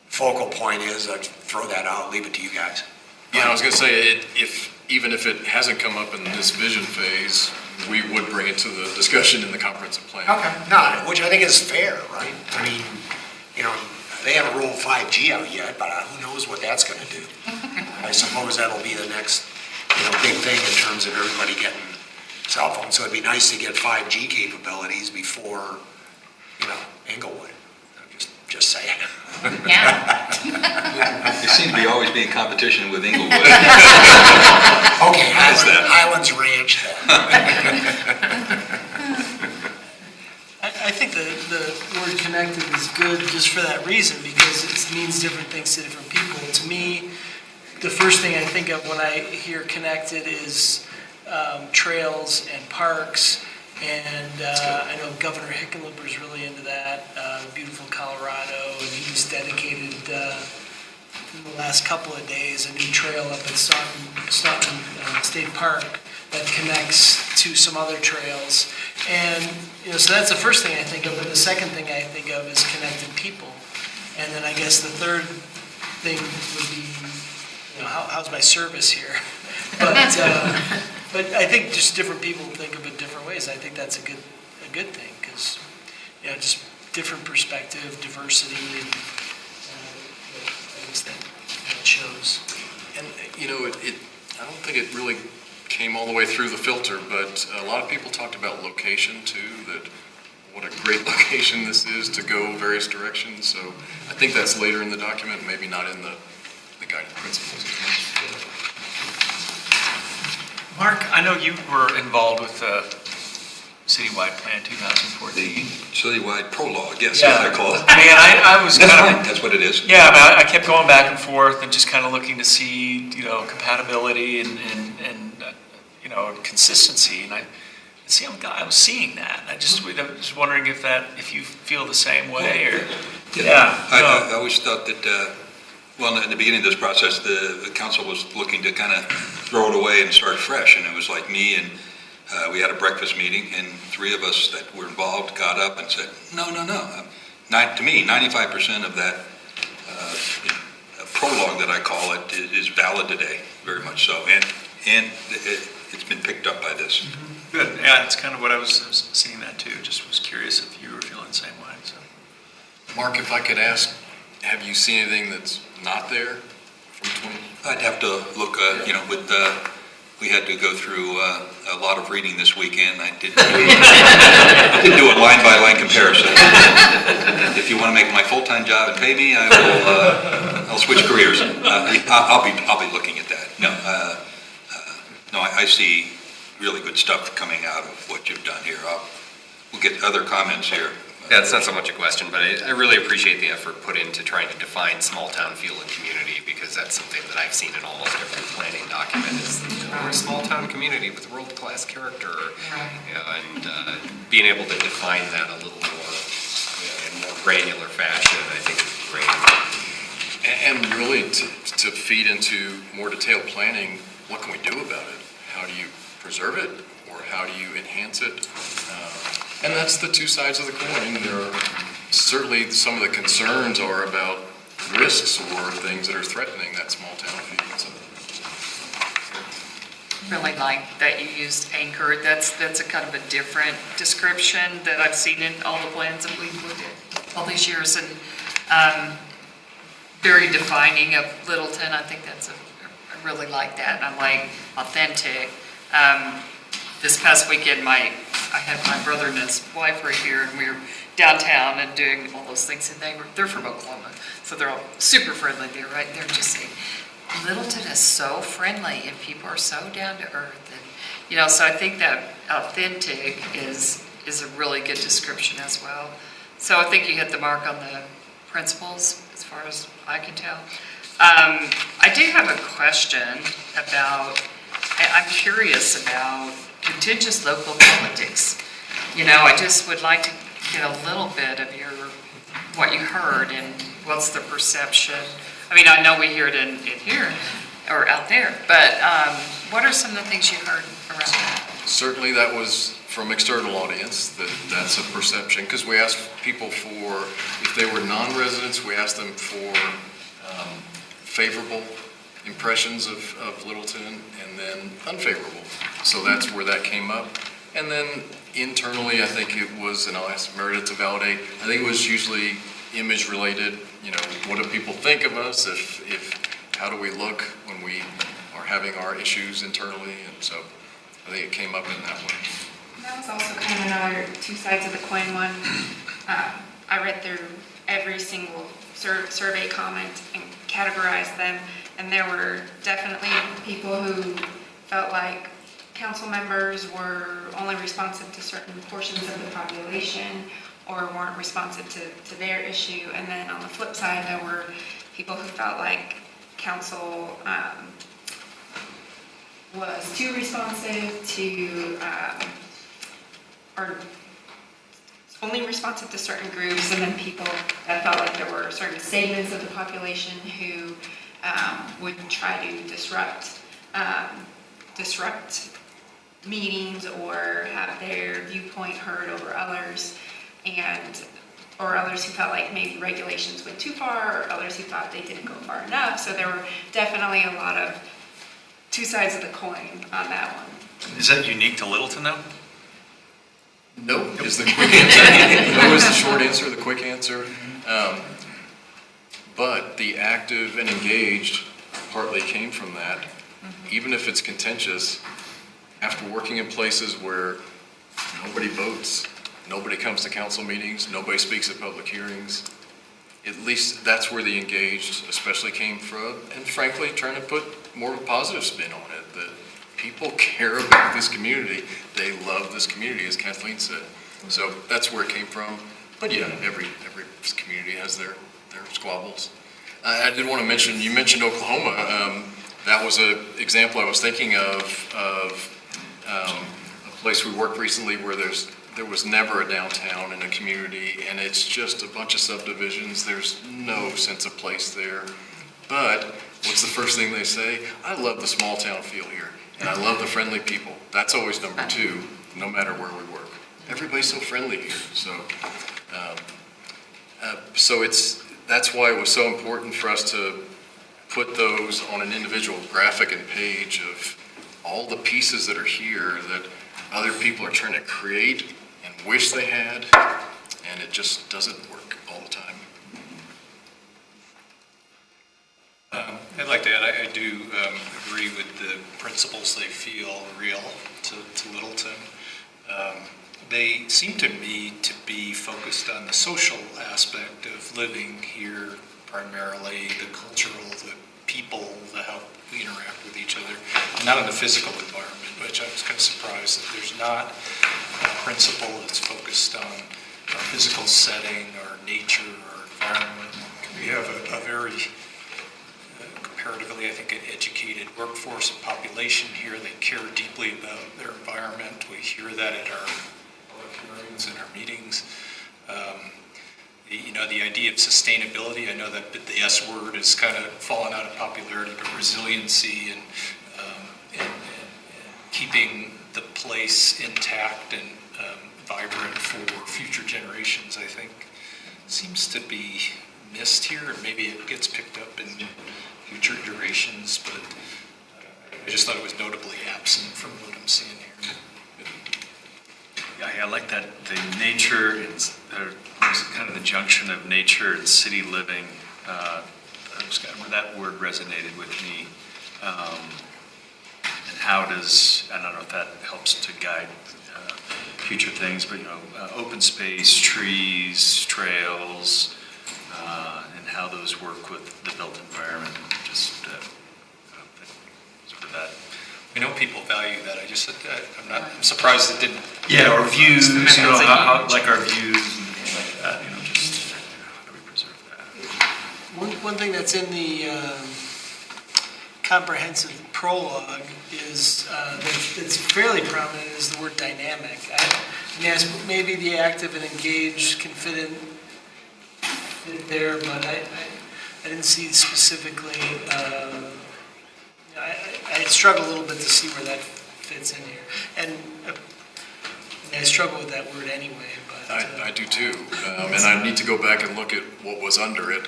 focal point is. I'd throw that out, leave it to you guys. Yeah, I was going to say, even if it hasn't come up in this vision phase, we would bring it to the discussion in the comprehensive plan. Okay. No, which I think is fair, right? I mean, you know, they haven't rolled 5G out yet, but who knows what that's going to do. I suppose that'll be the next, big thing in terms of everybody getting cell phones. So it'd be nice to get 5G capabilities before, Inglewood. Just saying. Yeah. You seem to be always be in competition with Inglewood. Okay, Highlands Ranch then. I think the word connected is good just for that reason, because it means different things to different people. To me, the first thing I think of when I hear connected is trails and parks. And I know Governor Hickenlooper is really into that, beautiful Colorado, and he's dedicated in the last couple of days a new trail up at Staunton State Park that connects to some other trails. And, so that's the first thing I think of, but the second thing I think of is connected people. And then I guess the third thing would be, how's my service here? But I think just different people think of it different ways. I think that's a good thing, because just different perspective, diversity, and things that shows. And I don't think it really came all the way through the filter, but a lot of people talked about location too. That what a great location this is to go various directions. So I think that's later in the document, maybe not in the guiding principles. Mark, I know you were involved with the Citywide Plan 2014. The Citywide Prologue, yes, Yeah. as I call it. I mean, I was That's kind of... right, that's what it is. Yeah, I mean, I kept going back and forth and just kind of looking to see, compatibility and consistency. And I was seeing that. I was wondering if you feel the same way, or... I always thought that, in the beginning of this process, the council was looking to kind of throw it away and start fresh, and it was like me and we had a breakfast meeting, and three of us that were involved got up and said, no. To me, 95% of that prologue that I call it is valid today, very much so, and it's been picked up by this. Mm-hmm. Good. Yeah, that's kind of what I was seeing that too. Just was curious if you were feeling the same way. So. Mark, if I could ask, have you seen anything that's not there from 20? I'd have to look, we had to go through a lot of reading this weekend. I didn't do a line-by-line comparison. If you want to make my full-time job and pay me, I'll switch careers. I'll be looking at that. No, I see really good stuff coming out of what you've done here. We'll get other comments here. Yeah, it's not so much a question, but I really appreciate the effort put into trying to define small town feel and community, because that's something that I've seen in almost every planning document is we're a small town community with world-class character. And being able to define that a little more in more granular fashion, I think is great. And really to feed into more detailed planning, what can we do about it? How do you preserve it, or how do you enhance it? And that's the two sides of the coin. There are certainly some of the concerns are about risks or things that are threatening that small town feel. Really like that you used anchored. That's a kind of a different description that I've seen in all the plans that we've looked at all these years, and very defining of Littleton. I think I really like that, and I like authentic. This past weekend, my I had my brother and his wife right here, and we were downtown and doing all those things, and they're from Oklahoma, so they're all super friendly there, right? They're just saying, Littleton is so friendly, and people are so down to earth, and, you know, so I think that authentic is a really good description as well. So I think you hit the mark on the principles, as far as I can tell. I do have a question about, I'm curious about contentious local politics. You know, I just would like to get a little bit of what you heard and what's the perception. I mean, I know we hear it in here or out there, but what are some of the things you heard around that? Certainly that was from external audience, that's a perception, because we asked people for, if they were non-residents, we asked them for favorable impressions of Littleton and then unfavorable. So that's where that came up. And then internally, I think it was, and I'll ask Meredith to validate, I think it was usually image related, you know, what do people think of us, how do we look when we are having our issues internally, and so I think it came up in that way. That was also kind of another two sides of the coin one. I read through every single survey comment and categorized them, and there were definitely people who felt like council members were only responsive to certain portions of the population or weren't responsive to their issue. And then on the flip side, there were people who felt like council was too responsive to, or only responsive to certain groups, and then people that felt like there were certain segments of the population who would try to disrupt meetings or have their viewpoint heard over others, or others who felt like maybe regulations went too far, or others who thought they didn't go far enough. So there were definitely a lot of two sides of the coin on that one. Is that unique to Littleton, though? No, is the quick answer. No is the short answer, the quick answer. But the active and engaged partly came from that. Even if it's contentious, after working in places where nobody votes, nobody comes to council meetings, nobody speaks at public hearings, at least that's where the engaged especially came from. And frankly, trying to put more positive spin on it, that people care about this community. They love this community, as Kathleen said. So that's where it came from. But yeah, every community has their squabbles. I did want to mention, you mentioned Oklahoma. That was an example I was thinking of a place we worked recently where there was never a downtown in a community, and it's just a bunch of subdivisions. There's no sense of place there. But what's the first thing they say? I love the small town feel here, and I love the friendly people. That's always number two, no matter where we work. Everybody's so friendly here. So that's why it was so important for us to put those on an individual graphic and page of all the pieces that are here that other people are trying to create and wish they had, and it just doesn't work all the time. I'd like to add, I do agree with the principles they feel real to Littleton. They seem to me to be focused on the social aspect of living here primarily, the cultural, the people, how we interact with each other, not in the physical environment, which I was kind of surprised that there's not a principle that's focused on our physical setting, our nature, our environment. We have a very comparatively, I think, an educated workforce and population here. They care deeply about their environment. We hear that at our public hearings and our meetings. The idea of sustainability, I know that the S word has kind of fallen out of popularity, but resiliency and keeping the place intact and vibrant for future generations, I think, seems to be missed here, and maybe it gets picked up in future iterations, but I just thought it was notably absent from what I'm seeing here. Yeah, I like that, the nature, it's kind of the junction of nature and city living. That word resonated with me. And how does, I don't know if that helps to guide future things, but, open space, trees, trails, and how those work with the built environment, just sort of that. I know people value that. I'm surprised it didn't. Yeah, or views, like our views and things like that, just how do we preserve that? One thing that's in the comprehensive prologue is, that's fairly prominent, is the word dynamic. Yes, maybe the active and engaged can fit there, but I didn't see specifically, I struggle a little bit to see where that fits in here. And I struggle with that word anyway, but. I do too, and I need to go back and look at what was under it,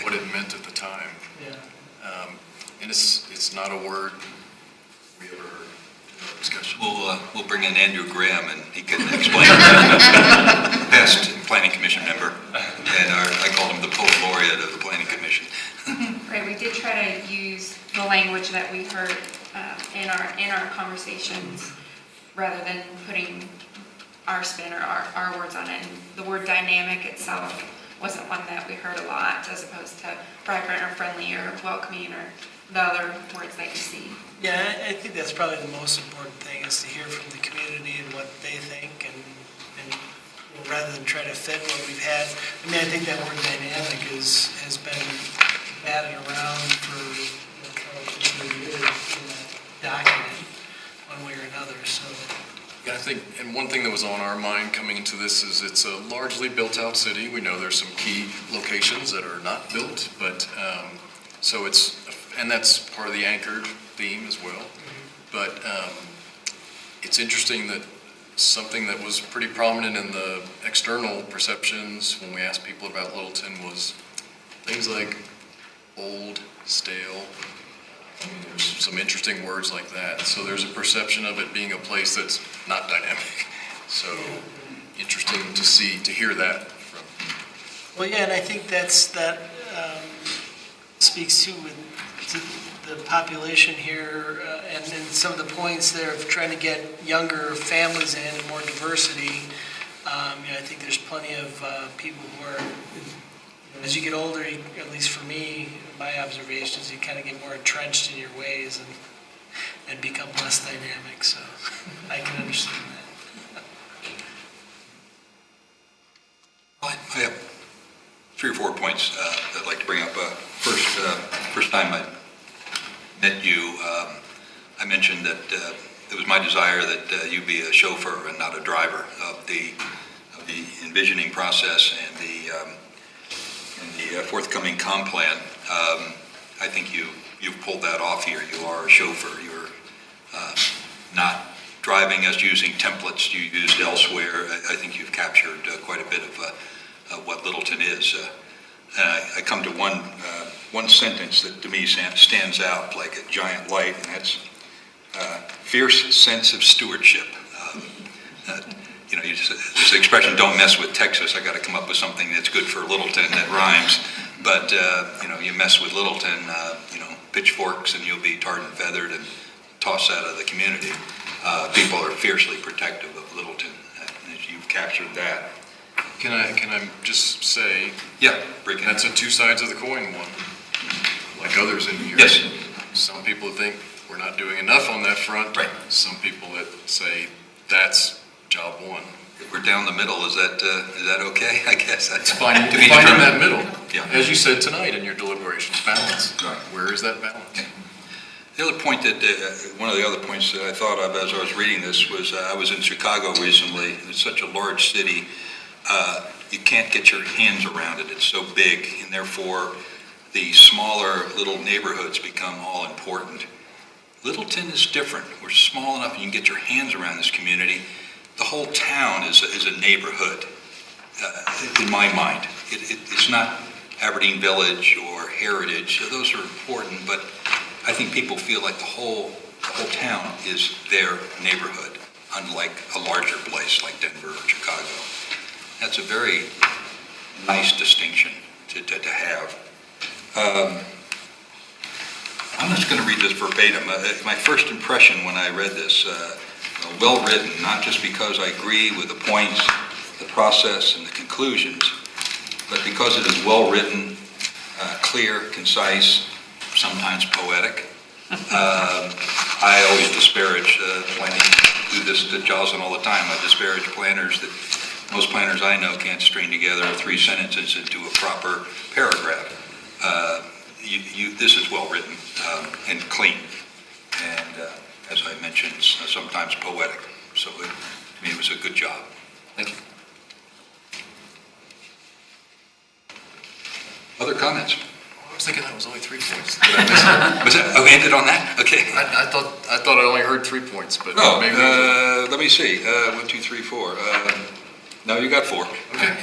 what it meant at the time. Yeah. And it's not a word we ever heard in our discussion. We'll bring in Andrew Graham and he can explain. Past planning commission member, and I call him the poet laureate of the planning commission. Right, we did try to use the language that we heard in our conversations rather than putting our spin or our words on it. And the word dynamic itself wasn't one that we heard a lot, as opposed to vibrant or friendly or welcoming or the other words that you see. Yeah, I think that's probably the most important thing, is to hear from the community and what they think, and rather than try to fit what we've had. I mean, I think that word dynamic has been batted around for 15 years in that document, one way or another, so. Yeah, I think, and one thing that was on our mind coming into this is it's a largely built-out city. We know there's some key locations that are not built, but so it's, and that's part of the anchored theme as well. But it's interesting that something that was pretty prominent in the external perceptions when we asked people about Littleton was things like old, stale. I mean, there's some interesting words like that. So there's a perception of it being a place that's not dynamic. So interesting to hear that from. Well, yeah, and I think that speaks to the population here, and some of the points there of trying to get younger families in and more diversity. I think there's plenty of people who are, as you get older, at least for me, my observations, you kind of get more entrenched in your ways and become less dynamic. So I can understand that. I have 3 or 4 points I'd like to bring up. First time I met you, I mentioned that it was my desire that you be a chauffeur and not a driver of the envisioning process and the forthcoming comp plan. I think you've pulled that off here. You are a chauffeur. You're not driving as using templates you used elsewhere. I think you've captured quite a bit of what Littleton is. I come to one sentence that to me stands out like a giant light, and that's fierce sense of stewardship. There's the expression, don't mess with Texas. I got to come up with something that's good for Littleton that rhymes. But, you mess with Littleton, pitchforks, and you'll be tarred and feathered and tossed out of the community. People are fiercely protective of Littleton. You've captured that. Can I just say? Yeah, that's a two sides of the coin one, like others in here. Yes. Some people think we're not doing enough on that front. Right. Some people that say that's job one. If we're down the middle, is that okay? I guess that's fine. To be Find in determined. that middle. Yeah. As you said tonight in your deliberations, balance. Right. Where is that balance? Okay. The other point that, one of the other points that I thought of as I was reading this was I was in Chicago recently. It's such a large city. You can't get your hands around it. It's so big, and therefore the smaller little neighborhoods become all important. Littleton is different. We're small enough and you can get your hands around this community. The whole town is a neighborhood, in my mind. It's not Aberdeen Village or Heritage. So those are important, but I think people feel like the whole town is their neighborhood, unlike a larger place like Denver or Chicago. That's a very nice distinction to have. I'm just going to read this verbatim. My first impression when I read this well-written, not just because I agree with the points, the process, and the conclusions, but because it is well-written, clear, concise, sometimes poetic. I always disparage planning, do this to Jocelyn all the time. I disparage planners that most planners I know can't string together 3 sentences into a proper paragraph. This is well written and clean, and as I mentioned, sometimes poetic. So to me, it was a good job. Thank you. Other comments? I was thinking that was only 3 points. Did I miss it? Was that, oh, ended on that? Okay. I thought I only heard 3 points, but Oh, maybe. let me see. 1, 2, 3, 4. No, you got 4. Okay.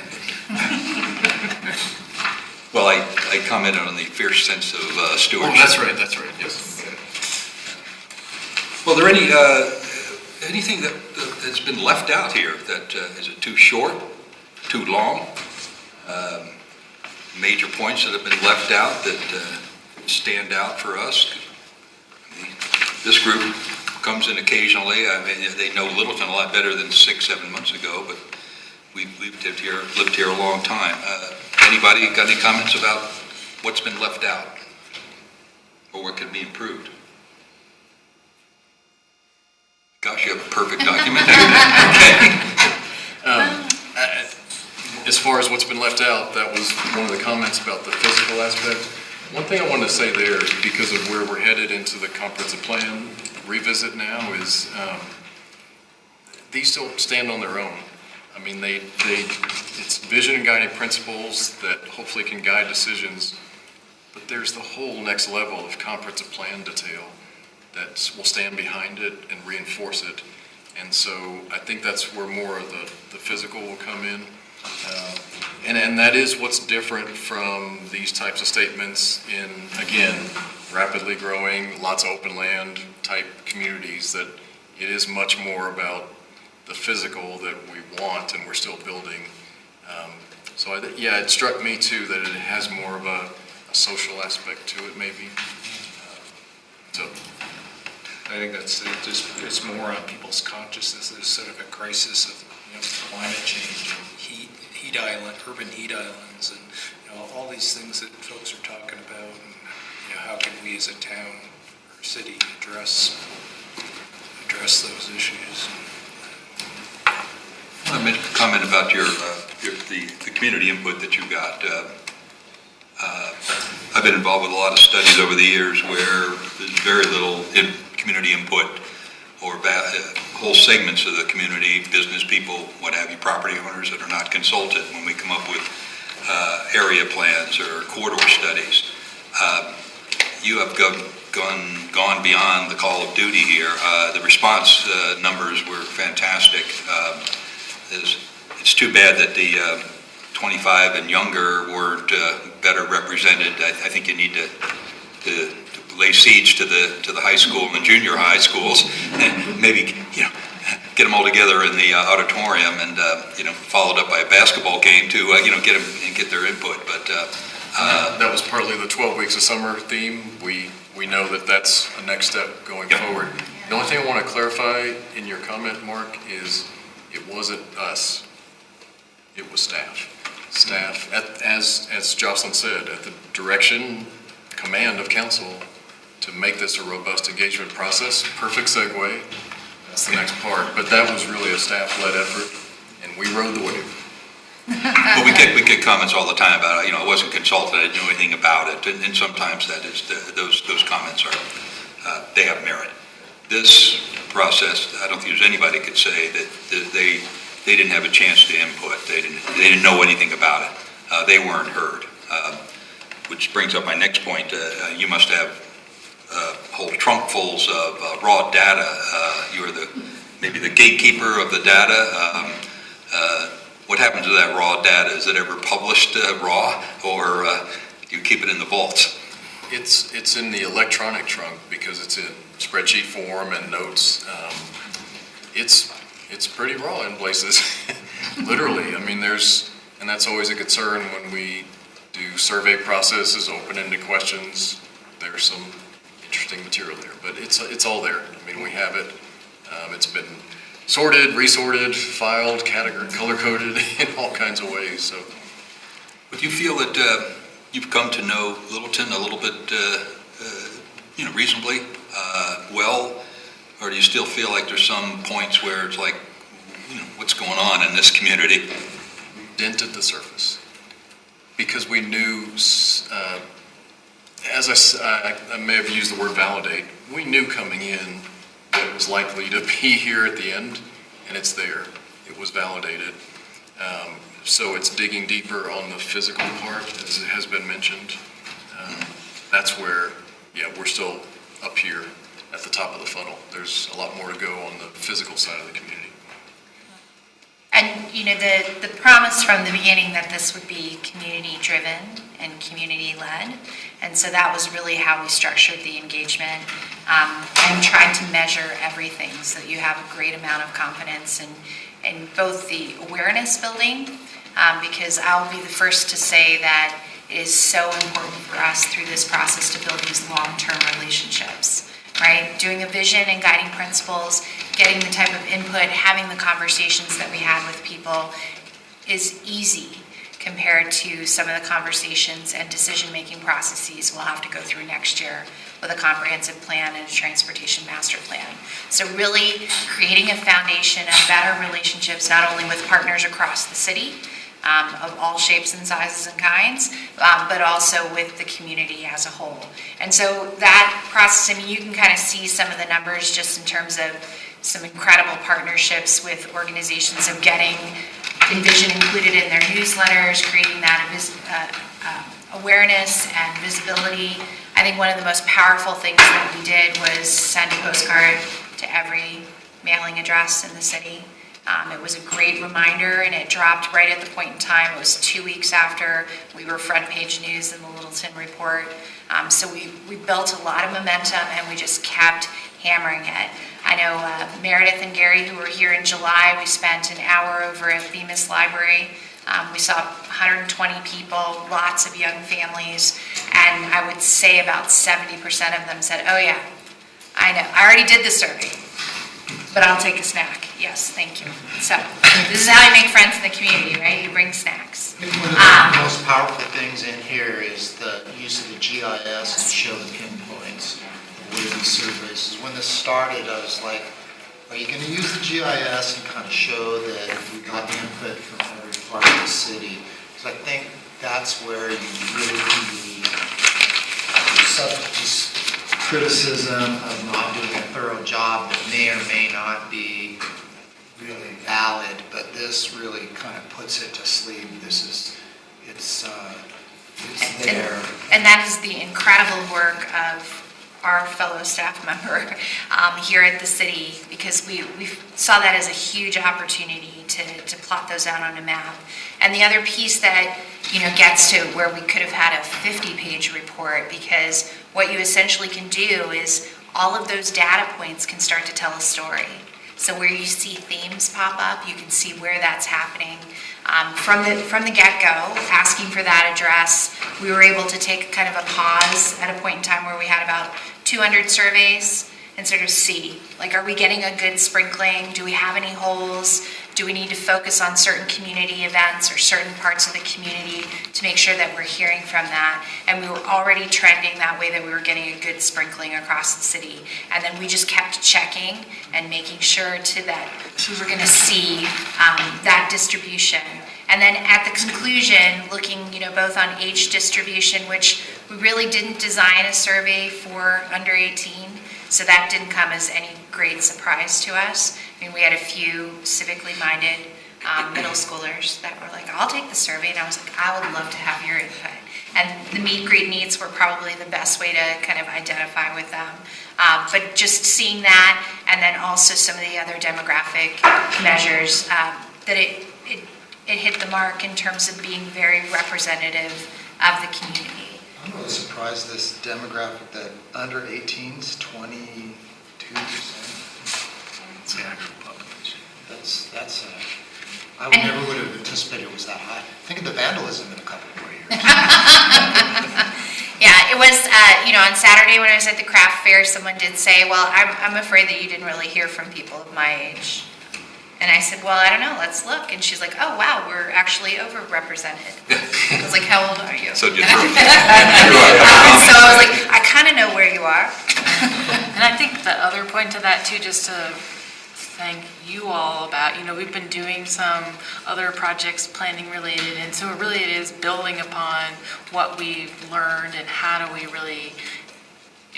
Well, I commented on the fierce sense of stewardship. Oh, that's right, yes. Well, are there anything that has been left out here that is it too short, too long? Major points that have been left out that stand out for us? This group comes in occasionally. I mean, they know Littleton a lot better than 6-7 months ago, but we've lived here a long time. Anybody got any comments about what's been left out or what could be improved? Gosh, you have a perfect document. Okay. As far as what's been left out, that was one of the comments about the physical aspect. One thing I wanted to say there, because of where we're headed into the comprehensive plan revisit now, is these don't stand on their own. I mean, it's vision and guiding principles that hopefully can guide decisions, but there's the whole next level of comprehensive plan detail that will stand behind it and reinforce it. And so I think that's where more of the physical will come in. And that is what's different from these types of statements in, again, rapidly growing, lots of open land type communities, that it is much more about the physical that we want and we're still building. So yeah, it struck me too that it has more of a social aspect to it maybe. So I think it's more on people's consciousness. There's sort of a crisis of climate change and urban heat islands, and all these things that folks are talking about, and how can we as a town or city address those issues. I want to comment about the community input that you got. I've been involved with a lot of studies over the years where there's very little community input, or whole segments of the community, business people, what have you, property owners that are not consulted when we come up with area plans or corridor studies. You have gone beyond the call of duty here. The response numbers were fantastic. It's too bad that the 25 and younger weren't better represented. I think you need to lay siege to the high school and the junior high schools, and maybe get them all together in the auditorium, and followed up by a basketball game to get them and get their input. But that was partly the 12 weeks of summer theme. We know that that's a next step going forward. The only thing I want to clarify in your comment, Mark, is it wasn't us. It was staff. Staff, as Jocelyn said, at the direction, command of council, to make this a robust engagement process. Perfect segue. That's the next part. But that was really a staff-led effort, and we rode the wave. Well, we get comments all the time about it. I wasn't consulted. I didn't know anything about it, and sometimes that is those comments are they have merit. This process, I don't think there's anybody could say that they didn't have a chance to input. They didn't know anything about it. They weren't heard. Which brings up my next point. You must have whole trunkfuls of raw data. You're maybe the gatekeeper of the data. What happens to that raw data? Is it ever published raw, or do you keep it in the vaults? It's in the electronic trunk because it's in spreadsheet form and notes. It's pretty raw in places, literally. I mean, and that's always a concern when we do survey processes, open-ended questions. There's some interesting material there, but it's all there. I mean, we have it. It's been sorted, resorted, filed, color-coded in all kinds of ways, so. Would you feel that you've come to know Littleton a little bit, reasonably well? Or do you still feel like there's some points where it's like, what's going on in this community? Dented the surface. Because we knew, I may have used the word validate, we knew coming in that it was likely to be here at the end, and it's there. It was validated. So it's digging deeper on the physical part, as it has been mentioned. That's where, we're still up here at the top of the funnel. There's a lot more to go on the physical side of the community. And, the promise from the beginning that this would be community-driven and community-led, and so that was really how we structured the engagement, and tried to measure everything so that you have a great amount of confidence in both the awareness building, because I'll be the first to say that it is so important for us through this process to build these long-term relationships, right? Doing a vision and guiding principles, getting the type of input, having the conversations that we had with people is easy compared to some of the conversations and decision-making processes we'll have to go through next year with a comprehensive plan and a transportation master plan. So really creating a foundation of better relationships, not only with partners across the city, of all shapes and sizes and kinds, but also with the community as a whole. And so that process, you can kind of see some of the numbers just in terms of some incredible partnerships with organizations of getting Envision included in their newsletters, creating that awareness and visibility. I think one of the most powerful things that we did was send a postcard to every mailing address in the city. It was a great reminder, and it dropped right at the point in time. It was 2 weeks after we were front page news in the Littleton Report. So we built a lot of momentum, and we just kept hammering it. I know Meredith and Gary, who were here in July, we spent an hour over at Bemis Library. We saw 120 people, lots of young families, and I would say about 70% of them said, "Oh yeah, I know, I already did the survey, but I'll take a snack." Yes, thank you. So this is how you make friends in the community, right? You bring snacks. One of the most powerful things in here is the use of the GIS to show the pinpoints of where these surveys. When this started, I was like, are you going to use the GIS and kind of show that we got input from every part of the city? Because I think that's where you really can be subject to criticism of not doing a thorough job that may or may not be really valid, but this really kind of puts it to sleep. It's there. And that is the incredible work of our fellow staff member here at the city, because we saw that as a huge opportunity to plot those out on a map. And the other piece that gets to where we could have had a 50-page report, because what you essentially can do is all of those data points can start to tell a story. So where you see themes pop up, you can see where that's happening. From the get-go, asking for that address, we were able to take kind of a pause at a point in time where we had about 200 surveys and sort of see, like, are we getting a good sprinkling? Do we have any holes? Do we need to focus on certain community events or certain parts of the community to make sure that we're hearing from that? And we were already trending that way, that we were getting a good sprinkling across the city. And then we just kept checking and making sure that we were going to see that distribution. And then at the conclusion, looking, both on age distribution, which we really didn't design a survey for under 18, so that didn't come as any great surprise to us. I mean, we had a few civically minded middle schoolers that were like, "I'll take the survey," and I was like, "I would love to have your input." And the meet greet needs were probably the best way to kind of identify with them. But just seeing that, and then also some of the other demographic measures, that it hit the mark in terms of being very representative of the community. I'm really surprised this demographic that under 18s, 22%. It's the actual population. That's I never would have anticipated it was that high. Think of the vandalism in a couple more years. Yeah, it was, on Saturday when I was at the craft fair, someone did say, well, I'm afraid that you didn't really hear from people of my age. And I said, well, I don't know, let's look. And she's like, oh, wow, we're actually overrepresented. I was like, how old are you? So just so I was like, I kind of know where you are. And I think the other point to that too, just to thank you all about, we've been doing some other projects planning related, and so it is building upon what we've learned and how do we really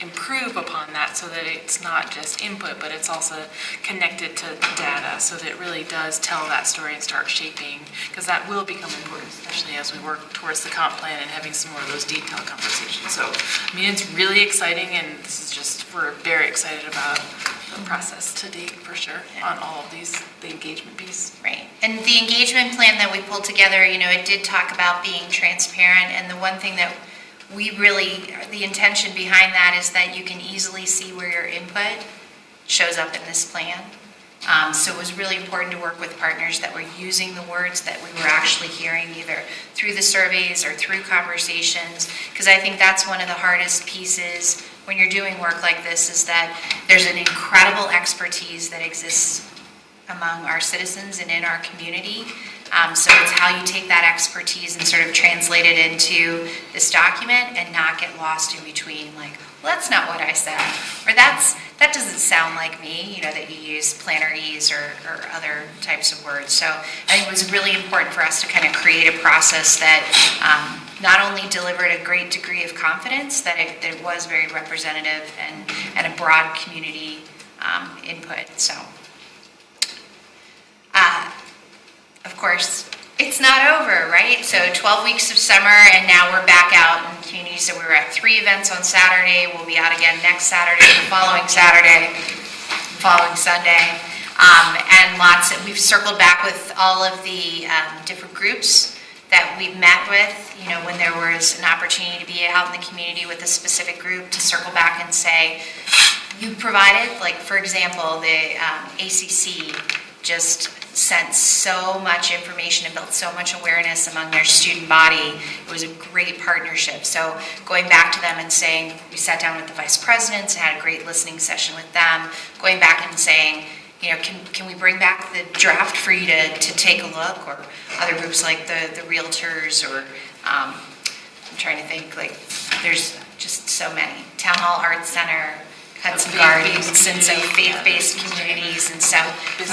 improve upon that so that it's not just input, but it's also connected to data so that it really does tell that story and start shaping, because that will become important, especially as we work towards the comp plan and having some more of those detailed conversations. So, it's really exciting, and this is just, we're very excited about the process to date for sure on all of these, the engagement piece. Right. And the engagement plan that we pulled together, it did talk about being transparent, and the one thing that the intention behind that is that you can easily see where your input shows up in this plan. So it was really important to work with partners that were using the words that we were actually hearing, either through the surveys or through conversations, because I think that's one of the hardest pieces when you're doing work like this, is that there's an incredible expertise that exists among our citizens and in our community. So it's how you take that expertise and sort of translate it into this document and not get lost in between, like, well, that's not what I said, or that doesn't sound like me, that you use plannerese or other types of words. So I think it was really important for us to kind of create a process that not only delivered a great degree of confidence, that it was very representative and a broad community input. So. Of course, it's not over, right? So 12 weeks of summer, and now we're back out in the community. So we were at 3 events on Saturday. We'll be out again next Saturday, the following Saturday, the following Sunday. And we've circled back with all of the different groups that we've met with, when there was an opportunity to be out in the community with a specific group, to circle back and say, you provided, like, for example, the ACC just sent so much information and built so much awareness among their student body. It was a great partnership. So going back to them and saying, we sat down with the vice presidents and had a great listening session with them, going back and saying, can we bring back the draft for you to take a look, or other groups like the realtors, or I'm trying to think, like, there's just so many. Town Hall Arts Center, Hudson Gardens, and so faith-based communities, and so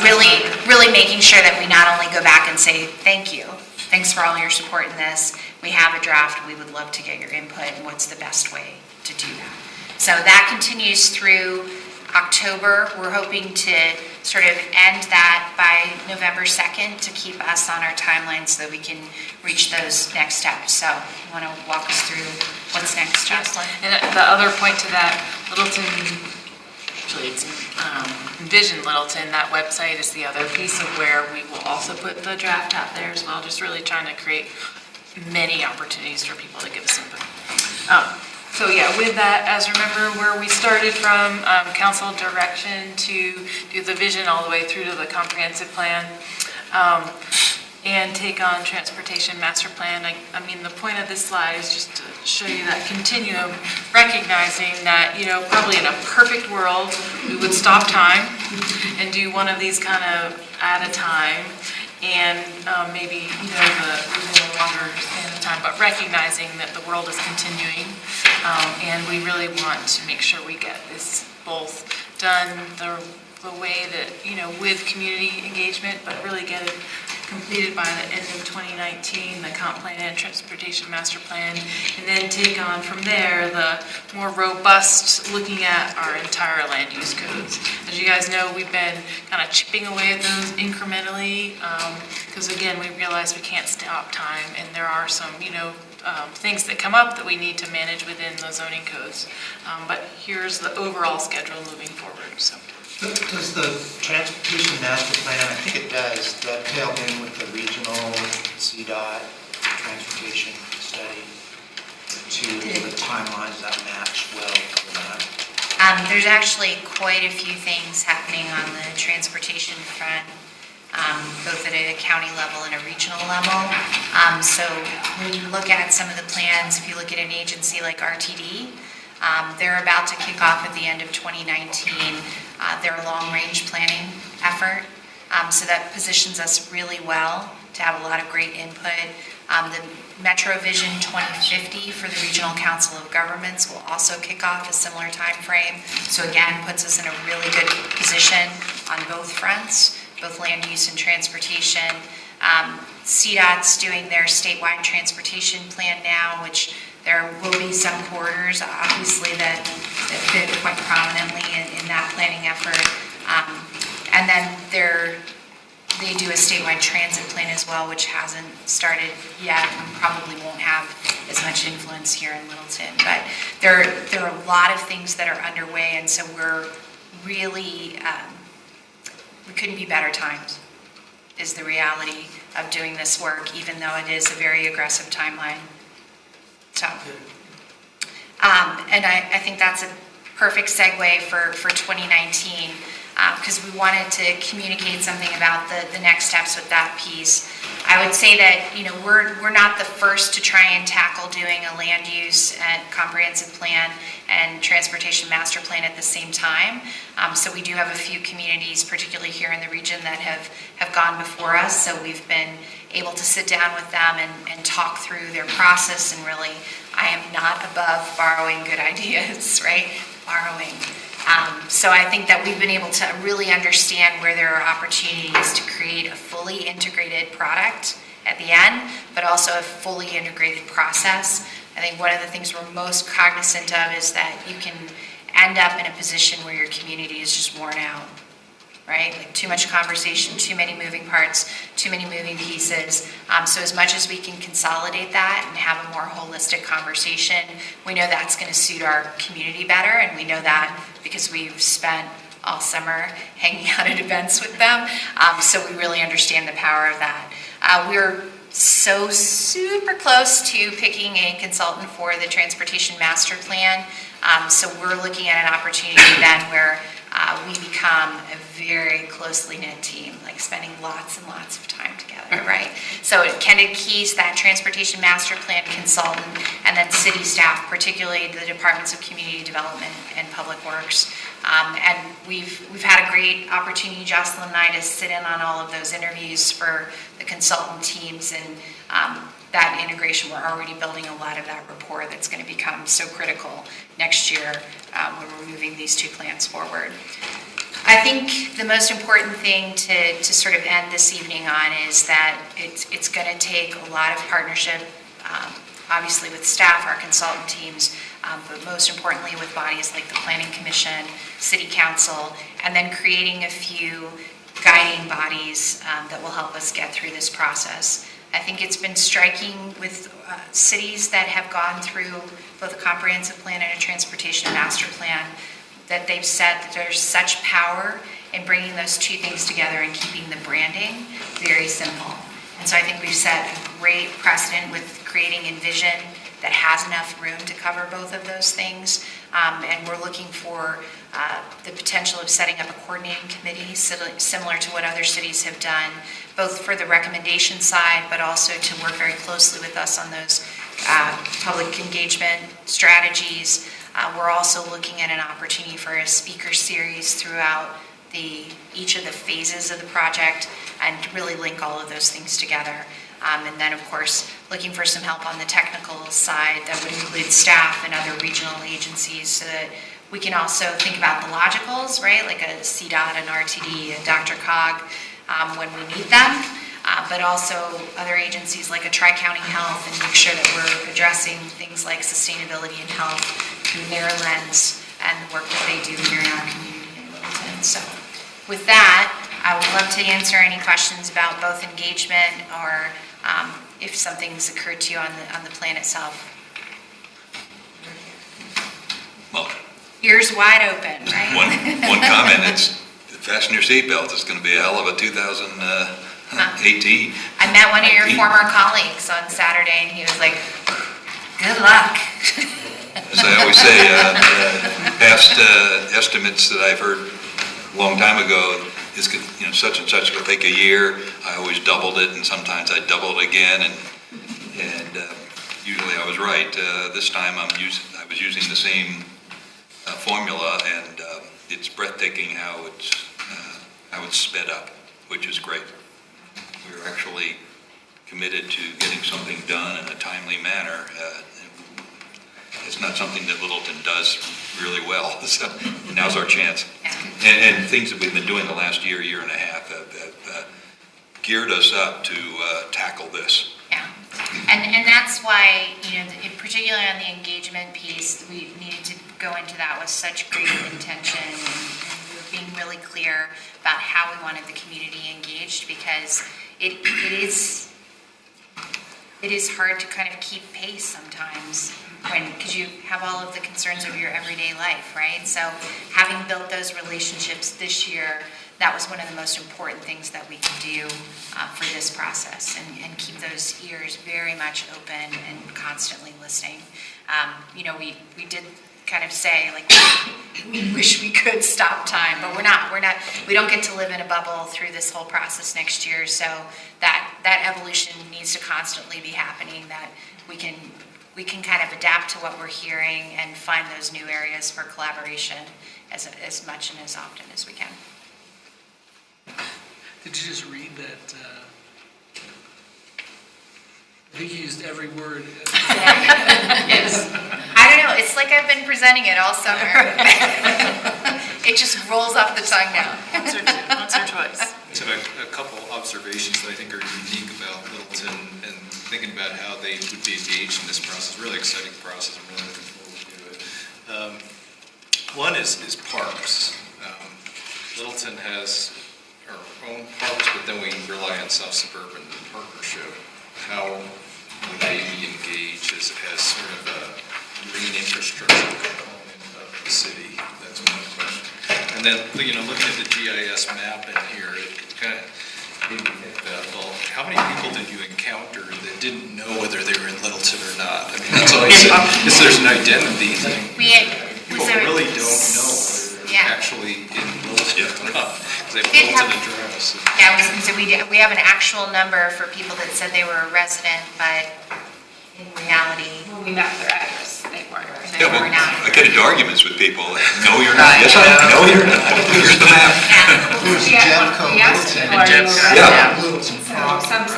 really making sure that we not only go back and say, thanks for all your support in this, we have a draft, we would love to get your input, and what's the best way to do that. So that continues through October. We're hoping to sort of end that by November 2nd to keep us on our timeline so that we can reach those next steps. So you want to walk us through what's next, Jocelyn? And the other point to that, Littleton, actually it's Envision Littleton, that website is the other piece of where we will also put the draft out there as well, just really trying to create many opportunities for people to give us input. So yeah, with that, as remember where we started from, council direction to do the vision all the way through to the comprehensive plan, and take on transportation master plan. I mean, the point of this slide is just to show you that continuum, recognizing that, probably in a perfect world, we would stop time and do one of these kind of at a time, and maybe, within a longer span of time, but recognizing that the world is continuing, and we really want to make sure we get this both done the way that, with community engagement, but really get it completed by the end of 2019, the comp plan and transportation master plan, and then take on from there the more robust looking at our entire land use codes. As you guys know, we've been kind of chipping away at those incrementally, because again, we realize we can't stop time, and there are some, things that come up that we need to manage within the zoning codes. But here's the overall schedule moving forward. So. Does the transportation master plan, I think it does, dovetail in with the regional CDOT transportation study to the timelines that match well with that? There's actually quite a few things happening on the transportation front both at a county level and a regional level. So when you look at some of the plans, if you look at an agency like RTD, they're about to kick off at the end of 2019 their long-range planning effort. So that positions us really well to have a lot of great input. The Metro Vision 2050 for the Regional Council of Governments will also kick off a similar time frame. So again, puts us in a really good position on both fronts, both land use and transportation. CDOT's doing their statewide transportation plan now, which there will be some corridors, obviously, that fit quite prominently in that planning effort. And then they do a statewide transit plan as well, which hasn't started yet and probably won't have as much influence here in Littleton. But there are a lot of things that are underway, and so we're really, we couldn't be better timed, is the reality of doing this work, even though it is a very aggressive timeline. So, and I think that's a perfect segue for 2019, because we wanted to communicate something about the next steps with that piece. I would say that, you know, we're not the first to try and tackle doing a land use and comprehensive plan and transportation master plan at the same time. So we do have a few communities, particularly here in the region, that have gone before us. So we've been able to sit down with them and talk through their process. And really, I am not above borrowing good ideas, right? Borrowing. So I think that we've been able to really understand where there are opportunities to create a fully integrated product at the end, but also a fully integrated process. I think one of the things we're most cognizant of is that you can end up in a position where your community is just worn out, right? Like too much conversation, too many moving parts, too many moving pieces. So as much as we can consolidate that and have a more holistic conversation, we know that's going to suit our community better, and we know that because we've spent all summer hanging out at events with them. So we really understand the power of that. We're so super close to picking a consultant for the Transportation Master Plan. So we're looking at an opportunity then where we become a very closely knit team, like spending lots and lots of time together, right? So Kendra Keys, that Transportation Master Plan consultant, and then city staff, particularly the Departments of Community Development and Public Works. And we've had a great opportunity, Jocelyn and I, to sit in on all of those interviews for the consultant teams, and that integration, we're already building a lot of that rapport that's going to become so critical next year when we're moving these two plans forward. I think the most important thing to sort of end this evening on is that it's going to take a lot of partnership, obviously with staff, our consultant teams, but most importantly with bodies like the Planning Commission, City Council, and then creating a few guiding bodies that will help us get through this process. I think it's been striking with cities that have gone through both a comprehensive plan and a transportation master plan that they've said that there's such power in bringing those two things together and keeping the branding very simple. And so I think we've set a great precedent with creating Envision that has enough room to cover both of those things. And we're looking for the potential of setting up a coordinating committee similar to what other cities have done, both for the recommendation side, but also to work very closely with us on those public engagement strategies. We're also looking at an opportunity for a speaker series throughout each of the phases of the project and really link all of those things together. And then, of course, looking for some help on the technical side that would include staff and other regional agencies so that we can also think about the logicals, right, like a CDOT, an RTD, a DRCOG when we need them, but also other agencies like a Tri-County Health, and make sure that we're addressing things like sustainability and health through their lens and the work that they do here in our community in Littleton. So with that, I would love to answer any questions about both engagement or if something's occurred to you on the plan itself. Well, ears wide open, right? One comment, it's fasten your seatbelt. It's going to be a hell of a 2018. I met one of your former colleagues on Saturday, and he was like, good luck. As I always say, past estimates that I've heard a long time ago, such and such will take a year. I always doubled it, and sometimes I double it again, and usually I was right. This time I was using the same formula, and it's breathtaking how it's sped up, which is great. We're actually committed to getting something done in a timely manner. It's not something that Littleton does really well, so now's our chance. And things that we've been doing the last year and a half have geared us up to tackle this. Yeah, and that's why, particularly on the engagement piece, we needed to go into that with such great intention, and we were being really clear about how we wanted the community engaged, because it is hard to kind of keep pace sometimes because you have all of the concerns of your everyday life, right? So having built those relationships this year, that was one of the most important things that we can do for this process, and keep those ears very much open and constantly listening. We did kind of say, like, we wish we could stop time, but we don't get to live in a bubble through this whole process next year, so that evolution needs to constantly be happening, that we can kind of adapt to what we're hearing and find those new areas for collaboration as much and as often as we can. Did you just read that? I think you used every word. Yes. I don't know. It's like I've been presenting it all summer. It just rolls off the tongue now. Once or twice. So a couple observations that I think are unique about Littleton, and thinking about how they would be engaged in this process. Really exciting process. I'm really looking forward to it. One is parks. Littleton has our own parks, but then we rely on South Suburban Partnership. How would they be engaged as sort of a green infrastructure component of the city? That's one question. And then, looking at the GIS map in here, it kind of made me think about, well, how many people did you encounter that didn't know whether they were in Littleton or not? I mean, that's always because there's an identity thing. People really don't know whether they're actually in Littleton or not, because they have a Littleton address. Yeah, we have an actual number for people that said they were a resident, but in reality, When we mapped their address, they weren't. Yeah, well, I get into arguments with people. No, you're not. Yes, I am. No, you're not. Here's the map. Yeah.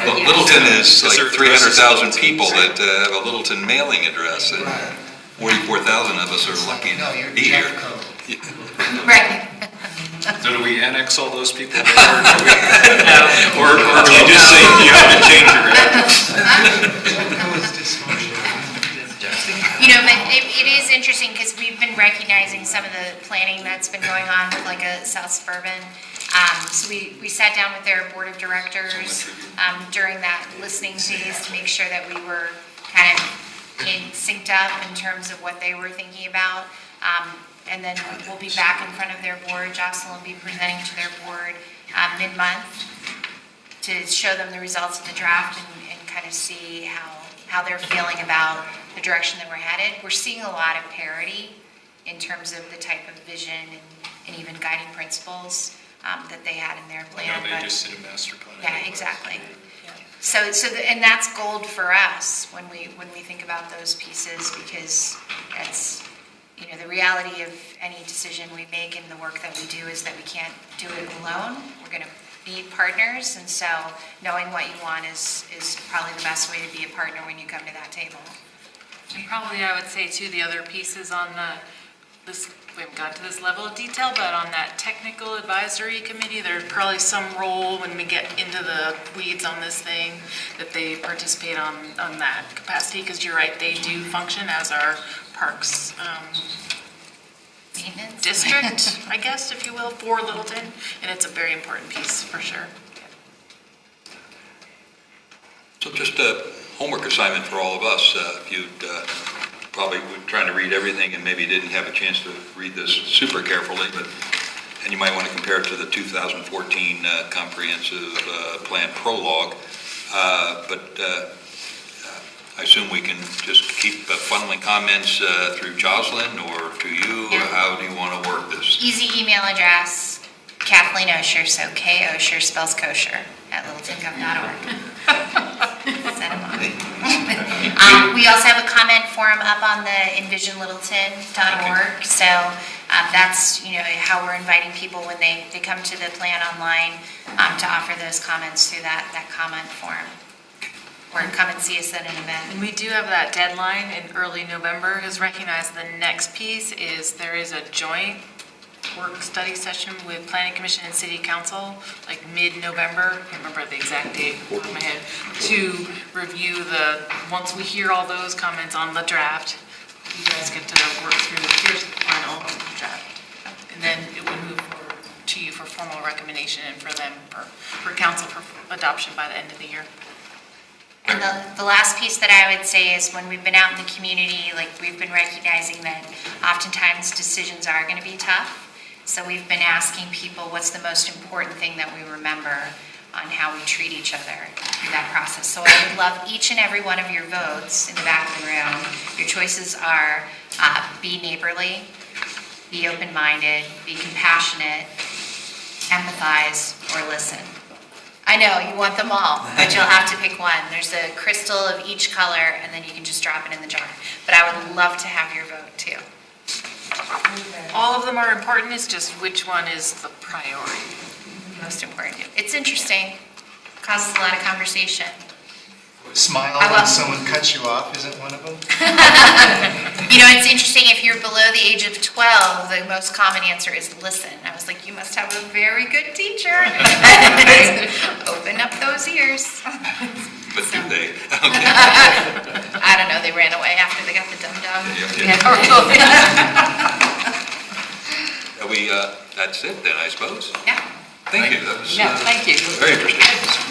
Well, Littleton is like 300,000 people that have a Littleton mailing address, and 44,000 of us are lucky to be here. Right. So do we annex all those people there, or do you just say you have to change your address? But it is interesting because we've been recognizing some of the planning that's been going on with like a South Suburban. So we sat down with their board of directors during that listening phase to make sure that we were kind of synced up in terms of what they were thinking about. And then we'll be back in front of their board. Jocelyn will be presenting to their board mid-month to show them the results of the draft and kind of see how they're feeling about the direction that we're headed. We're seeing a lot of parity in terms of the type of vision and even guiding principles that they had in their plan. They just did a master plan. Yeah, exactly. And that's gold for us when we think about those pieces, because that's, the reality of any decision we make and the work that we do is that we can't do it alone. We're going to need partners, and so knowing what you want is probably the best way to be a partner when you come to that table. And probably I would say too, the other pieces on this, we haven't gotten to this level of detail, but on that technical advisory committee, there's probably some role when we get into the weeds on this thing that they participate on that capacity, because you're right, they do function as our parks maintenance district, I guess, if you will, for Littleton, and it's a very important piece for sure. So just a homework assignment for all of us. If you'd probably were trying to read everything and maybe didn't have a chance to read this super carefully, and you might want to compare it to the 2014 comprehensive plan prologue. I assume we can just keep funneling comments through Jocelyn or to you. Yeah. How do you want to work this? Easy email address, Kathleen Osher, so K. Osher spells kosher, at littletongov.org. Send them on. We also have a comment form up on the envisionlittleton.org. So that's, how we're inviting people when they come to the plan online to offer those comments through that comment form. Or come and see us at an event. And we do have that deadline in early November, because recognize the next piece is there is a joint work study session with Planning Commission and City Council, like mid-November, I can't remember the exact date off the top of my head, to review once we hear all those comments on the draft, you guys get to work through, here's the final draft. And then it would move forward to you for formal recommendation and for them, for council for adoption by the end of the year. And the last piece that I would say is when we've been out in the community, like we've been recognizing that oftentimes decisions are going to be tough. So we've been asking people what's the most important thing that we remember on how we treat each other in that process. So I would love each and every one of your votes in the back of the room. Your choices are be neighborly, be open-minded, be compassionate, empathize, or listen. I know, you want them all, but you'll have to pick one. There's a crystal of each color, and then you can just drop it in the jar. But I would love to have your vote, too. All of them are important, it's just which one is the priority. Most important. It's interesting, causes a lot of conversation. Smile when someone cuts you off isn't one of them? It's interesting, if you're below the age of 12, the most common answer is listen. I was like, you must have a very good teacher. Open up those ears. But do they? I don't know, they ran away after they got the dum-dum. That's it then, I suppose? Yeah. Thank you. That was Yeah, thank you. very interesting.